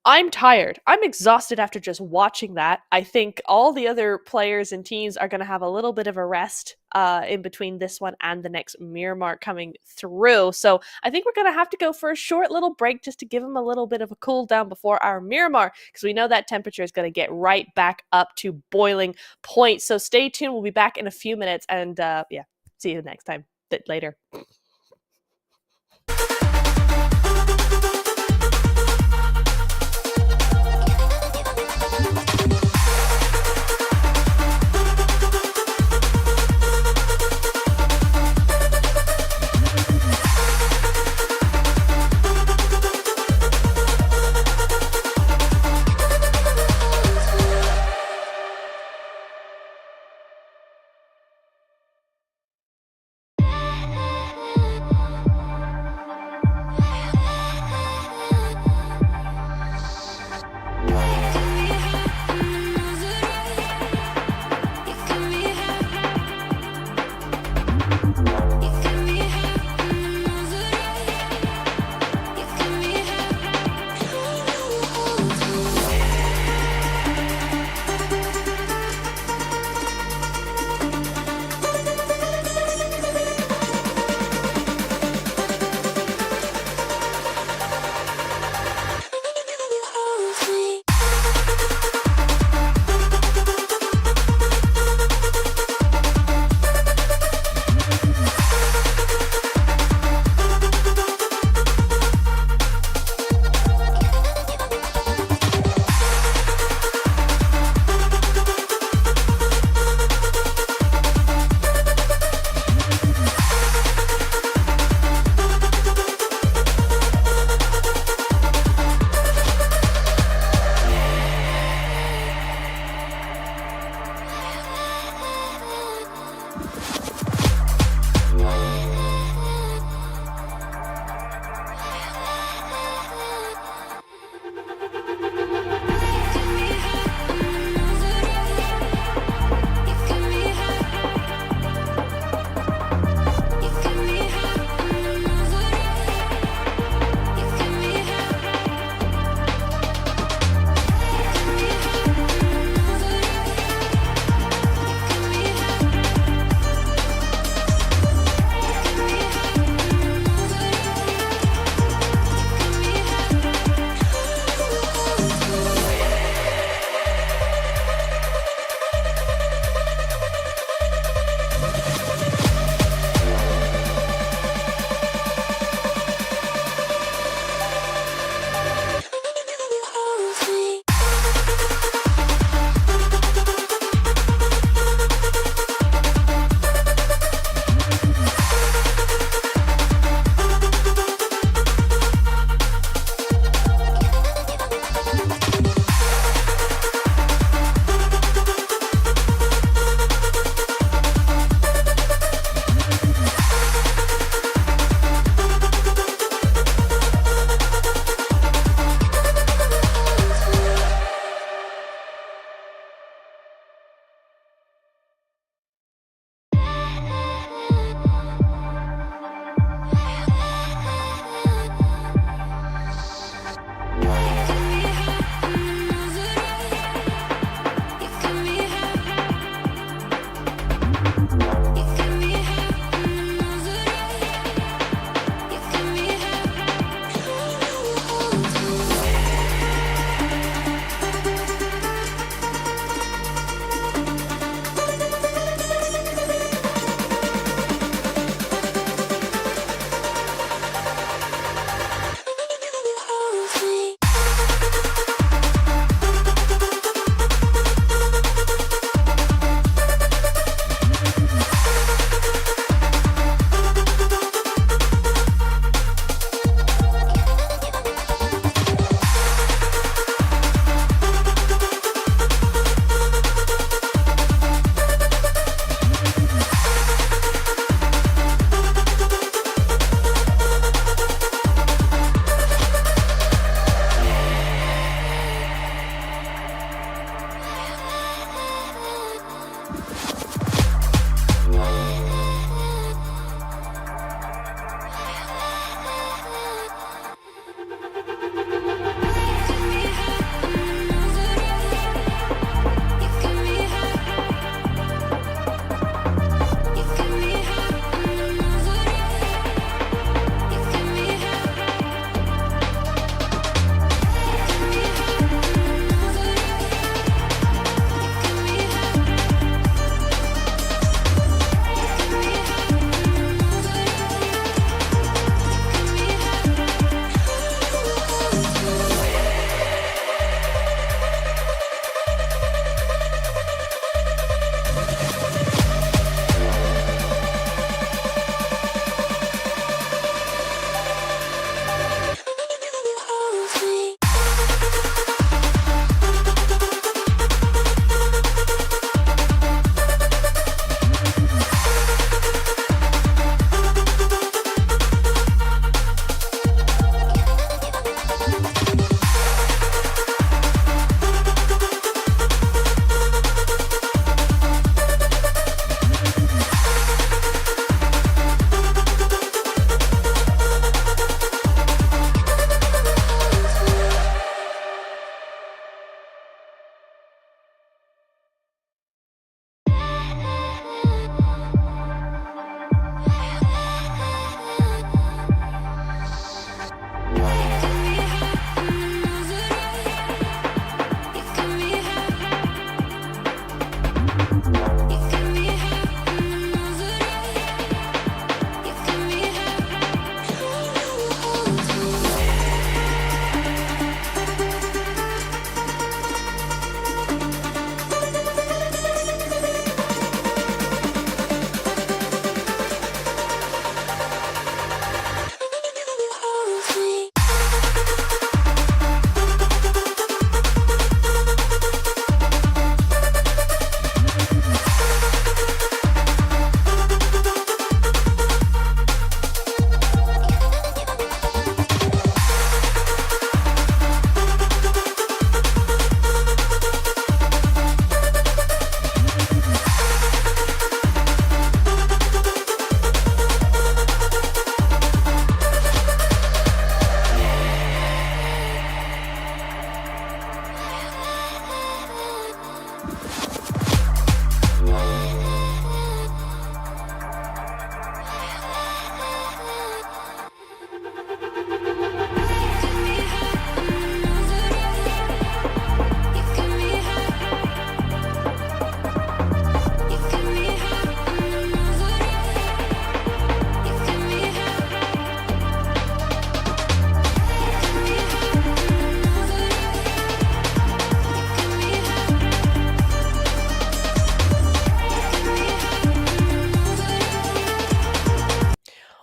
I'm tired. I'm exhausted after just watching that. I think all the other players and teams are going to have a little bit of a rest in between this one and the next Miramar coming through. So I think we're going to have to go for a short little break just to give them a little bit of a cool down before our Miramar, because we know that temperature is going to get right back up to boiling point. So stay tuned. We'll be back in a few minutes, and see you next time. Later.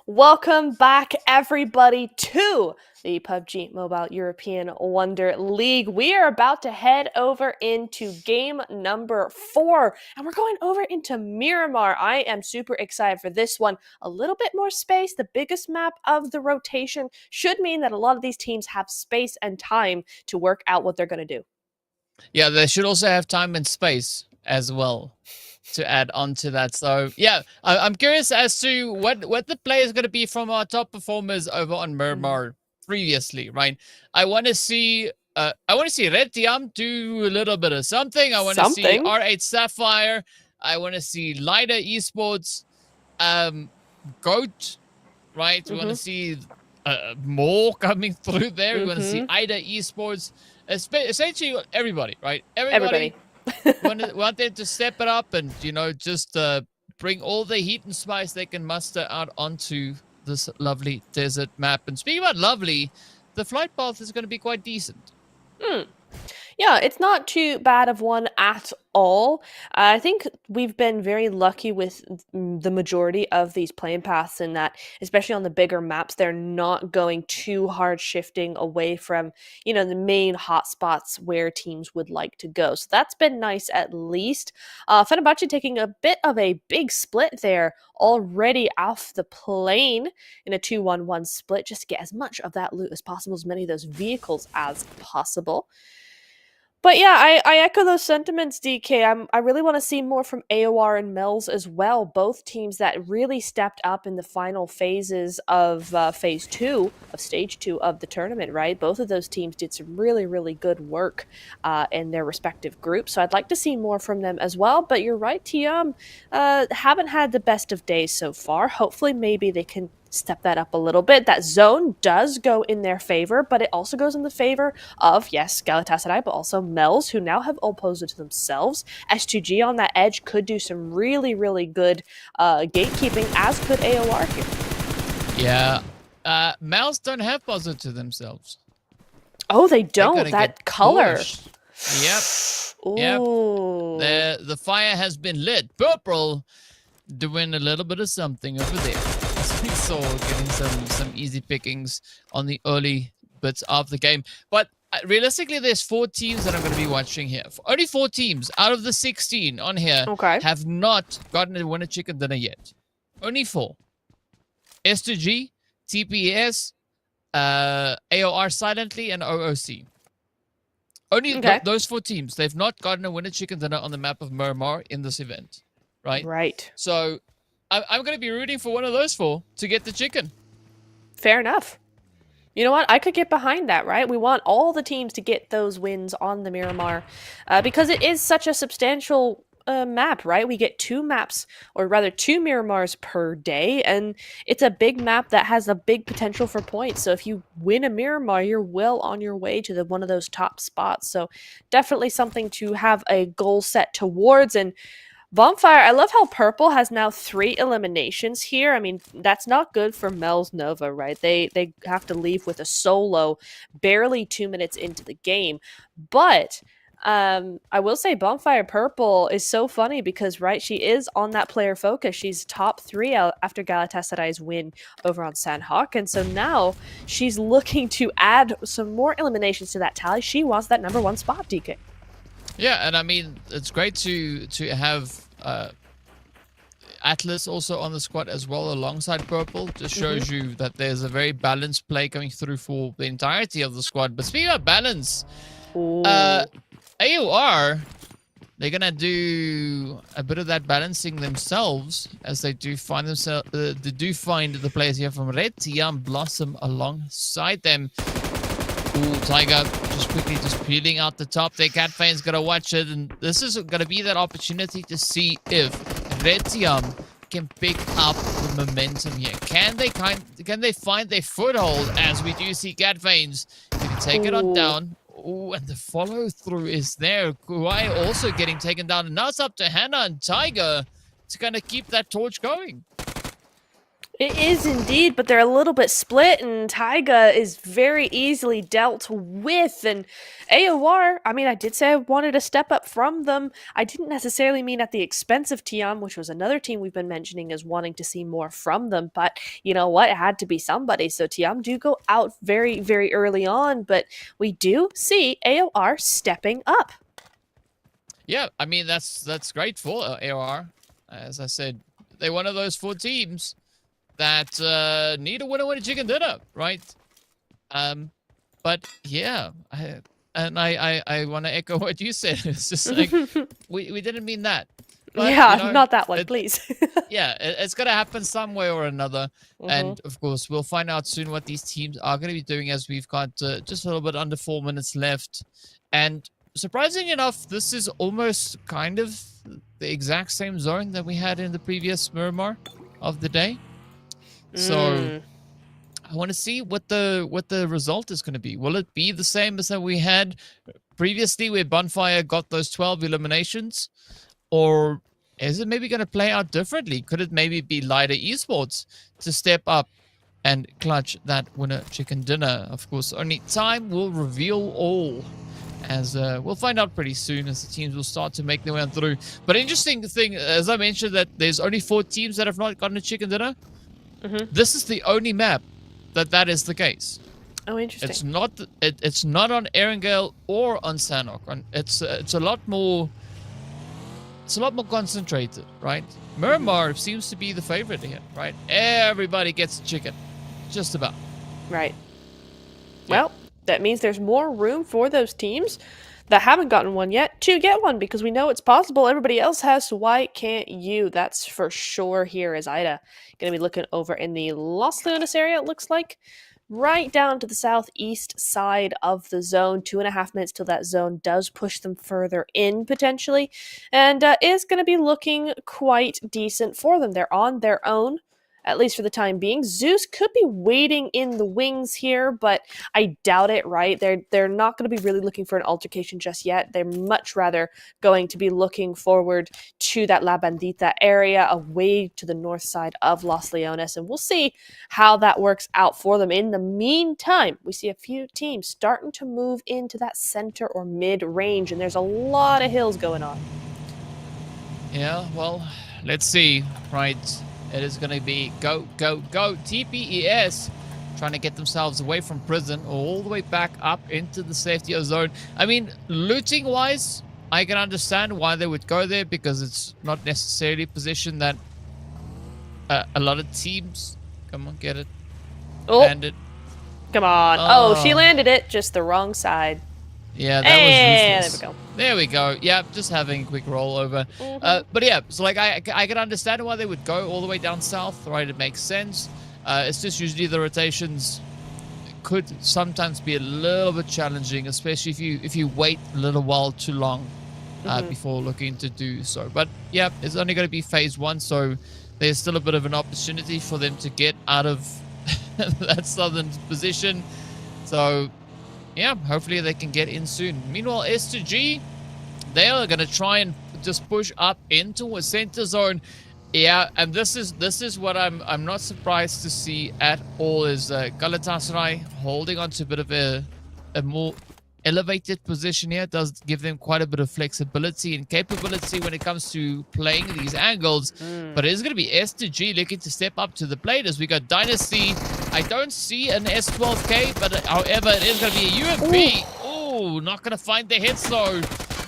Welcome back, everybody, to the PUBG Mobile European Wonder League. We are about to head over into game number 4, and we're going over into Miramar. I am super excited for this one. A little bit more space. The biggest map of the rotation should mean that a lot of these teams have space and time to work out what they're going to do. Yeah, they should also have time and space as well to add on to that. So yeah, I'm curious as to what the play is going to be from our top performers over on Miramar previously, right? I want to see Red Tiam do a little bit of something. I want to see R8 Sapphire I want to see Lighter Esports, GOAT, right? We want to see more coming through there. We want to see Ida Esports, essentially everybody, right? Everybody. want them to step it up and, just bring all the heat and spice they can muster out onto this lovely desert map. And speaking about lovely, the flight path is going to be quite decent. Yeah, it's not too bad of one at all. I think we've been very lucky with the majority of these plane paths in that, especially on the bigger maps, they're not going too hard shifting away from, the main hotspots where teams would like to go. So that's been nice at least. Fenerbahce taking a bit of a big split there already off the plane in a 2-1-1 split, just to get as much of that loot as possible, as many of those vehicles as possible. But yeah, I echo those sentiments, DK. I really want to see more from AOR and MEWL as well. Both teams that really stepped up in the final phases of phase 2, of stage 2 of the tournament, right? Both of those teams did some really, really good work in their respective groups. So I'd like to see more from them as well. But you're right, TM haven't had the best of days so far. Hopefully, maybe they can step that up a little bit. That zone does go in their favor, but it also goes in the favor of, yes, Galatasaray, but also MEWL, who now have opposed it to themselves. S2G on that edge could do some really, really good gatekeeping, as could AOR here. Yeah. MEWL don't have puzzle to themselves. Oh, they don't. That color. Yep. Ooh. Yep. The fire has been lit. Purple doing a little bit of something over there. We saw getting some easy pickings on the early bits of the game. But realistically, there's 4 teams that I'm going to be watching here. Only 4 teams out of the 16 on here have not gotten a winner chicken dinner yet. Only 4. S2G, TPS, AOR Silently, and OOC. Only those 4 teams. They've not gotten a winner chicken dinner on the map of Miramar in this event. Right? Right. So I'm going to be rooting for one of those 4 to get the chicken. Fair enough. You know what? I could get behind that, right? We want all the teams to get those wins on the Miramar because it is such a substantial map, right? We get 2 maps, or rather 2 Miramars per day, and it's a big map that has a big potential for points. So if you win a Miramar, you're well on your way to one of those top spots. So definitely something to have a goal set towards. And Bonfire, I love how Purple has now 3 eliminations here. I mean, that's not good for MEWL's Nova, right? They have to leave with a solo barely 2 minutes into the game. But I will say Bonfire Purple is so funny because, right, she is on that player focus. She's top 3 after Galatasaray's win over on Sanhok. And so now she's looking to add some more eliminations to that tally. She wants that number 1 spot, DK. Yeah, and I mean, it's great to have Atlas also on the squad as well alongside Purple. Just shows you that there's a very balanced play coming through for the entirety of the squad. But speaking of balance, AOR, they're going to do a bit of that balancing themselves as they do find themselves, they do find the players here from Red, Tiam, Blossom alongside them. Ooh, Tiger just peeling out the top there. Catfane's got to watch it. And this is going to be that opportunity to see if Red Tiam can pick up the momentum here. Can they find their foothold as we do see Catfane's going to take it on down. Oh, and the follow through is there. Kuai also getting taken down. And now it's up to Hannah and Tiger to kind of keep that torch going. It is indeed, but they're a little bit split, and Taiga is very easily dealt with. And AOR, I mean, I did say I wanted a step up from them. I didn't necessarily mean at the expense of Tiam, which was another team we've been mentioning as wanting to see more from them. But you know what? It had to be somebody. So Tiam do go out very, very early on, but we do see AOR stepping up. Yeah, I mean, that's great for AOR. As I said, they're one of those 4 teams that need a winner chicken dinner, right? But yeah, I want to echo what you said. It's just like we didn't mean that. But, yeah, you know, not that one, please. Yeah, it's gonna happen some way or another, and of course we'll find out soon what these teams are gonna be doing as we've got just a little bit under 4 minutes left. And surprisingly enough, this is almost kind of the exact same zone that we had in the previous Miramar of the day. So I want to see what the result is going to be. Will it be the same as that we had previously, where Bonfire got those 12 eliminations, or is it maybe going to play out differently? Could it maybe be Lighter Esports to step up and clutch that winner chicken dinner? Of course, only time will reveal all, as we'll find out pretty soon as the teams will start to make their way on through. But interesting thing, as I mentioned, that there's only 4 teams that have not gotten a chicken dinner. This is the only map that is the case. Oh, interesting. It's not on Erangel or on Sanhok. It's a lot more. It's a lot more concentrated, right? Miramar seems to be the favorite here, right? Everybody gets a chicken, just about. Right. Yeah. Well, that means there's more room for those teams that haven't gotten one yet to get one, because we know it's possible. Everybody else has, so why can't you? That's for sure here. Is Ida going to be looking over in the Los Leones area, it looks like? Right down to the southeast side of the zone. 2.5 minutes till that zone does push them further in, potentially. And is going to be looking quite decent for them. They're on their own, at least for the time being. Zeus could be waiting in the wings here, but I doubt it, right? They're not going to be really looking for an altercation just yet. They're much rather going to be looking forward to that La Bandita area, away to the north side of Los Leones, and we'll see how that works out for them. In the meantime, we see a few teams starting to move into that center or mid-range, and there's a lot of hills going on. Yeah, well, let's see, right? It is going to be go, go, go. TPES trying to get themselves away from prison all the way back up into the safety zone. I mean, looting-wise, I can understand why they would go there, because it's not necessarily a position that a lot of teams... Come on, get it. Oh, Land it. come on. Oh, she landed it, just the wrong side. Yeah, that was there useless. we go. There we go. Yeah, just having a quick rollover. But yeah, so like I can understand why they would go all the way down south, right? It makes sense. It's just usually the rotations could sometimes be a little bit challenging, especially if you wait a little while too long before looking to do so. But yeah, it's only going to be phase 1, so there's still a bit of an opportunity for them to get out of that southern position. So yeah, hopefully they can get in soon. Meanwhile, S2G, they are going to try and just push up into a center zone. Yeah, and this is what I'm not surprised to see at all, is Galatasaray holding on to a bit of a more elevated position here. It does give them quite a bit of flexibility and capability when it comes to playing these angles. But it is going to be S2G looking to step up to the plate as we got Dynasty. I don't see an S12K, but however, it is going to be a UMP. Oh, not going to find the hits though.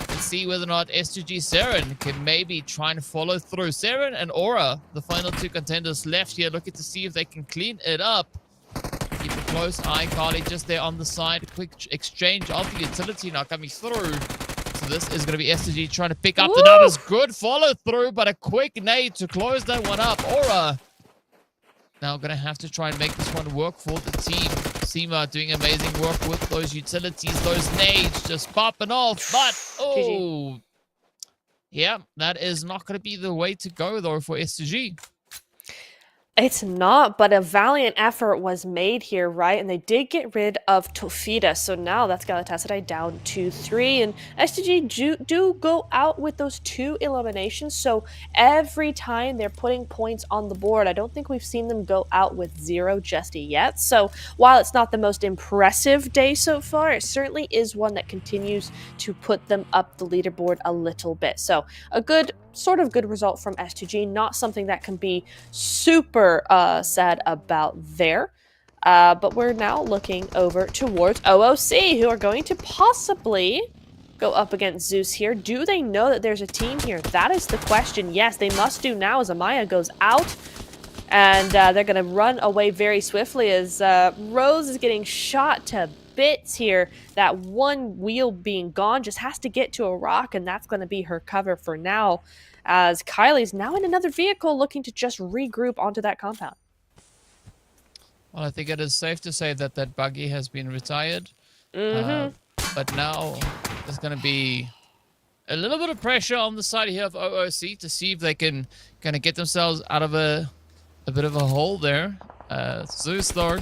Let's see whether or not S2G Seren can maybe try and follow through. Seren and Aura, the final 2 contenders left here, looking to see if they can clean it up. Keep a close eye. Carly just there on the side. Quick exchange of the utility now coming through. So this is going to be S2G trying to pick up the numbers. Good follow through, but a quick nade to close that one up. Aura now going to have to try and make this one work for the team. Seema doing amazing work with those utilities, those nades just popping off. But, oh, yeah, that is not going to be the way to go, though, for S2G. It's not, but a valiant effort was made here, right? And they did get rid of Tofida, so now that's Galatasaray down to 3. And STG do go out with those 2 eliminations, so every time they're putting points on the board, I don't think we've seen them go out with 0 just yet. So while it's not the most impressive day so far, it certainly is one that continues to put them up the leaderboard a little bit. So a good result from S2G, not something that can be super sad about there. But we're now looking over towards OOC, who are going to possibly go up against Zeus here. Do they know that there's a team here? That is the question. Yes, they must do now as Amaya goes out. And they're going to run away very swiftly as Rose is getting shot to bits here. That one wheel being gone just has to get to a rock, and that's going to be her cover for now, as Kylie's now in another vehicle looking to just regroup onto that compound. Well, I think it is safe to say that that buggy has been retired. But now there's going to be A little bit of pressure on the side here of OOC to see if they can kind of get themselves out of a bit of a hole there. Zeus, though,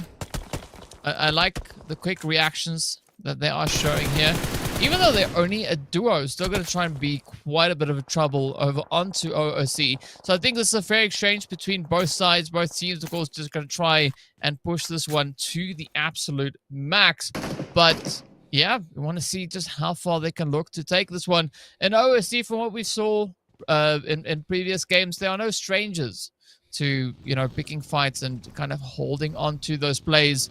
I like the quick reactions that they are showing here. Even though they're only a duo, still going to try and be quite a bit of a trouble over onto OOC. So I think this is a fair exchange between both sides. Both teams, of course, just going to try and push this one to the absolute max. But yeah, we want to see just how far they can look to take this one. And OOC, from what we saw in previous games, they are no strangers to, you know, picking fights and kind of holding on to those plays.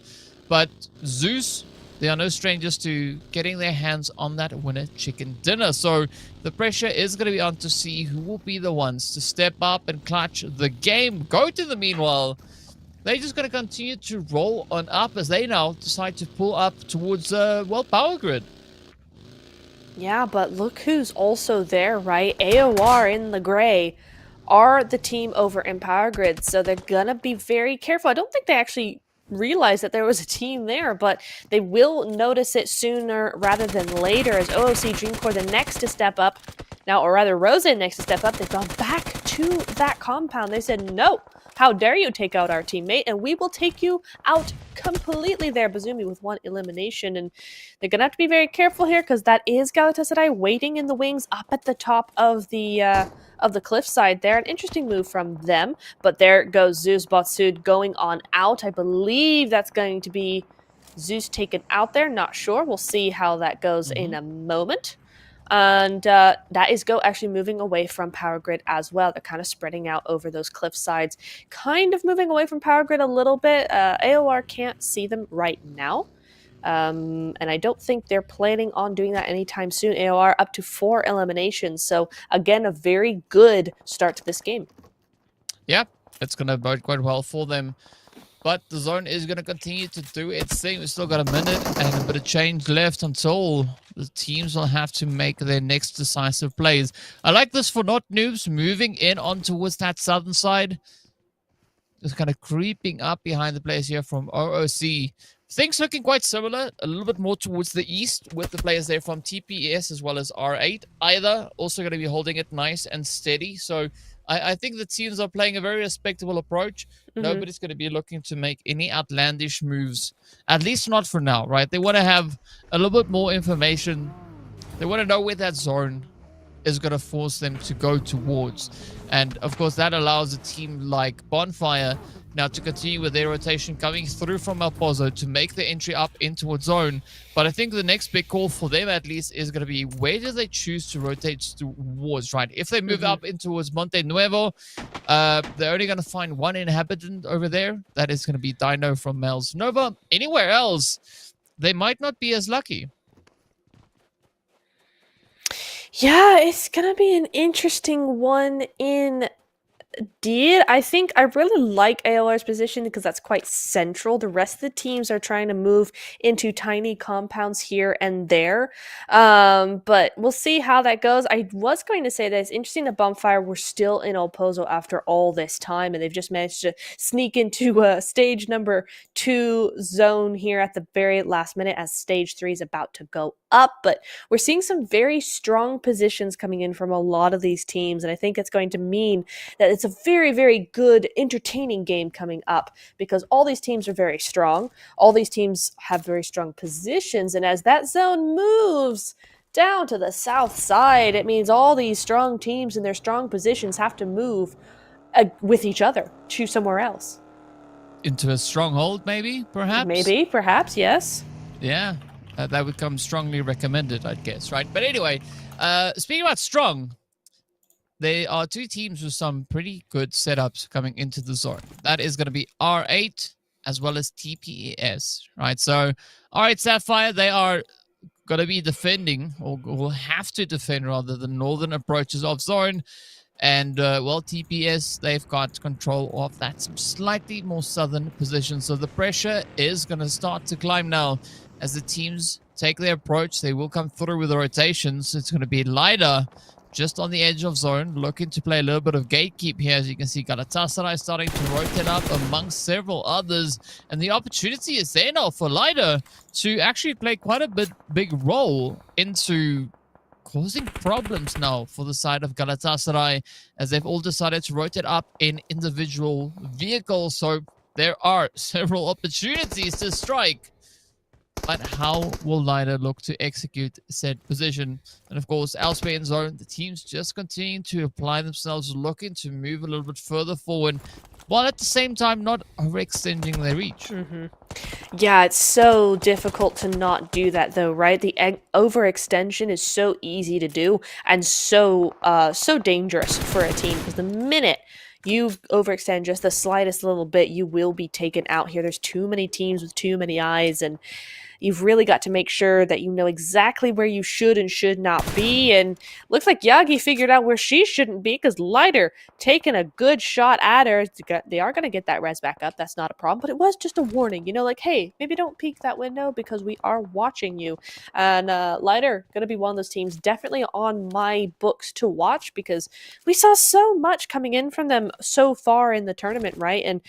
But Zeus, they are no strangers to getting their hands on that winner chicken dinner. So the pressure is going to be on to see who will be the ones to step up and clutch the game. Go to the meanwhile, they're just going to continue to roll on up as they now decide to pull up towards, well, Power Grid. Yeah, but look who's also there, right? AOR in the gray are the team over in Power Grid, so they're going to be very careful. I don't think they actually realize that there was a team there, but they will notice it sooner rather than later as OOC Dreamcore the next to step up. Now, or rather, Rosa next to step up. They've gone back to that compound. They said, no, how dare you take out our teammate, and we will take you out completely there. Bazumi with one elimination, and they're going to have to be very careful here because that is Galatasaray waiting in the wings up at the top of the cliffside there. An interesting move from them, but there goes Zeus Botsud going on out. I believe that's going to be Zeus taken out there. Not sure. We'll see how that goes in a moment. And that is Go actually moving away from Power Grid as well. They're kind of spreading out over those cliff sides, kind of moving away from Power Grid a little bit. AOR can't see them right now. And I don't think they're planning on doing that anytime soon. AOR up to 4 eliminations. So, again, a very good start to this game. Yeah, it's going to bode quite well for them. But the zone is going to continue to do its thing. We've still got a minute and a bit of change left until the teams will have to make their next decisive plays. I like this for Not Noobs moving in on towards that southern side. Just kind of creeping up behind the players here from OOC. Things looking quite similar, a little bit more towards the east with the players there from TPS as well as R8. Either also going to be holding it nice and steady. So I think the teams are playing a very respectable approach. Nobody's going to be looking to make any outlandish moves, at least not for now, right? They want to have a little bit more information. They want to know where that zone is going to force them to go towards. And, of course, that allows a team like Bonfire now to continue with their rotation coming through from El Pozo to make the entry up into a zone. But I think the next big call for them, at least, is going to be where do they choose to rotate towards, right? If they move up in towards Monte Nuevo, they're only going to find one inhabitant over there. That is going to be Dino from Mel's Nova. Anywhere else, they might not be as lucky. Yeah, it's going to be an interesting one indeed. I think I really like AOR's position because that's quite central. The rest of the teams are trying to move into tiny compounds here and there. But we'll see how that goes. I was going to say that it's interesting that Bonfire were still in El Pozo after all this time, and they've just managed to sneak into stage number 2 zone here at the very last minute as stage 3 is about to go up. But we're seeing some very strong positions coming in from a lot of these teams, and I think it's going to mean that it's a very, very good, entertaining game coming up because all these teams are very strong. All these teams have very strong positions, and as that zone moves down to the south side, it means all these strong teams in their strong positions have to move with each other to somewhere else. Into a stronghold, maybe, perhaps? Maybe, perhaps, yes. Yeah. That would come strongly recommended, I'd guess, right? But anyway, speaking about strong, there are 2 teams with some pretty good setups coming into the zone. That is going to be R8 as well as TPES, right? So R8 Sapphire, they are going to be defending, or will have to defend rather, the northern approaches of zone. And, well, TPS, they've got control of that slightly more southern position. So the pressure is going to start to climb now. As the teams take their approach, they will come through with the rotations. It's going to be Lida just on the edge of zone, looking to play a little bit of gatekeep here. As you can see, Galatasaray starting to rotate up amongst several others. And the opportunity is there now for Lida to actually play quite a big role into causing problems now for the side of Galatasaray, as they've all decided to rotate up in individual vehicles. So there are several opportunities to strike. But how will Leiter look to execute said position? And of course, elsewhere in zone, the teams just continue to apply themselves, looking to move a little bit further forward, while at the same time not overextending their reach. Yeah, it's so difficult to not do that though, right? The overextension is so easy to do and so dangerous for a team, because the minute you overextend just the slightest little bit, you will be taken out here. There's too many teams with too many eyes, and you've really got to make sure that you know exactly where you should and should not be. And looks like Yagi figured out where she shouldn't be, because Leiter taking a good shot at her. They are going to get that res back up. That's not a problem. But it was just a warning, you know, like, hey, maybe don't peek that window because we are watching you. And Leiter going to be one of those teams definitely on my books to watch, because we saw so much coming in from them so far in the tournament, right? And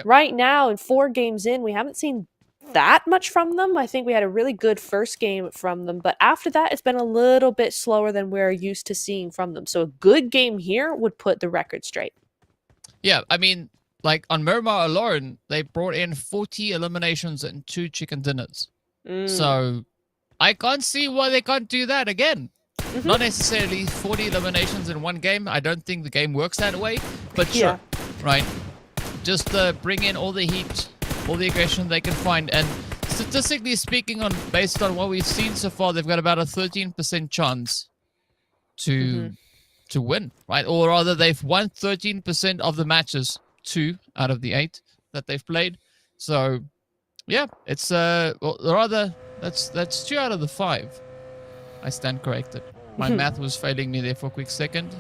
right now, in 4 games in, we haven't seen that much from them. I think we had a really good first game from them, but after that it's been a little bit slower than we're used to seeing from them. So a good game here would put the record straight. Yeah, I mean, like on Miramar alone, they brought in 40 eliminations and 2 chicken dinners. So I can't see why they can't do that again. Not necessarily 40 eliminations in one game. I don't think the game works that way, but sure, right? Just bring in all the heat, all the aggression they can find. And statistically speaking, based on what we've seen so far, they've got about a 13% chance to win, right? Or rather, they've won 13% of the matches, 2 out of the 8 that they've played. So yeah, it's rather that's 2 out of the 5. I stand corrected. My math was failing me there for a quick second.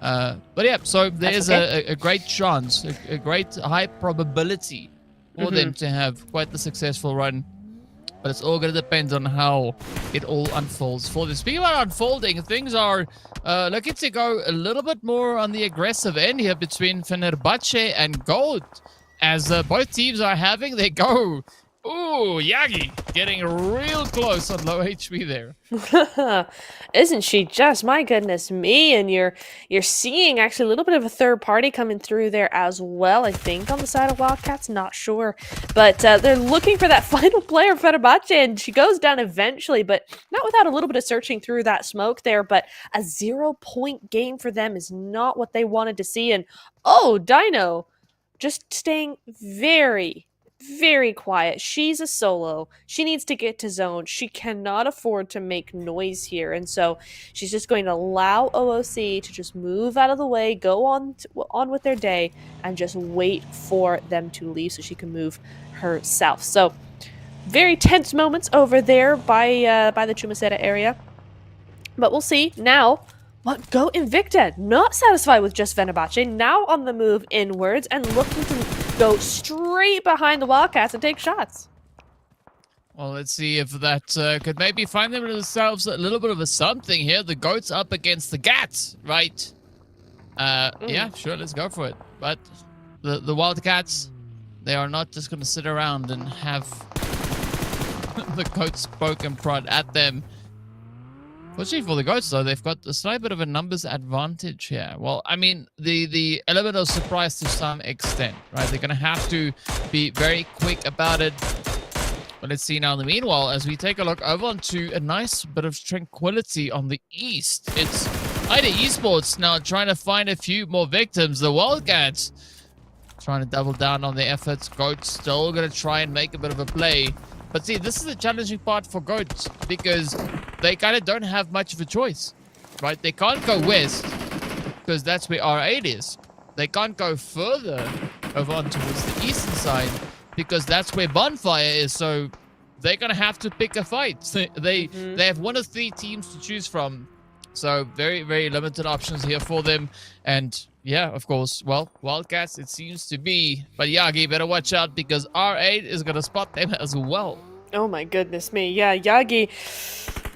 But yeah, so there is a great chance, a great high probability for them to have quite the successful run. But it's all going to depend on how it all unfolds for them. Speaking about unfolding, things are looking to go a little bit more on the aggressive end here between Fenerbahce and Gold, as both teams are having their go. Ooh, Yagi getting real close on low HP there. Isn't she just? My goodness me. And you're seeing actually a little bit of a third party coming through there as well, I think, on the side of Wildcats. Not sure. But they're looking for that final player, Fenerbahce, and she goes down eventually, but not without a little bit of searching through that smoke there. But a 0-point game for them is not what they wanted to see. And oh, Dino just staying very quiet. She's a solo. She needs to get to zone. She cannot afford to make noise here. And so she's just going to allow OOC to just move out of the way, go on with their day, and just wait for them to leave so she can move herself. So very tense moments over there by the Chumacera area. But we'll see now. But Go Invicta, not satisfied with just Fenerbahce, now on the move inwards and looking to go straight behind the Wildcats and take shots. Well, let's see if that could maybe find themselves a little bit of a something here. The Goats up against the Gats, right? Yeah, sure, let's go for it. But the Wildcats, they are not just going to sit around and have the Goats poke and prod at them. Fortunately for the Goats, though, they've got a slight bit of a numbers advantage here. Well, I mean, the element of surprise to some extent, right? They're going to have to be very quick about it. But let's see now in the meanwhile, as we take a look over onto a nice bit of tranquility on the east. It's Ida Esports now trying to find a few more victims. The Wildcats trying to double down on their efforts. Goats still going to try and make a bit of a play. But see, this is the challenging part for Goats, because they kind of don't have much of a choice, right? They can't go west, because that's where R8 is. They can't go further over on towards the eastern side, because that's where Bonfire is. So they're going to have to pick a fight. They have 1 of 3 teams to choose from. So very, very limited options here for them. And yeah, of course, well, Wildcats it seems to be. But Yagi, better watch out, because R8 is going to spot them as well. Oh my goodness me. Yeah, Yagi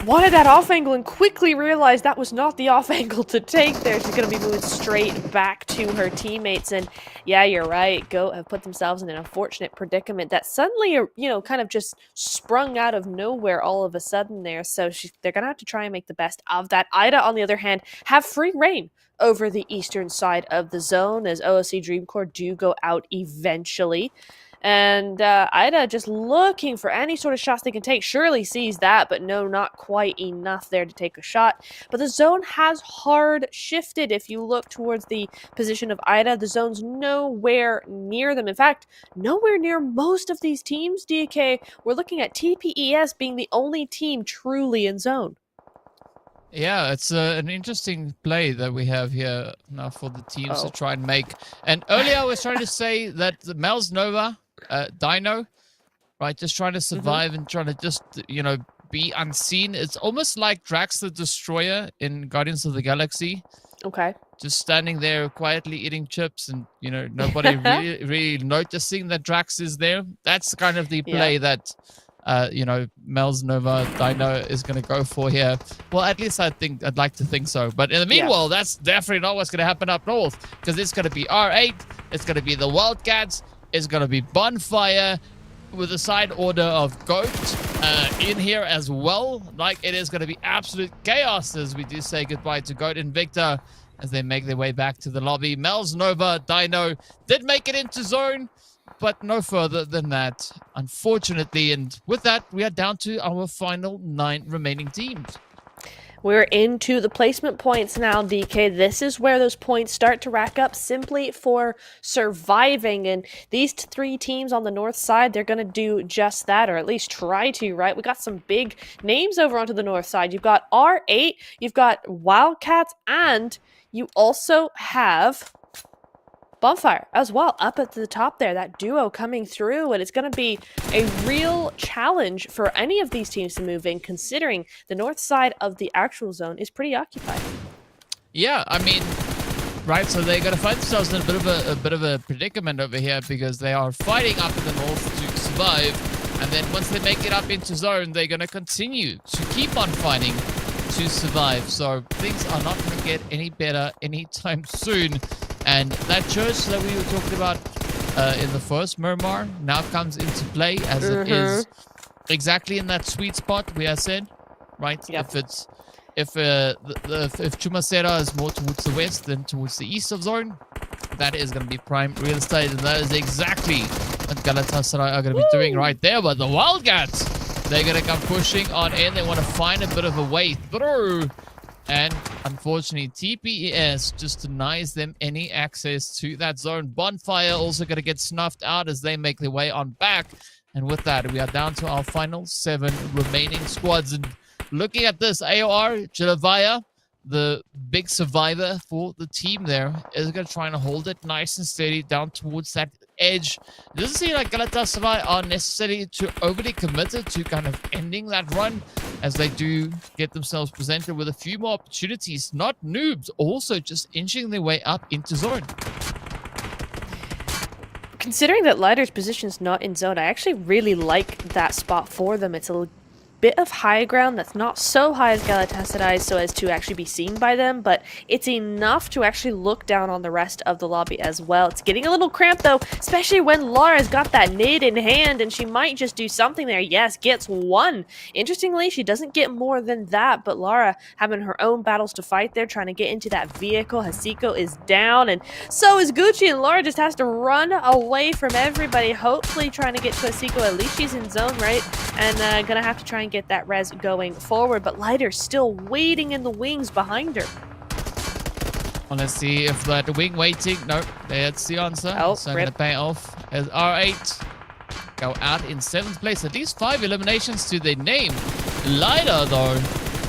wanted that off angle and quickly realized that was not the off angle to take there. She's going to be moving straight back to her teammates. And yeah, you're right. Goat have put themselves in an unfortunate predicament that suddenly, you know, kind of just sprung out of nowhere all of a sudden there. So they're going to have to try and make the best of that. Ida, on the other hand, have free reign over the eastern side of the zone as OSC Dream Corps do go out eventually. And Ida just looking for any sort of shots they can take. Surely sees that, but no, not quite enough there to take a shot. But the zone has hard shifted. If you look towards the position of Ida, the zone's nowhere near them. In fact, nowhere near most of these teams, DK. We're looking at TPES being the only team truly in zone. Yeah, it's an interesting play that we have here now for the teams to try and make. And earlier I was trying to say that the Mel's Nova, Dino, right, just trying to survive and trying to just, you know, be unseen. It's almost like Drax the Destroyer in Guardians of the Galaxy. Okay. Just standing there quietly eating chips and, you know, nobody really noticing that Drax is there. That's kind of the play that... you know, Mel's Nova Dino is going to go for here. Well, at least I'd like to think so. But in the meanwhile, that's definitely not what's going to happen up north, because it's going to be R8, it's going to be the Wildcats, it's going to be Bonfire with a side order of Goat in here as well. Like, it is going to be absolute chaos as we do say goodbye to Goat and Victor as they make their way back to the lobby. Mel's Nova Dino did make it into zone, but no further than that, unfortunately. And with that, we are down to our final 9 remaining teams. We're into the placement points now, DK. This is where those points start to rack up simply for surviving. And these 3 teams on the north side, they're going to do just that, or at least try to, right? We got some big names over onto the north side. You've got R8, you've got Wildcats, and you also have Bonfire as well, up at the top there, that duo coming through, and it's going to be a real challenge for any of these teams to move in, considering the north side of the actual zone is pretty occupied. Yeah, I mean, right, so they're going to find themselves in a bit of a predicament over here, because they are fighting up in the north to survive, and then once they make it up into zone, they're going to continue to keep on fighting to survive. So things are not going to get any better anytime soon. And that church that we were talking about in the first Miramar now comes into play, as it is exactly in that sweet spot we have said, right? Yep. If Chumacera is more towards the west than towards the east of zone, that is going to be prime real estate, and that is exactly what Galatasaray are going to be doing right there. But the Wildcats, they're going to come pushing on in. They want to find a bit of a way through. And unfortunately, TPES just denies them any access to that zone. Bonfire also going to get snuffed out as they make their way on back. And with that, we are down to our final 7 remaining squads. And looking at this, AOR, Jilavaya, the big survivor for the team there, is going to try and hold it nice and steady down towards that edge. It doesn't seem like Galatasaray are necessarily too overly committed to kind of ending that run, as they do get themselves presented with a few more opportunities. Not noobs, also just inching their way up into zone. Considering that Lighter's position is not in zone, I actually really like that spot for them. It's a bit of high ground that's not so high as Galatasaray so as to actually be seen by them, but it's enough to actually look down on the rest of the lobby as well. It's getting a little cramped though, especially when Lara's got that nade in hand, and she might just do something there. Yes, gets 1. Interestingly, she doesn't get more than that, but Lara having her own battles to fight there, trying to get into that vehicle. Hasiko is down, and so is Gucci, and Lara just has to run away from everybody, hopefully trying to get to Hasiko. At least she's in zone, right? And gonna have to try and get that res going forward, but Lighter's still waiting in the wings behind her. Well, let's see if that wing waiting. Nope, that's the answer. Oh, so I'm going to pay off as R8 go out in 7th place. At least 5 eliminations to their name. Lighter, though,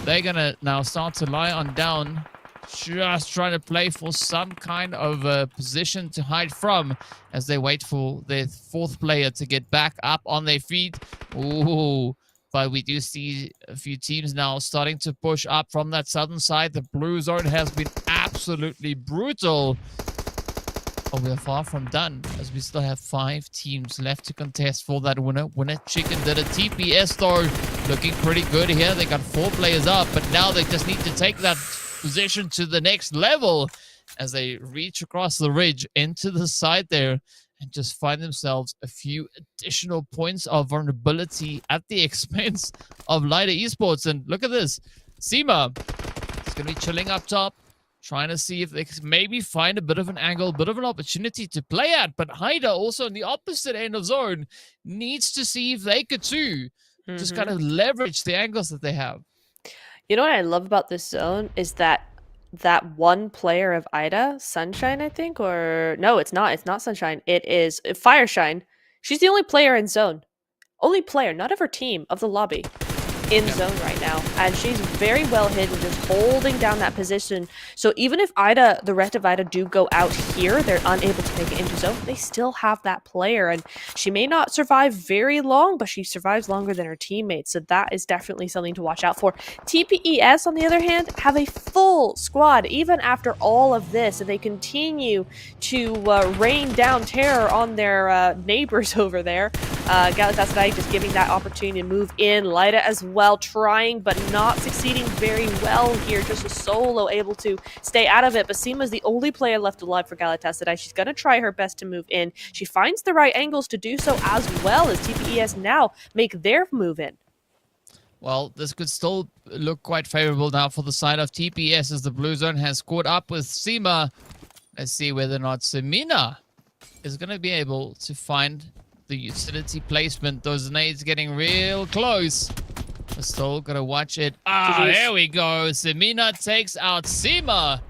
they're going to now start to lie on down, just trying to play for some kind of position to hide from as they wait for their 4th player to get back up on their feet. Ooh. But we do see a few teams now starting to push up from that southern side. The blue zone has been absolutely brutal. But we are far from done, as we still have 5 teams left to contest for that winner. Winner chicken dinner. TPS, though, looking pretty good here. They got 4 players up, but now they just need to take that position to the next level as they reach across the ridge into the side there and just find themselves a few additional points of vulnerability at the expense of Lighter Esports. And look at this. Seema is going to be chilling up top, trying to see if they can maybe find a bit of an angle, a bit of an opportunity to play at. But Haida, also on the opposite end of zone, needs to see if they could too just kind of leverage the angles that they have. You know what I love about this zone is that one player of Ida, Sunshine, I think, or no, it's not. It's not Sunshine. It is Fireshine. She's the only player in zone. Only player, not of her team, of the lobby. In zone right now, and she's very well hidden, just holding down that position. So even if Ida, the rest of Ida, do go out here, they're unable to make it into zone. They still have that player, and she may not survive very long, but she survives longer than her teammates. So that is definitely something to watch out for. TPES, on the other hand, have a full squad even after all of this, and they continue to rain down terror on their neighbors over there. Galatasaray just giving that opportunity to move in. Lida as well, trying but not succeeding very well here. Just a solo able to stay out of it. But Seema's the only player left alive for Galatasaray. She's going to try her best to move in. She finds the right angles to do so, as well as TPES now make their move in. Well, this could still look quite favorable now for the side of TPS as the blue zone has caught up with Seema. Let's see whether or not Semina is going to be able to find the utility placement. Those nades getting real close. We're still gonna watch it. There we go. Semina takes out Seema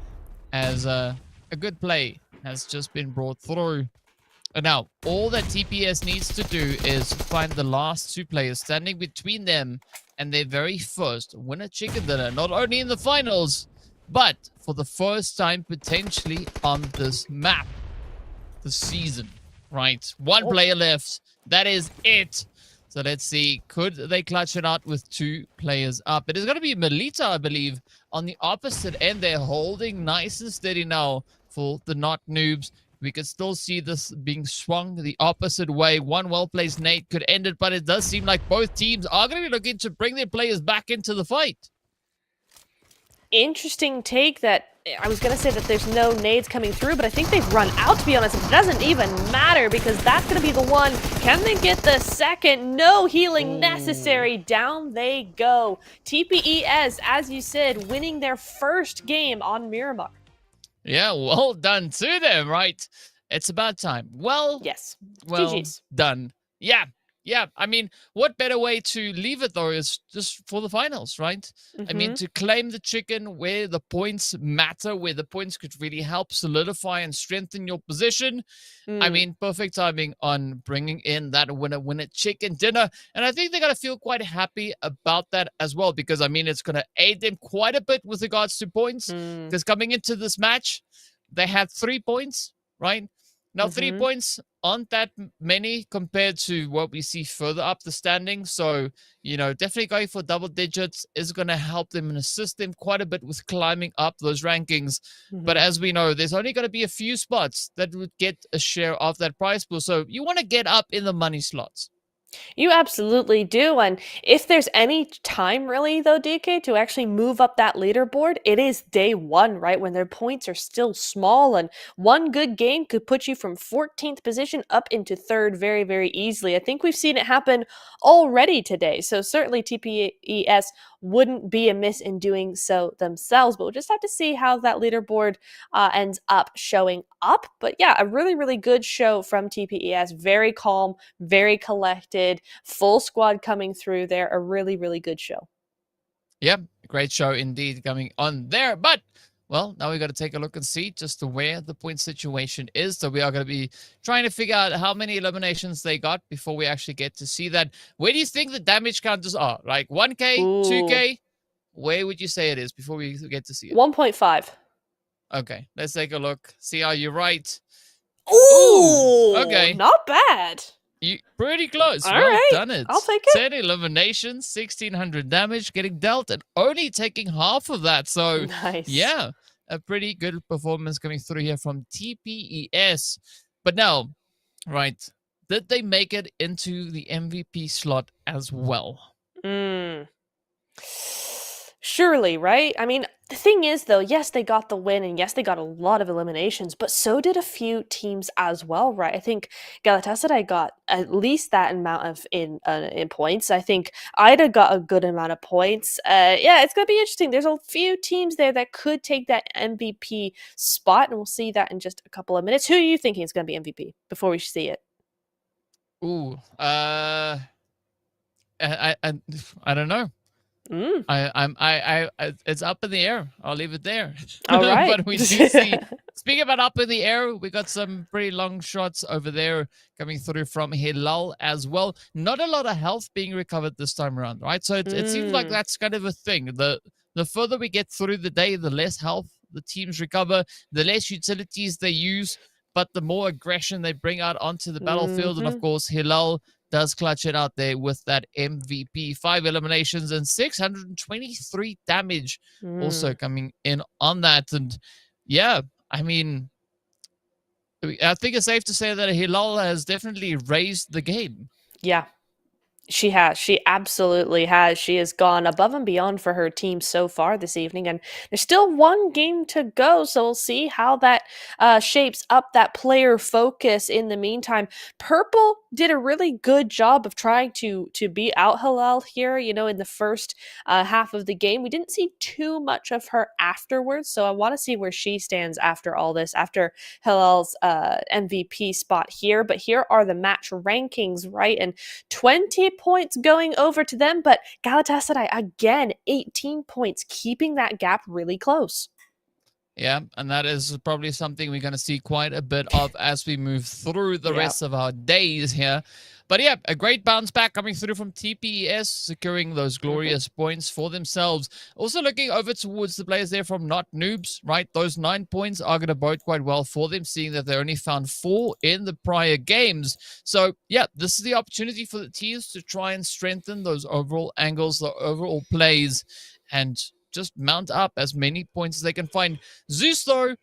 as a good play has just been brought through. And now all that TPS needs to do is find the last 2 players standing between them and their very first winner chicken dinner, not only in the finals, but for the first time potentially on this map this season. Right, 1 player left. That is it. So let's see. Could they clutch it out with 2 players up? It is going to be Melita, I believe, on the opposite end. They're holding nice and steady now for the not noobs. We could still see this being swung the opposite way. One well-placed nade could end it, but it does seem like both teams are going to be looking to bring their players back into the fight. Interesting take that. I was going to say that there's no nades coming through, but I think they've run out, to be honest. It doesn't even matter because that's going to be the one. Can they get the second? No healing necessary. Down they go. TPES, as you said, winning their first game on Miramar. Yeah, well done to them, right? It's about time. Well, yes. Well GG's. Done. Yeah. I mean, what better way to leave it, though, is just for the finals, right? I mean, to claim the chicken where the points matter, where the points could really help solidify and strengthen your position. I mean, perfect timing on bringing in that winner chicken dinner. And I think they're going to feel quite happy about that as well, because, I mean, it's going to aid them quite a bit with regards to points. Because coming into this match, they had 3 points, right? Now, 3 points aren't that many compared to what we see further up the standings. So, you know, definitely going for double digits is going to help them and assist them quite a bit with climbing up those rankings. But as we know, there's only going to be a few spots that would get a share of that prize pool. So you want to get up in the money slots. You absolutely do. And if there's any time really, though, DK, to actually move up that leaderboard, it is day 1, right? When their points are still small, and one good game could put you from 14th position up into 3rd very, very easily. I think we've seen it happen already today. So certainly TPES wouldn't be amiss in doing so themselves, but we'll just have to see how that leaderboard ends up showing up. But yeah, a really, really good show from TPES. Very calm, very collected, full squad coming through there. A really, really good show. Yep, great show indeed coming on there. But, well, now we got to take a look and see just where the point situation is. So we are going to be trying to figure out how many eliminations they got before we actually get to see that. Where do you think the damage counters are? Like 1K, 2K? Where would you say it is before we get to see it? 1.5. Okay, let's take a look. See how you're right. Ooh, okay. Not bad. You pretty close. All well right. done it. I'll take it. 10 eliminations, 1,600 damage getting dealt, and only taking half of that. So, nice. Yeah, a pretty good performance coming through here from TPES. But now, right, did they make it into the MVP slot as well? Surely, right? I mean, the thing is, though, yes, they got the win, and yes, they got a lot of eliminations, but so did a few teams as well, right? I think Galatasaray got at least that amount of in points. I think Ida got a good amount of points. Yeah, it's gonna be interesting. There's a few teams there that could take that MVP spot, and we'll see that in just a couple of minutes. Who are you thinking is gonna be MVP before we see it? Ooh, I don't know. It's up in the air. I'll leave it there. All right. But we do see, speaking about up in the air, we got some pretty long shots over there coming through from Hilal as well. Not a lot of health being recovered this time around, right? So it seems like that's kind of a thing. The further we get through the day, the less health the teams recover, the less utilities they use, but the more aggression they bring out onto the battlefield. And of course, Hilal does clutch it out there with that MVP. 5 eliminations and 623 damage also coming in on that. And yeah, I mean, I think it's safe to say that Hilal has definitely raised the game. Yeah. She has. She absolutely has. She has gone above and beyond for her team so far this evening, and there's still one game to go, so we'll see how that shapes up that player focus in the meantime. Purple did a really good job of trying to beat out Hilal here, you know, in the first half of the game. We didn't see too much of her afterwards, so I want to see where she stands after all this, after Hilal's MVP spot here. But here are the match rankings, right? And 20 points going over to them, but Galatasaray again 18 points, keeping that gap really close. Yeah, and that is probably something we're going to see quite a bit of as we move through the rest of our days here. But yeah, a great bounce back coming through from TPES, securing those glorious points for themselves. Also looking over towards the players there from Not Noobs, right? Those 9 points are going to bode quite well for them, seeing that they only found 4 in the prior games. So yeah, this is the opportunity for the teams to try and strengthen those overall angles, the overall plays, and just mount up as many points as they can find. Zeus, though,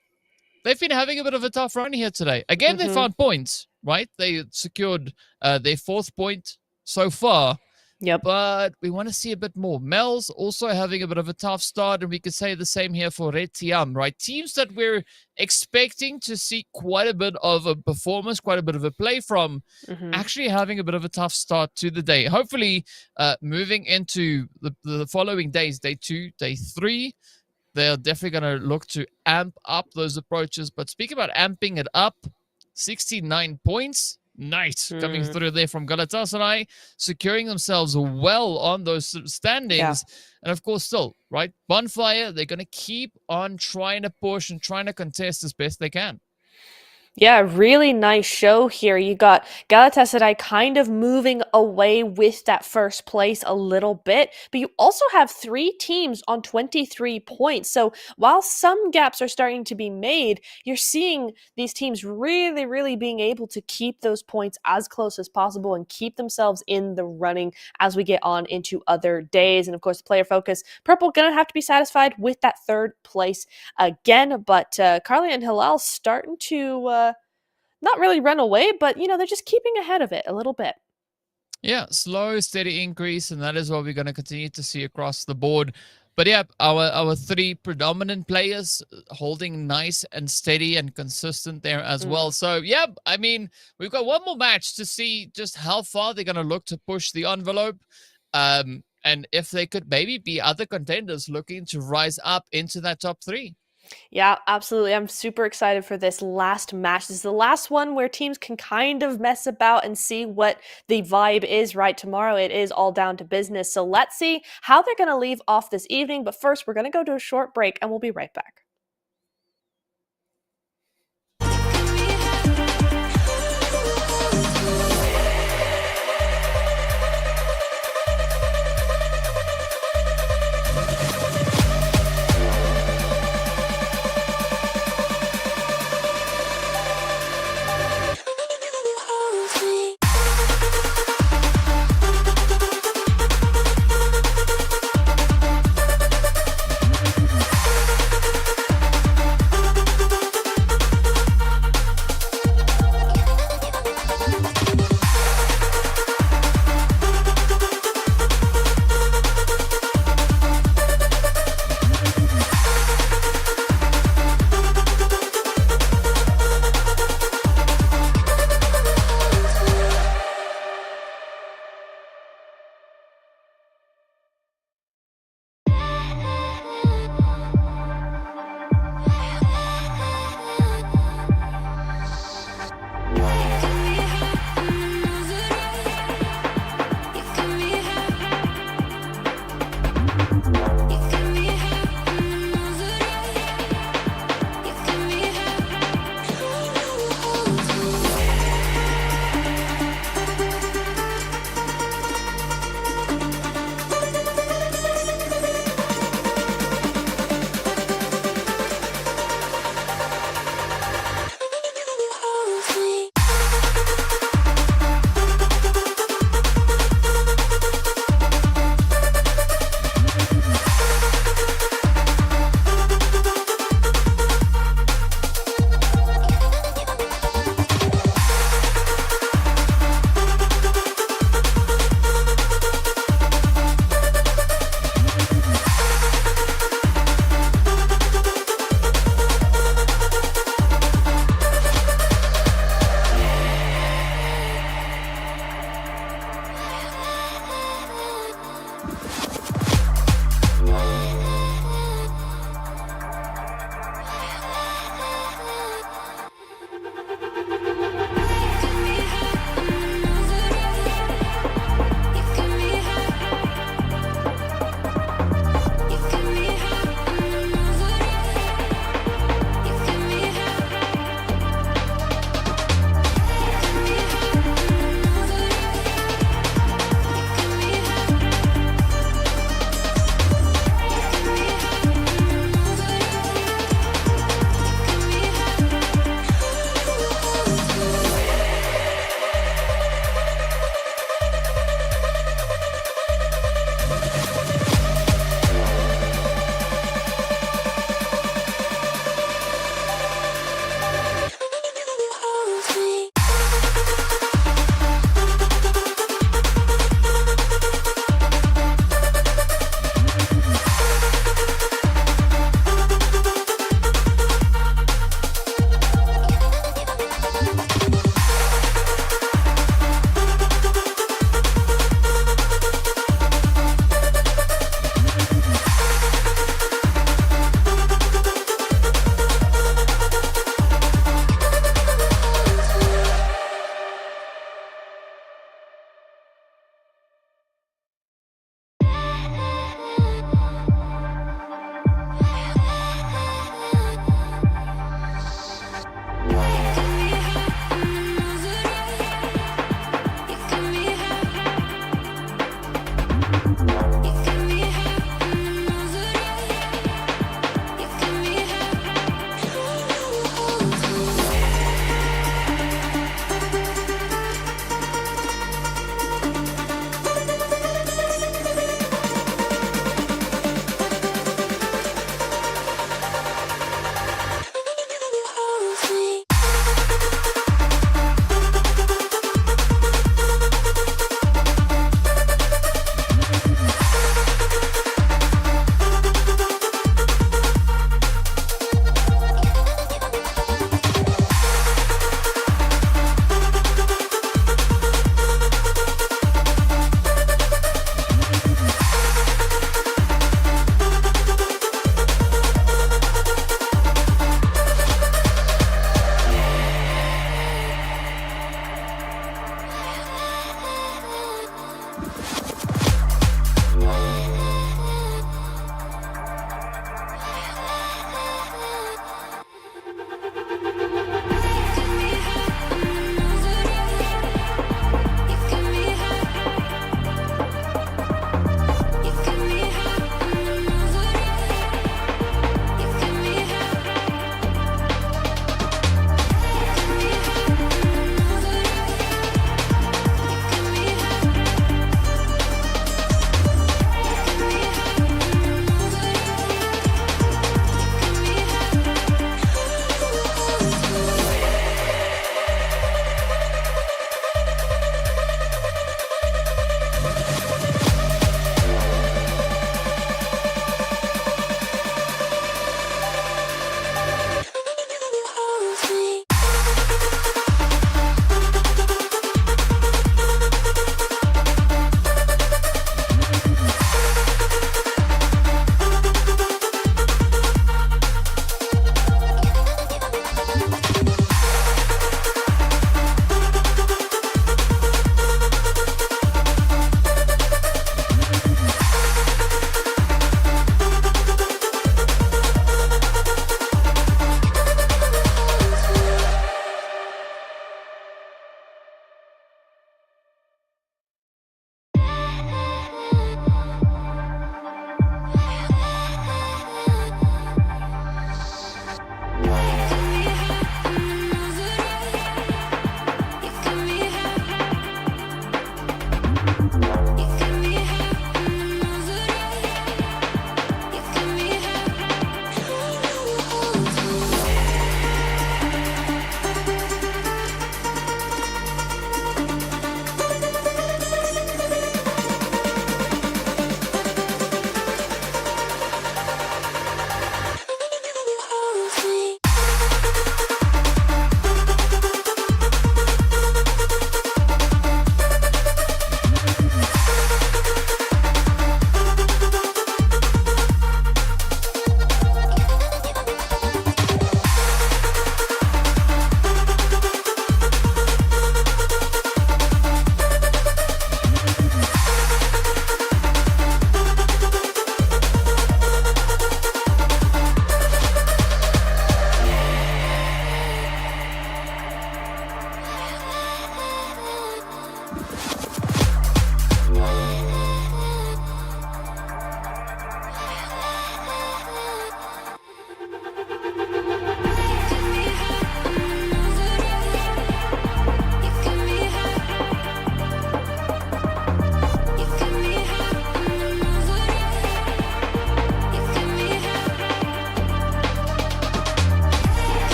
they've been having a bit of a tough run here today. Again, they found points, right? They secured their 4th point so far. Yep. But we want to see a bit more. Mel's also having a bit of a tough start, and we could say the same here for Retiam, right? Teams that we're expecting to see quite a bit of a performance, quite a bit of a play from, actually having a bit of a tough start to the day. Hopefully, moving into the following days, day 2, day 3, they're definitely going to look to amp up those approaches. But speaking about amping it up, 69 points. Nice coming through there from Galatasaray, securing themselves well on those standings. Yeah. And of course, still, right? Bonfire, they're going to keep on trying to push and trying to contest as best they can. Yeah, really nice show here. You got Galatasaray kind of moving away with that first place a little bit, but you also have 3 teams on 23 points. So while some gaps are starting to be made, you're seeing these teams really, really being able to keep those points as close as possible and keep themselves in the running as we get on into other days. And of course, player focus, Purple gonna have to be satisfied with that 3rd place again, but Carly and Hilal starting to not really run away, but, you know, they're just keeping ahead of it a little bit. Yeah, slow, steady increase, and that is what we're going to continue to see across the board. But yeah, our 3 predominant players holding nice and steady and consistent there as well. So yeah, I mean, we've got one more match to see just how far they're going to look to push the envelope. And if they could maybe be other contenders looking to rise up into that top 3. Yeah, absolutely. I'm super excited for this last match. This is the last one where teams can kind of mess about and see what the vibe is, right? Tomorrow it is all down to business. So let's see how they're going to leave off this evening. But first, we're going to go to a short break and we'll be right back.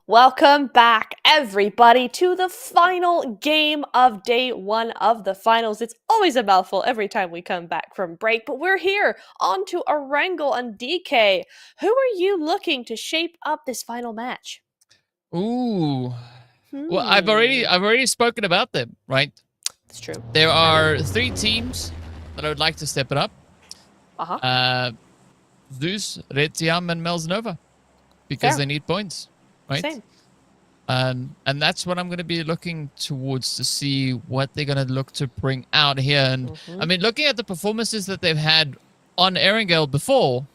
Welcome back, everybody, to the final game of day one of the finals. It's always a mouthful every time we come back from break, but we're here on to Erangel and DK. Who are you looking to shape up this final match? Ooh. Well, I've already spoken about them, right? It's true. There are 3 teams that I would like to step it up. Zeus, Retiam, and Melznova, because they need points. Right. Same. And that's what I'm going to be looking towards to see what they're going to look to bring out here. And I mean, looking at the performances that they've had on Erangel before,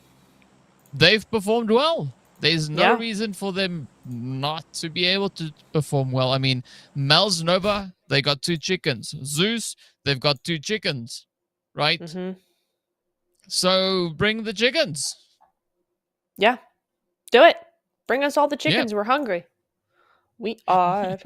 they've performed well. There's no reason for them not to be able to perform well. I mean, Melznova, they got 2 chickens. Zeus, they've got 2 chickens, right? So bring the chickens. Yeah, do it. Bring us all the chickens. We're hungry. We are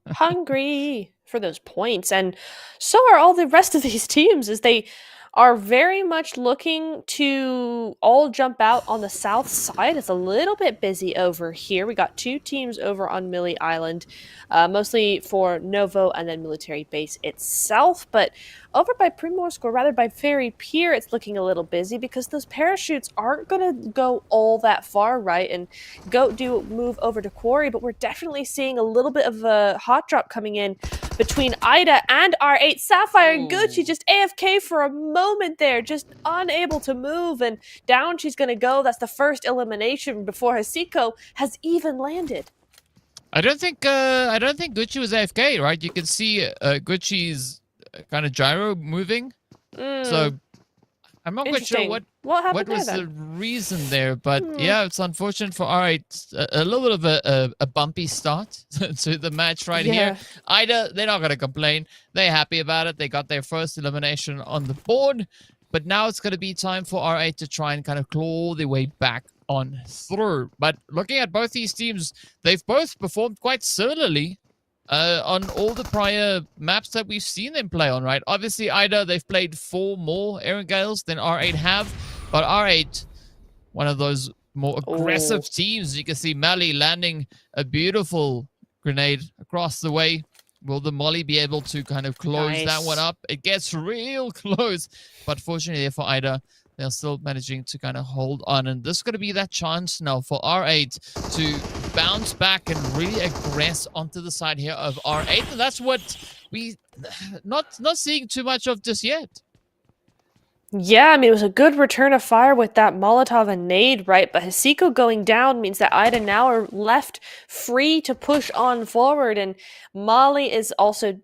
hungry for those points. And so are all the rest of these teams, as they are very much looking to all jump out on the south side. It's a little bit busy over here. We got 2 teams over on Millie Island, mostly for Novo and then military base itself. But over by Primorsk, or rather by Ferry Pier, it's looking a little busy because those parachutes aren't going to go all that far, right? And move over to Quarry, but we're definitely seeing a little bit of a hot drop coming in between Ida and R8. Sapphire and Gucci just AFK for a moment there, just unable to move, and down she's going to go. That's the first elimination before Hasiko has even landed. I don't think Gucci was AFK, right? You can see Gucci's kind of gyro moving. So I'm not quite sure what was the reason there, but yeah, it's unfortunate for R8. A little bit of a bumpy start to the match right here. Ida, they're not going to complain. They're happy about it. They got their first elimination on the board, but now it's going to be time for R8 to try and kind of claw their way back on through. But looking at both these teams, they've both performed quite similarly on all the prior maps that we've seen them play on, right? Obviously, Ida, they've played 4 more Erangels than R8 have, but R8, one of those more aggressive teams. You can see Mali landing a beautiful grenade across the way. Will the Molly be able to kind of close that one up? It gets real close, but fortunately for Ida, they're still managing to kind of hold on. And this is going to be that chance now for R8 to bounce back and really aggress onto the side here of R8. And that's what we not seeing too much of just yet. Yeah, I mean, it was a good return of fire with that Molotov and nade, right? But Hasiko going down means that Ida now are left free to push on forward. And Molly is also,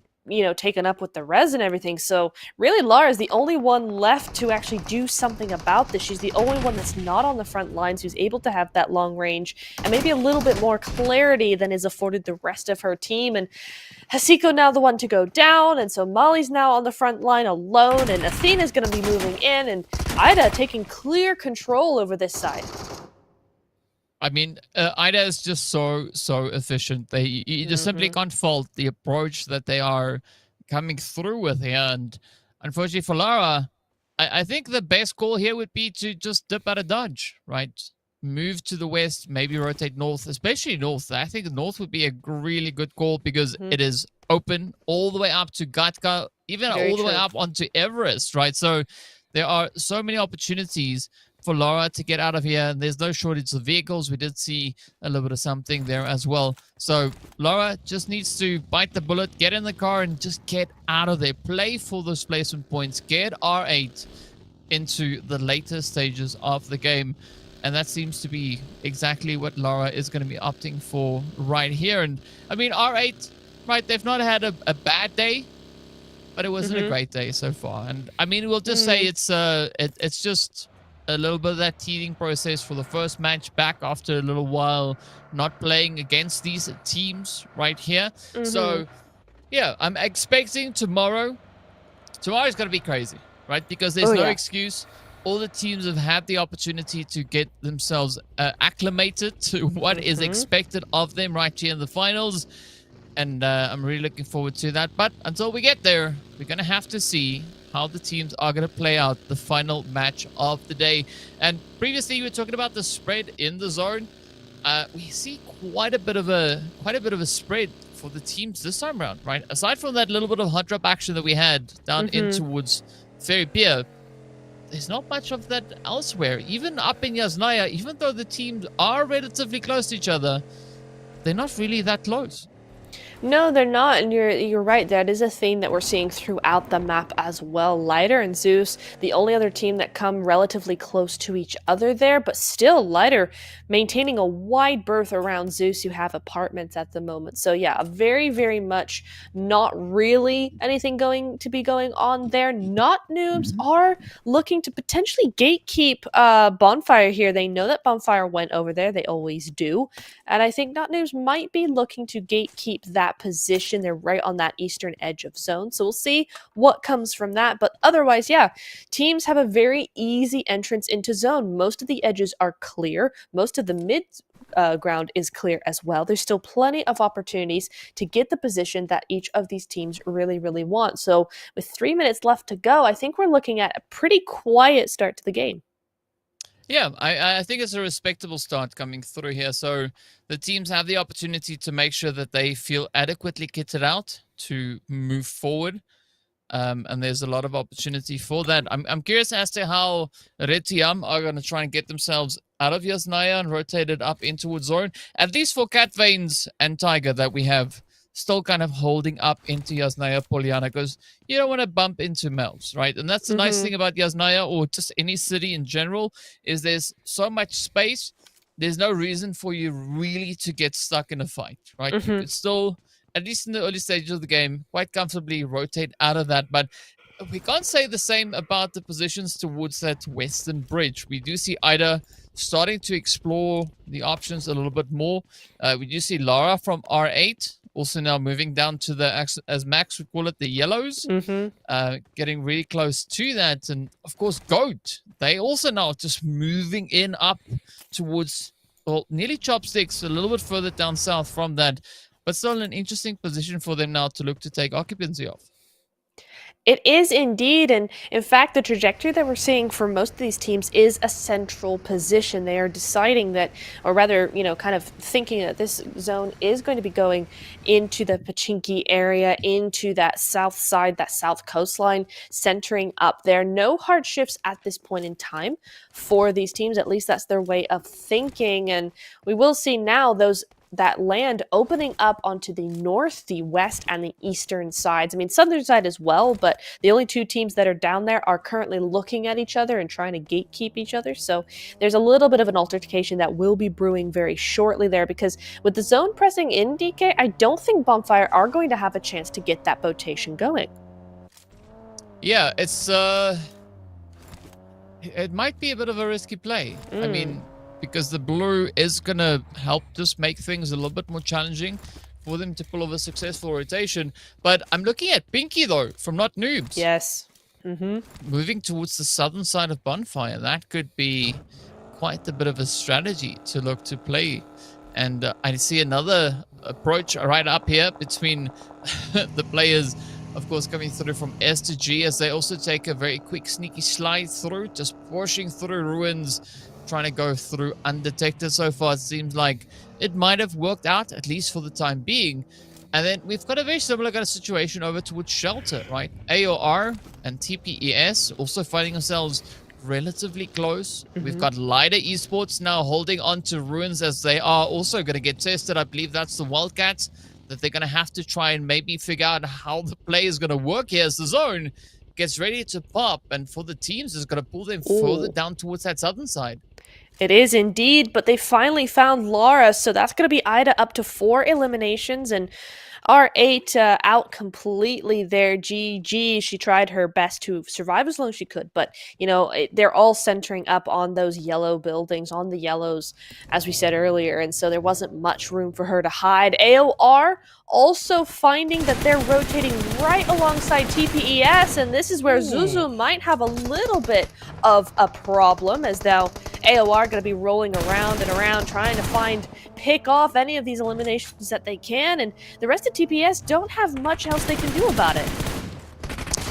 taken up with the res and everything. So really, Lara is the only one left to actually do something about this. She's the only one that's not on the front lines who's able to have that long range and maybe a little bit more clarity than is afforded the rest of her team. And Hasiko now the one to go down, and so Molly's now on the front line alone, and Athena's going to be moving in, and Ida taking clear control over this side. I mean, Ida is just so efficient. You just simply can't fault the approach that they are coming through with here. And unfortunately for Lara, I think the best call here would be to just dip out of dodge, right? move to the west, maybe rotate north, especially north. I think north would be a really good call because it is open all the way up to Gatka, even all the way up onto Everest, right? So there are so many opportunities for Lara to get out of here, and there's no shortage of vehicles. We did see a little bit of something there as well. So Lara just needs to bite the bullet, get in the car, and just get out of there. Play for those placement points. Get R8 into the later stages of the game. And that seems to be exactly what Lara is going to be opting for right here. And I mean, R8, right, they've not had a bad day, but it wasn't a great day so far. And I mean, we'll just say it's just a little bit of that teething process for the first match back after a little while not playing against these teams right here. So yeah, I'm expecting tomorrow's going to be crazy, right? Because there's no excuse. All the teams have had the opportunity to get themselves acclimated to what is expected of them right here in the finals. And I'm really looking forward to that. But until we get there, we're going to have to see how the teams are going to play out the final match of the day. And previously, you were talking about the spread in the zone. We see quite a bit of a spread for the teams this time around, right? Aside from that little bit of hot drop action that we had down in towards Ferry Pier, there's not much of that elsewhere. Even up in Yasnaya, even though the teams are relatively close to each other, they're not really that close. No, they're not, and you're right. That is a theme that we're seeing throughout the map as well. Lighter and Zeus, the only other team that come relatively close to each other there, but still Lighter maintaining a wide berth around Zeus, who have apartments at the moment. So yeah, a very, very much not really anything going on there. Not Noobs are looking to potentially gatekeep Bonfire here. They know that Bonfire went over there. They always do. And I think Not Noobs might be looking to gatekeep that position. They're right on that eastern edge of zone. So we'll see what comes from that. But otherwise, yeah, teams have a very easy entrance into zone. Most of the edges are clear. Most of the mid ground is clear as well. There's still plenty of opportunities to get the position that each of these teams really, really want. So with 3 minutes left to go, I think we're looking at a pretty quiet start to the game. Yeah, I think it's a respectable start coming through here. So the teams have the opportunity to make sure that they feel adequately kitted out to move forward. And there's a lot of opportunity for that. I'm curious as to how Retiam are going to try and get themselves out of Yasnaya and rotate it up in towards zone. At least for Cat Veins and Tiger that we have still kind of holding up into Yasnaya Poliana, because you don't want to bump into Melvs, right? And that's the nice thing about Yasnaya, or just any city in general, is there's so much space. There's no reason for you really to get stuck in a fight, right? You could still, at least in the early stages of the game, quite comfortably rotate out of that. But we can't say the same about the positions towards that western bridge. We do see Ida starting to explore the options a little bit more. We do see Lara from R8 also now moving down to the, as Max would call it, the yellows, getting really close to that. And of course, Goat, they also now just moving in up towards, well, nearly Chopsticks, a little bit further down south from that, but still an interesting position for them now to look to take occupancy of. It is indeed, and in fact, the trajectory that we're seeing for most of these teams is a central position. They are deciding that, or rather, kind of thinking that this zone is going to be going into the Pachinki area, into that south side, that south coastline, centering up there. No hard shifts at this point in time for these teams. At least that's their way of thinking, and we will see now that land opening up onto the north, the west, and the eastern sides. I mean, southern side as well, but the only two teams that are down there are currently looking at each other and trying to gatekeep each other. So there's a little bit of an altercation that will be brewing very shortly there, because with the zone pressing in, DK, I don't think Bonfire are going to have a chance to get that rotation going. Yeah, it's it might be a bit of a risky play. I mean, because the blue is going to help just make things a little bit more challenging for them to pull off a successful rotation. But I'm looking at Pinky, though, from Not Noobs. Yes. Moving towards the southern side of Bonfire. That could be quite a bit of a strategy to look to play. And I see another approach right up here between the players, of course, coming through from S to G, as they also take a very quick, sneaky slide through, just pushing through ruins, trying to go through undetected so far. It seems like it might have worked out, at least for the time being. And then we've got a very similar kind of situation over towards Shelter, right? AOR and TPES also finding themselves relatively close. We've got Lighter Esports now holding on to Ruins, as they are also going to get tested. I believe that's the Wildcats that they're going to have to try and maybe figure out how the play is going to work here as the zone gets ready to pop. And for the teams, it's going to pull them further down towards that southern side. It is indeed, but they finally found Lara, so that's going to be Ida up to 4 eliminations, and R8 out completely there. GG, she tried her best to survive as long as she could, but, you know, they're all centering up on those yellow buildings, on the yellows, as we said earlier, and so there wasn't much room for her to hide. AOR also finding that they're rotating right alongside TPES, and this is where Zuzu might have a little bit of a problem, as now AOR going to be rolling around and around trying to pick off any of these eliminations that they can, and the rest of TPS don't have much else they can do about it.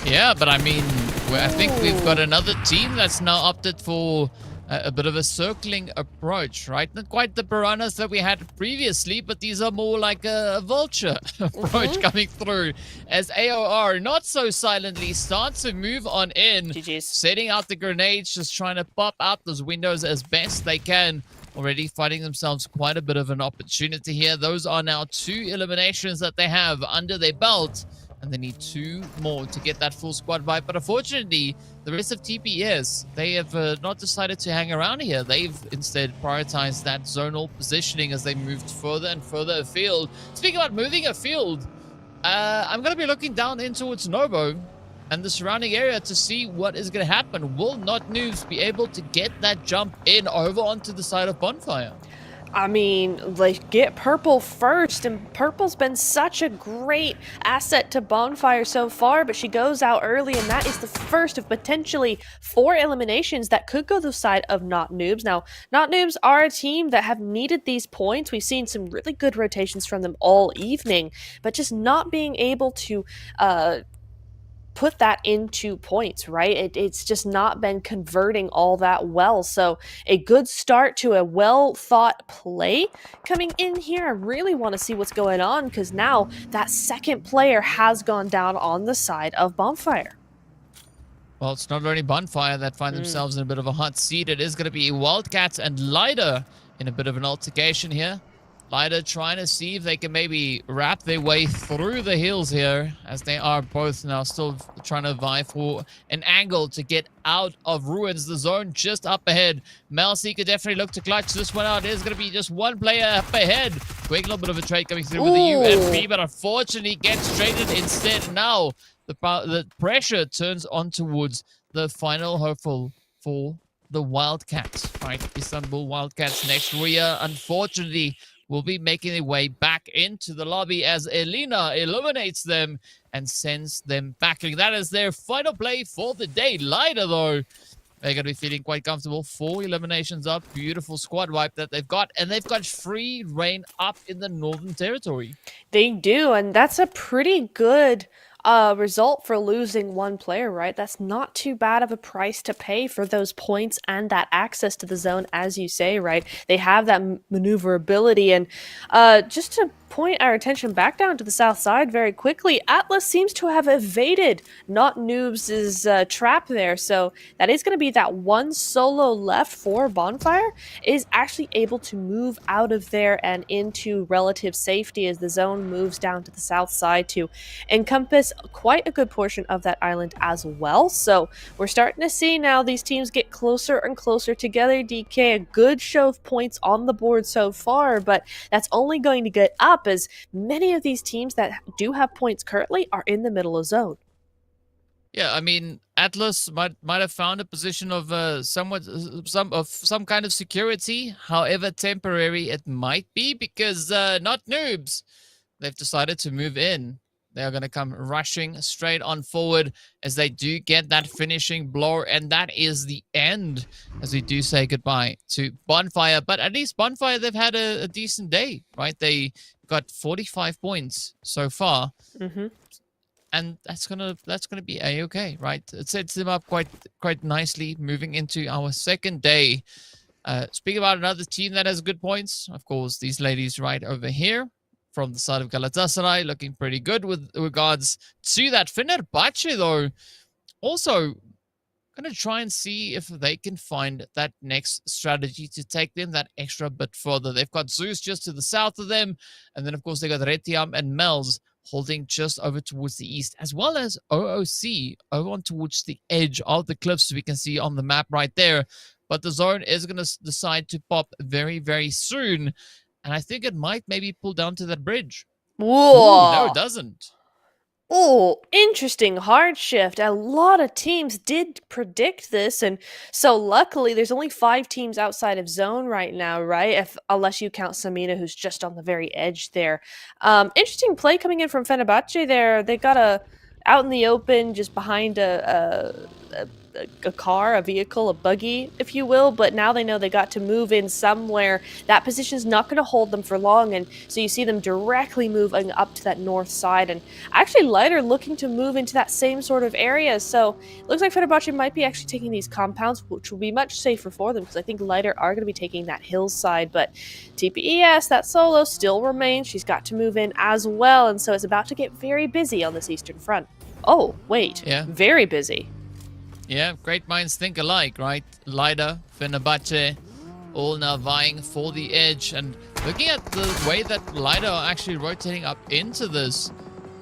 Yeah, but I mean, I think we've got another team that's now opted for a bit of a circling approach, right? Not quite the piranhas that we had previously, but these are more like a vulture approach coming through, as AOR not so silently starts to move on in, GG's. setting out the grenades, just trying to pop out those windows as best they can. Already finding themselves quite a bit of an opportunity here. Those are now 2 eliminations that they have under their belt, and they need 2 more to get that full squad vibe. But unfortunately, the rest of TPS, they have not decided to hang around here. They've instead prioritized that zonal positioning as they moved further and further afield. Speaking about moving afield, I'm going to be looking down in towards Novo and the surrounding area to see what is going to happen. Will Not Noobs be able to get that jump in over onto the side of Bonfire? I mean, like, get Purple first, and Purple's been such a great asset to Bonfire so far, but she goes out early, and that is the first of potentially 4 eliminations that could go the side of Not Noobs. Now, Not Noobs are a team that have needed these points. We've seen some really good rotations from them all evening, but just not being able to put that into points, right? It's just not been converting all that well. So a good start to a well-thought play coming in here. I really want to see what's going on, because now that second player has gone down on the side of Bonfire. Well, it's not only Bonfire that find themselves in a bit of a hot seat. It is going to be Wildcats and Lighter in a bit of an altercation here. Lighter trying to see if they can maybe wrap their way through the hills here, as they are both now still trying to vie for an angle to get out of Ruins. The zone just up ahead. Melcy could definitely look to clutch this one out. There's going to be just one player up ahead. Quick little bit of a trade coming through with the UMP, but unfortunately gets traded instead. Now the pressure turns on towards the final hopeful for the Wildcats, right? Istanbul Wildcats next. Ria, unfortunately, will be making their way back into the lobby as Elena eliminates them and sends them backing. That is their final play for the day. Lighter, though, they're going to be feeling quite comfortable. 4 eliminations up. Beautiful squad wipe that they've got. And they've got free reign up in the Northern Territory. They do, and that's a pretty good result for losing 1 player, right? That's not too bad of a price to pay for those points and that access to the zone, as you say, right? They have that maneuverability, and just to point our attention back down to the south side very quickly, Atlas seems to have evaded Not Noobs' trap there, so that is going to be that 1 solo left for Bonfire is actually able to move out of there and into relative safety as the zone moves down to the south side to encompass quite a good portion of that island as well. So we're starting to see now these teams get closer and closer together. DK, a good show of points on the board so far, but that's only going to get up as many of these teams that do have points currently are in the middle of zone. Yeah, I mean, Atlas might have found a position of some kind of security, however temporary it might be, because Not Noobs, they've decided to move in. They are going to come rushing straight on forward as they do get that finishing blow, and that is the end as we do say goodbye to Bonfire. But at least Bonfire, they've had a decent day, right? They got 45 points so far, and that's gonna be a-okay, right? It sets them up quite nicely moving into our second day. Speaking about another team that has good points, of course, these ladies right over here from the side of Galatasaray looking pretty good with regards to that. Fenerbahce, though, also going to try and see if they can find that next strategy to take them that extra bit further. They've got Zeus just to the south of them, and then, of course, they got Retiam and Mels holding just over towards the east, as well as OOC over on towards the edge of the cliffs we can see on the map right there. But the zone is going to decide to pop very, very soon, and I think it might maybe pull down to that bridge. Whoa! Ooh, no, it doesn't. Oh, interesting hard shift. A lot of teams did predict this, and so luckily there's only 5 teams outside of zone right now, right? Unless you count Samina, who's just on the very edge there. Interesting play coming in from Fenerbahce there. They got out in the open, just behind a car, a vehicle, a buggy, if you will, but now they know they got to move in somewhere. That position is not going to hold them for long, and so you see them directly moving up to that north side, and actually Lighter looking to move into that same sort of area, so it looks like Fenerbahce might be actually taking these compounds, which will be much safer for them, because I think Lighter are going to be taking that hillside, but TPES, that solo, still remains. She's got to move in as well, and so it's about to get very busy on this eastern front. Oh, wait. Yeah. Very busy. Yeah, great minds think alike, right? Lida, Fenerbahce, all now vying for the edge. And looking at the way that Lida are actually rotating up into this,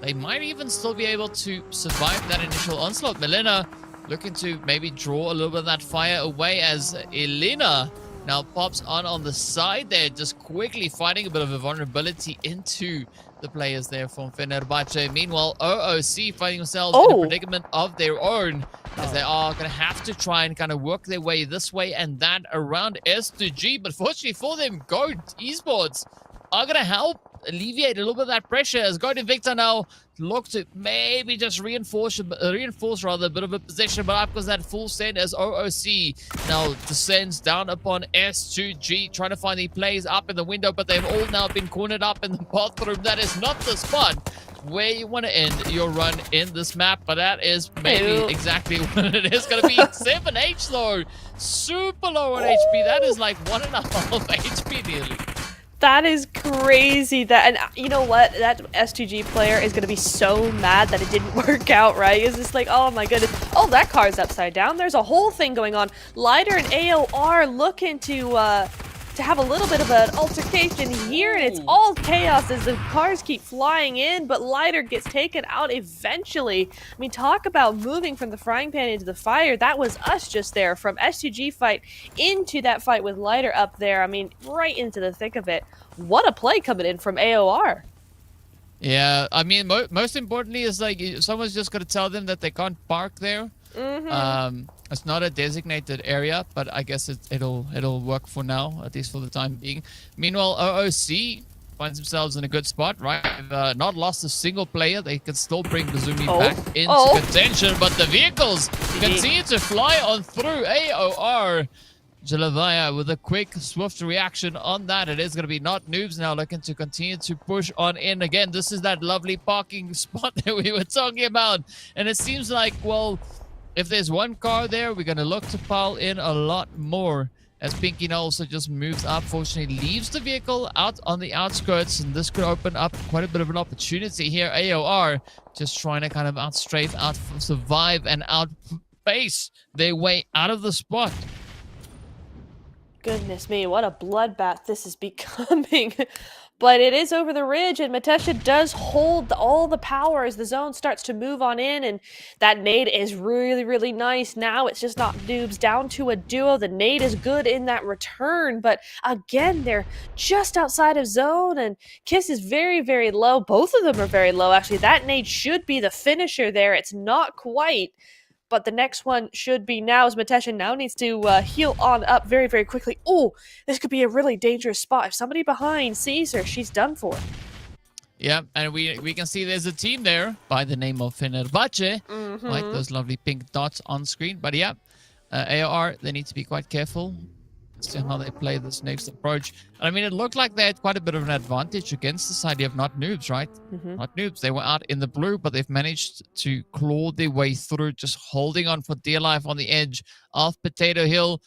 they might even still be able to survive that initial onslaught. Melina looking to maybe draw a little bit of that fire away as Elena now pops on the side there, just quickly finding a bit of a vulnerability into the players there from Fenerbahce. Meanwhile, OOC finding themselves in a predicament of their own, as they are going to have to try and kind of work their way this way and that around S2G. But fortunately for them, Goat Esports are going to help alleviate a little bit of that pressure, as Goat Invicta now look to maybe just reinforce rather a bit of a position, but up goes that full send as OOC now descends down upon S2G, trying to find the plays up in the window, but they've all now been cornered up in the bathroom. That is not the spot where you want to end your run in this map, but that is maybe exactly what it is going to be. 7H though, super low on HP. That is like 1.5 HP nearly. That is crazy. And you know what? That S2G player is going to be so mad that it didn't work out, right? It's just like, oh my goodness. Oh, that car's upside down. There's a whole thing going on. Lighter and AOR looking to have a little bit of an altercation here, and it's all chaos as the cars keep flying in, but Lighter gets taken out eventually. I mean, talk about moving from the frying pan into the fire. That was us just there, from S2G fight into that fight with Lighter up there. I mean, right into the thick of it. What a play coming in from AOR. Yeah, I mean, most importantly is like someone's just going to tell them that they can't park there. It's not a designated area, but I guess it'll work for now, at least for the time being. Meanwhile, OOC finds themselves in a good spot, right? They've not lost a single player. They can still bring Bazumi back into contention, but the vehicles continue to fly on through. AOR Jalavaya with a quick, swift reaction on that. It is going to be not noobs now looking to continue to push on in. Again, this is that lovely parking spot that we were talking about. And it seems like, well, if there's one car there, we're going to look to pile in a lot more, as Pinky now also just moves up. Fortunately, leaves the vehicle out on the outskirts, and this could open up quite a bit of an opportunity here. AOR just trying to kind of outstrafe, survive, and outpace their way out of the spot. Goodness me, what a bloodbath this is becoming. But it is over the ridge, and Matesha does hold all the power as the zone starts to move on in, and that nade is really, really nice. Now it's just not noobs, down to a duo. The nade is good in that return, but again, they're just outside of zone, and Kiss is very, very low. Both of them are very low, actually. That nade should be the finisher there. It's not quite. But the next one should be now, as Matesha now needs to heal on up very, very quickly. Oh, this could be a really dangerous spot. If somebody behind sees her, she's done for. Yeah, and we can see there's a team there by the name of Fenerbahce. Like those lovely pink dots on screen. But yeah, AOR, they need to be quite careful as to how they play this next approach. And I mean, it looked like they had quite a bit of an advantage against this idea of not noobs, right? Not noobs. They were out in the blue, but they've managed to claw their way through, just holding on for dear life on the edge of Potato Hill.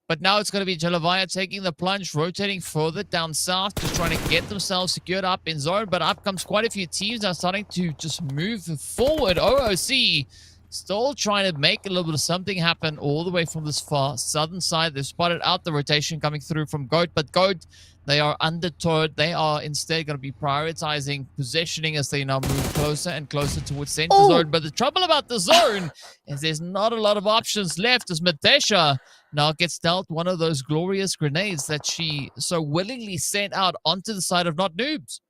But now it's going to be Jelevaya taking the plunge, rotating further down south, just trying to get themselves secured up in zone. But up comes quite a few teams now starting to just move forward. OOC still trying to make a little bit of something happen all the way from this far southern side. They've spotted out the rotation coming through from Goat, but Goat, they are undeterred. They are instead going to be prioritizing positioning as they now move closer and closer towards center zone. But the trouble about the zone is there's not a lot of options left as Matesha now gets dealt one of those glorious grenades that she so willingly sent out onto the side of Not Noobs.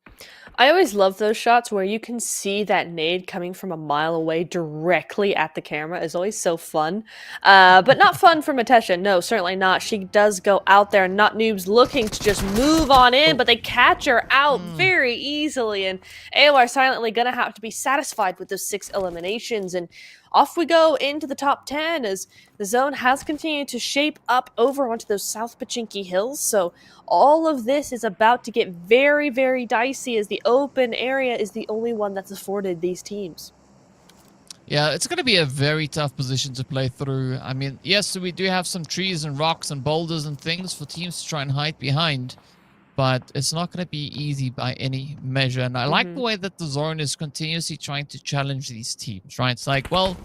I always love those shots where you can see that nade coming from a mile away directly at the camera. Is always so fun. But not fun for Matesha. No, certainly not. She does go out there and Not Noobs looking to just move on in, but they catch her out very easily. And AOR silently going to have to be satisfied with those 6 eliminations. And off we go into the top 10 as the zone has continued to shape up over onto those South Pachinki Hills. So all of this is about to get very, very dicey as the open area is the only one that's afforded these teams. Yeah, it's going to be a very tough position to play through. I mean, yes, we do have some trees and rocks and boulders and things for teams to try and hide behind, but it's not going to be easy by any measure. And I like the way that the zone is continuously trying to challenge these teams, right? It's like, well,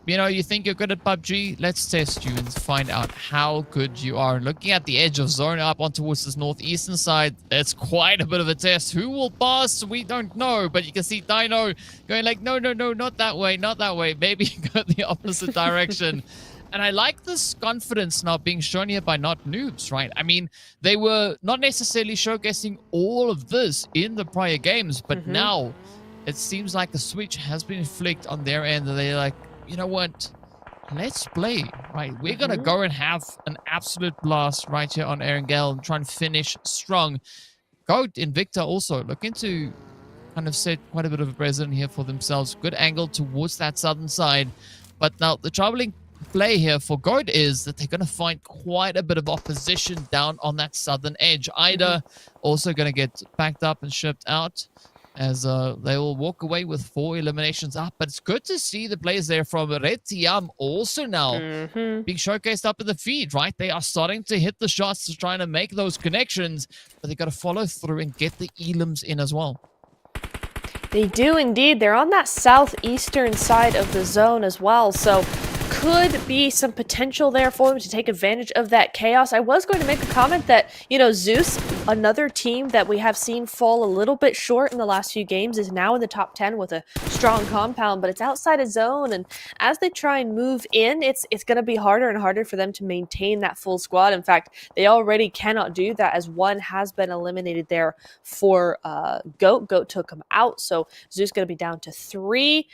you know, you think you're good at PUBG? Let's test you and find out how good you are. Looking at the edge of zone up on towards this northeastern side, it's quite a bit of a test. Who will pass? We don't know. But you can see Dino going like, no, not that way, not that way. Maybe go the opposite direction. And I like this confidence now being shown here by Not Noobs, right? I mean, they were not necessarily showcasing all of this in the prior games, but now it seems like the switch has been flicked on their end. And they're like, you know what? Let's play, right? We're going to go and have an absolute blast right here on Erangel and try and finish strong. Goat Invicta also looking to kind of set quite a bit of a precedent here for themselves. Good angle towards that southern side. But now the troubling play here for Goat is that they're going to find quite a bit of opposition down on that southern edge. Ida also going to get packed up and shipped out as they will walk away with 4 eliminations up. But it's good to see the players there from Red Tiam also now being showcased up in the feed, right? They are starting to hit the shots to trying to make those connections, but they got to follow through and get the elims in as well. They do indeed. They're on that southeastern side of the zone as well, so could be some potential there for them to take advantage of that chaos. I was going to make a comment that, you know, Zeus, another team that we have seen fall a little bit short in the last few games, is now in the top 10 with a strong compound, but it's outside of zone, and as they try and move in, it's going to be harder and harder for them to maintain that full squad. In fact, they already cannot do that as one has been eliminated there for Goat. Goat took him out, so Zeus going to be down to 3.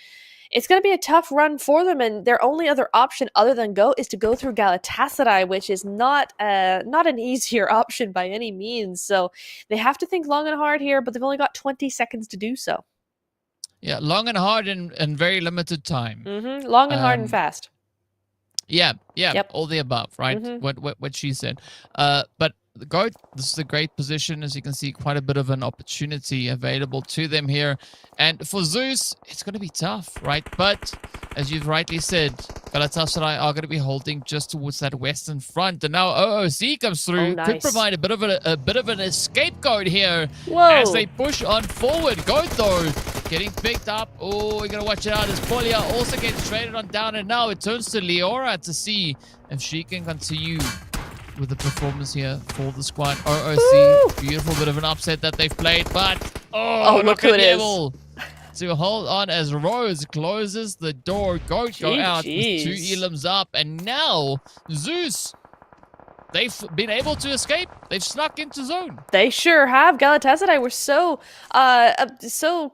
It's going to be a tough run for them, and their only other option other than Go is to go through Galatasaray, which is not an easier option by any means. So they have to think long and hard here, but they've only got 20 seconds to do so. Yeah, long and hard and very limited time. Long and hard and fast. Yeah, all the above, right? What she said. But the Goat, this is a great position. As you can see, quite a bit of an opportunity available to them here. And for Zeus, it's going to be tough, right? But as you've rightly said, Galatasaray are going to be holding just towards that western front. And now OOC comes through. Nice. Could provide a bit of an scapegoat here. Whoa. As they push on forward. Goat, though, getting picked up. Oh, we got to watch it out as Polia also gets traded on down. And now it turns to Leora to see if she can continue with the performance here for the squad. OOC, beautiful bit of an upset that they've played, but look who it is. Able to hold on as Rose closes the door. Goat go out with 2 elims up, and now Zeus, they've been able to escape. They've snuck into zone. They sure have. Galatasaray were so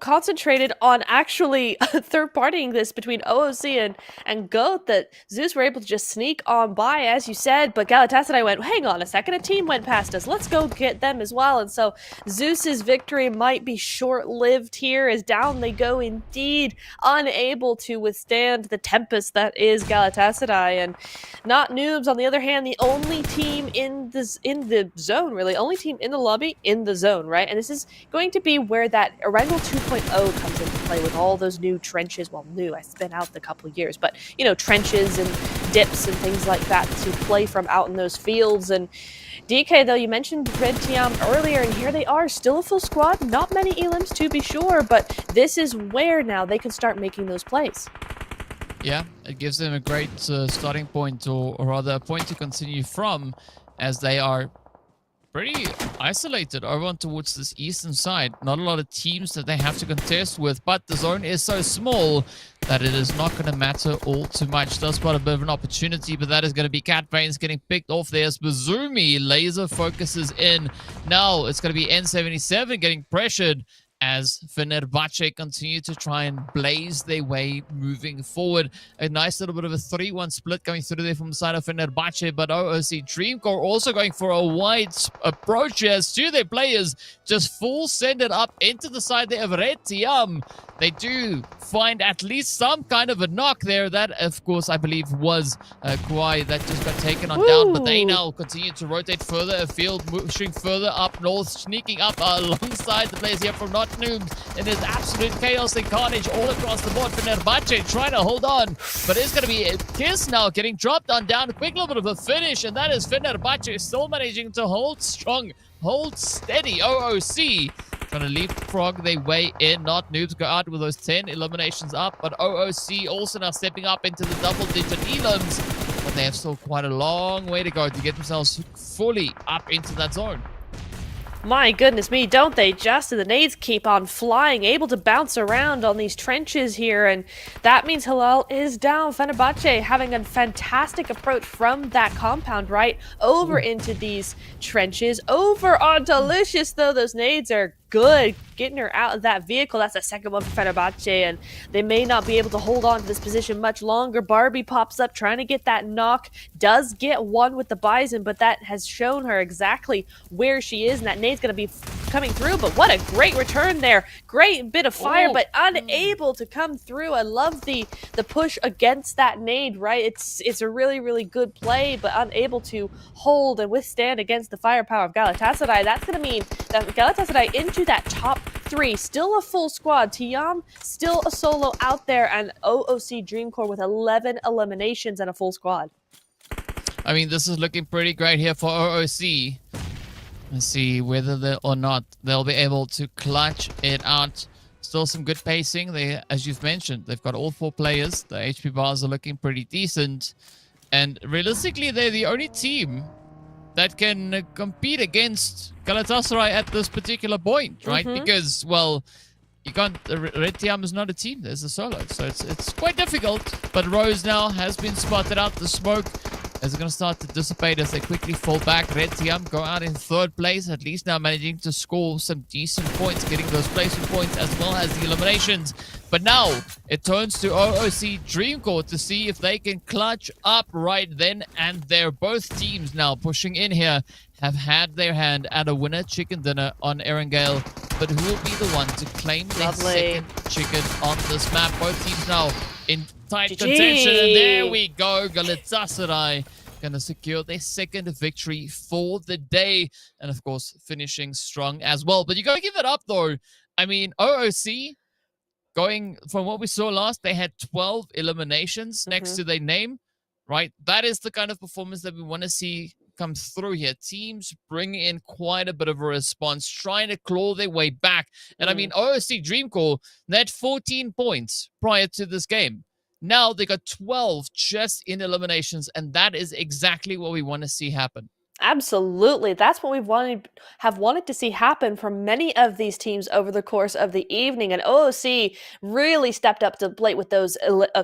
concentrated on actually third-partying this between OOC and Goat that Zeus were able to just sneak on by, as you said, but Galatasaray went, hang on a second, a team went past us. Let's go get them as well. And so Zeus's victory might be short-lived here as down they go indeed, unable to withstand the tempest that is Galatasaray. And Not Noobs, on the other hand, the only team in the zone, really. Only team in the lobby in the zone, right? And this is going to be where that Erangel 2.0 comes into play with all those new trenches. Well, new, it's been out a couple of years, but, you know, trenches and dips and things like that to play from out in those fields. And DK, though, you mentioned Red Team earlier, and here they are, still a full squad. Not many elims, to be sure, but this is where now they can start making those plays. Yeah, it gives them a great starting point, or rather a point to continue from, as they are pretty isolated over on towards this eastern side. Not a lot of teams that they have to contest with, but the zone is so small that it is not going to matter all too much. Does spot a bit of an opportunity, but that is going to be Cat Brains getting picked off there as Bazumi laser focuses in. Now it's going to be N77 getting pressured as Fenerbahce continue to try and blaze their way moving forward. A nice little bit of a 3-1 split coming through there from the side of Fenerbahce, but OOC Dreamcore also going for a wide approach as two of their players just full send it up into the side there of Red Team. They do find at least some kind of a knock there. That, of course, I believe was Kwai that just got taken on down, but they now continue to rotate further afield, pushing further up north, sneaking up alongside the players here from Not Noobs. And there's absolute chaos and carnage all across the board. Fenerbahce trying to hold on, but it's going to be a Kiss now getting dropped on down. A quick little bit of a finish, and that is Fenerbahce still managing to hold strong, hold steady. OOC trying to leapfrog their way in. Not Noobs go out with those 10 eliminations up, but OOC also now stepping up into the double-digit elims. But they have still quite a long way to go to get themselves fully up into that zone. My goodness me, don't they just? And the nades keep on flying, able to bounce around on these trenches here, and that means Halal is down. Fenerbahce having a fantastic approach from that compound, right? Over into these trenches. Over on Delicious, though. Those nades are good. Getting her out of that vehicle. That's the second one for Fenerbahce, and they may not be able to hold on to this position much longer. Barbie pops up trying to get that knock. Does get one with the Bison, but that has shown her exactly where she is, and that nade's going to be coming through. But what a great return there. Great bit of fire, but unable to come through. I love the push against that nade, right? It's a really, really good play, but unable to hold and withstand against the firepower of Galatasaray. That's going to mean that Galatasaray into that top 3, still a full squad. Tiam still a solo out there, and OOC Dreamcore with 11 eliminations and a full squad. I mean, this is looking pretty great here for OOC. Let's see whether or not they'll be able to clutch it out. Still some good pacing. They, as you've mentioned, they've got all 4 players. The HP bars are looking pretty decent, and realistically, they're the only team that can compete against Galatasaray at this particular point, right? Because, well, you can't. Red Team is not a team. There's a solo, so it's quite difficult. But Rose now has been spotted out. The smoke is going to start to dissipate as they quickly fall back. Red Team go out in 3rd place, at least now managing to score some decent points, getting those placement points as well as the eliminations. But now it turns to OOC Dreamcore to see if they can clutch up right then and there. Both teams now pushing in here have had their hand at a winner chicken dinner on Erangel, but who will be the one to claim their second chicken on this map? Both teams now in tight contention, and there we go. Galatasaray gonna secure their second victory for the day, and of course finishing strong as well. But you gotta give it up though. I mean, OOC, going from what we saw last, they had 12 eliminations next to their name, right? That is the kind of performance that we want to see come through here. Teams bring in quite a bit of a response, trying to claw their way back. And I mean, OOC Dreamcore, they had 14 points prior to this game. Now they got 12 just in eliminations, and that is exactly what we want to see happen. Absolutely. That's what we've wanted to see happen from many of these teams over the course of the evening. And OOC really stepped up to the plate with those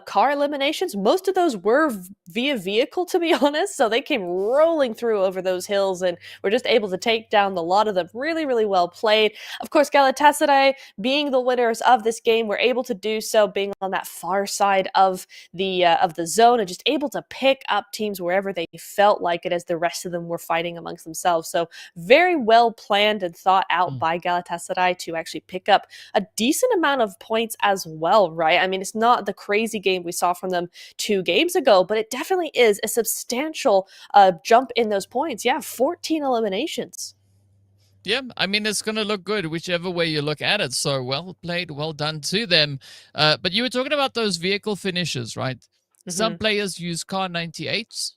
car eliminations. Most of those were via vehicle, to be honest. So they came rolling through over those hills and were just able to take down a lot of them. Really, really well played. Of course, Galatasaray, being the winners of this game, were able to do so, being on that far side of the zone and just able to pick up teams wherever they felt like it, as the rest of them were fighting amongst themselves. So very well planned and thought out by Galatasaray to actually pick up a decent amount of points as well, right? I mean, it's not the crazy game we saw from them 2 games ago, but it definitely is a substantial jump in those points. Yeah, 14 eliminations. Yeah, I mean, it's going to look good whichever way you look at it. So well played, well done to them. But you were talking about those vehicle finishes, right? Some players use car 98s,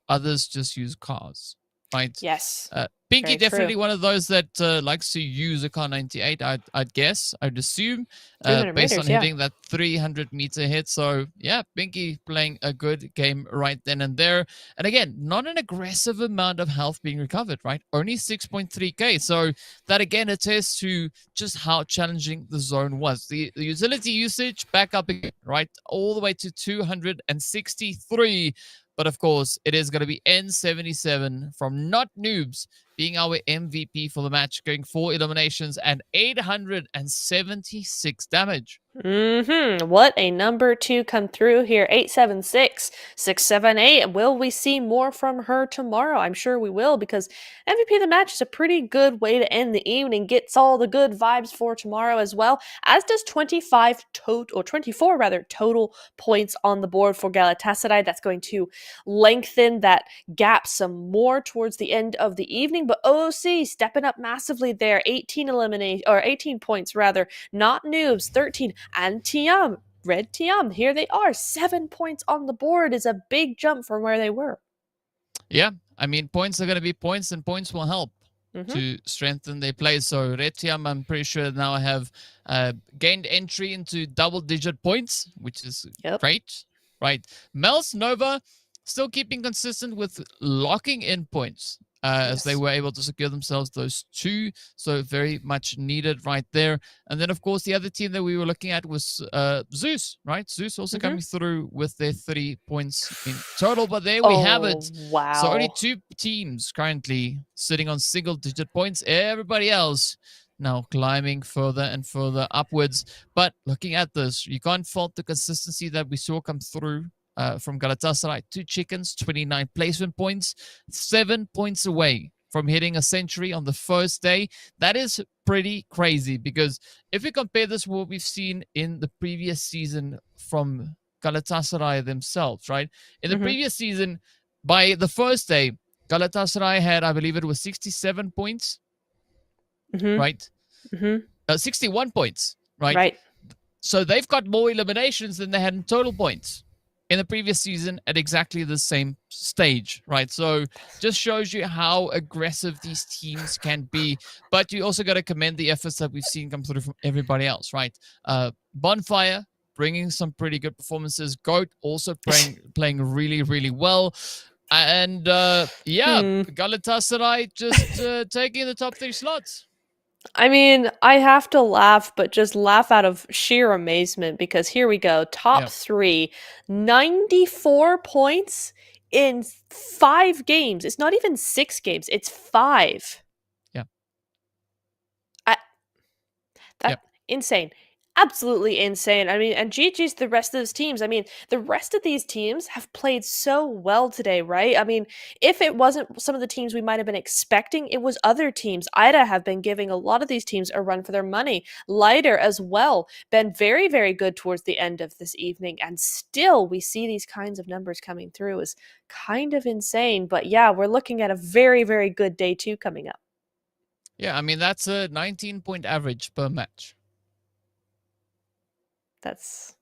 others just use cars, right? Yes. Pinky definitely one of those that likes to use a car 98, I'd guess, I'd assume, based on hitting that 300-meter hit. So, yeah, Pinky playing a good game right then and there. And again, not an aggressive amount of health being recovered, right? Only 6.3k. So that, again, attests to just how challenging the zone was. The utility usage back up again, right? All the way to 263. But of course, it is going to be N77 from Not Noobs being our MVP for the match, going 4 eliminations and 876 damage. What a number to come through here. 876, 678. Will we see more from her tomorrow? I'm sure we will, because MVP of the match is a pretty good way to end the evening. Gets all the good vibes for tomorrow as well, as does 24 total points on the board for Galatasaray. That's going to lengthen that gap some more towards the end of the evening. But OC stepping up massively there. 18 points rather. Not Noobs, 13. And Tiam, Red Tiam, here they are. 7 points on the board is a big jump from where they were. Yeah, I mean, points are going to be points, and points will help to strengthen their play. So Red Tiam, I'm pretty sure now have gained entry into double-digit points, which is great, right? Mels Nova still keeping consistent with locking in points. As they were able to secure themselves those 2. So very much needed right there. And then, of course, the other team that we were looking at was Zeus, right? Zeus also coming through with their 3 points in total. But there we have it. Wow. So only 2 teams currently sitting on single-digit points. Everybody else now climbing further and further upwards. But looking at this, you can't fault the consistency that we saw come through from Galatasaray. 2 chickens, 29 placement points, 7 points away from hitting a century on the first day. That is pretty crazy, because if we compare this with what we've seen in the previous season from Galatasaray themselves, right? In the previous season, by the first day, Galatasaray had, I believe it was 67 points, right? 61 points, right? Right. So they've got more eliminations than they had in total points in the previous season at exactly the same stage, right? So just shows you how aggressive these teams can be. But you also got to commend the efforts that we've seen come through from everybody else, right? Bonfire bringing some pretty good performances. Goat also playing really, really well. And Galatasaray just taking the top 3 slots. I mean, I have to laugh, but just laugh out of sheer amazement, because here we go. Top 3, 94 points in 5 games. It's not even 6 games. It's 5. Yeah. Insane. Absolutely insane. I mean, and GG's the rest of those teams. I mean, the rest of these teams have played so well today, right? I mean, if it wasn't some of the teams we might have been expecting, it was other teams. IDA have been giving a lot of these teams a run for their money. Lighter as well, been very, very good towards the end of this evening. And still, we see these kinds of numbers coming through is kind of insane. But yeah, we're looking at a very, very good day 2 coming up. Yeah, I mean, that's a 19-point average per match. It's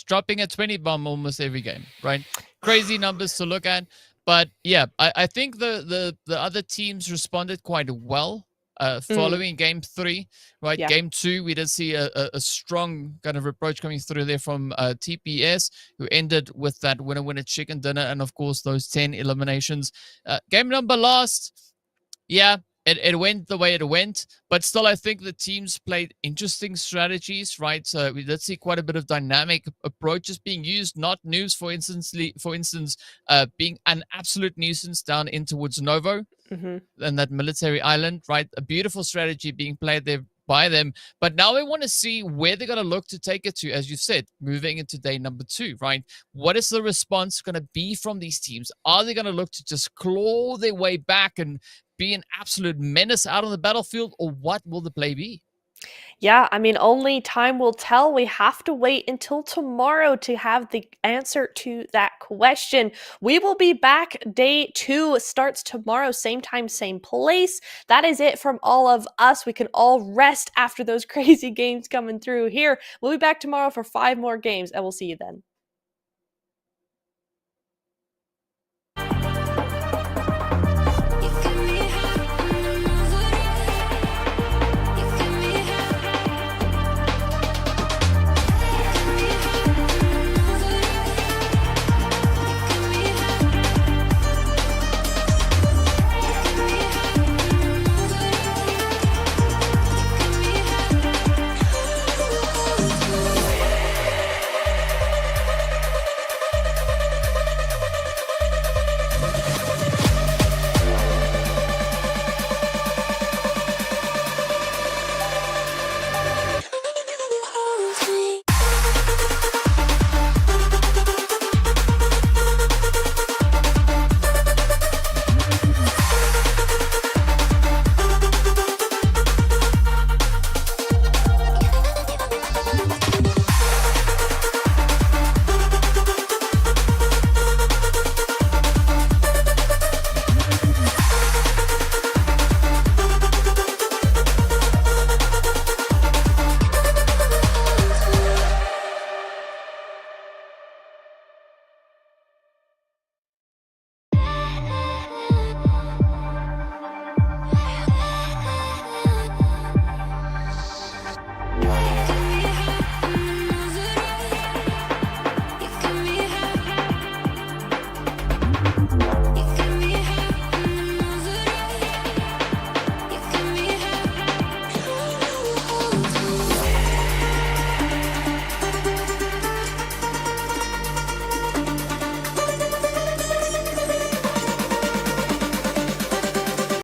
dropping a 20 bomb almost every game, right? Crazy numbers to look at. But yeah, I think the other teams responded quite well following game 3, right? Yeah. Game 2, we did see a strong kind of approach coming through there from TPS, who ended with that winner chicken dinner, and of course those 10 eliminations. Game number last, it went the way it went, but still I think the teams played interesting strategies, right? So we did see quite a bit of dynamic approaches being used. Not News, for instance, being an absolute nuisance down in towards Novo and that military island, right? A beautiful strategy being played there by them. But now we want to see where they're going to look to take it to, as you said, moving into day number 2, right? What is the response going to be from these teams? Are they going to look to just claw their way back and be an absolute menace out on the battlefield, or what will the play be? Yeah, I mean, only time will tell. We have to wait until tomorrow to have the answer to that question. We will be back. Day 2 starts tomorrow, same time, same place. That is it from all of us. We can all rest after those crazy games coming through here. We'll be back tomorrow for 5 more games, and we'll see you then.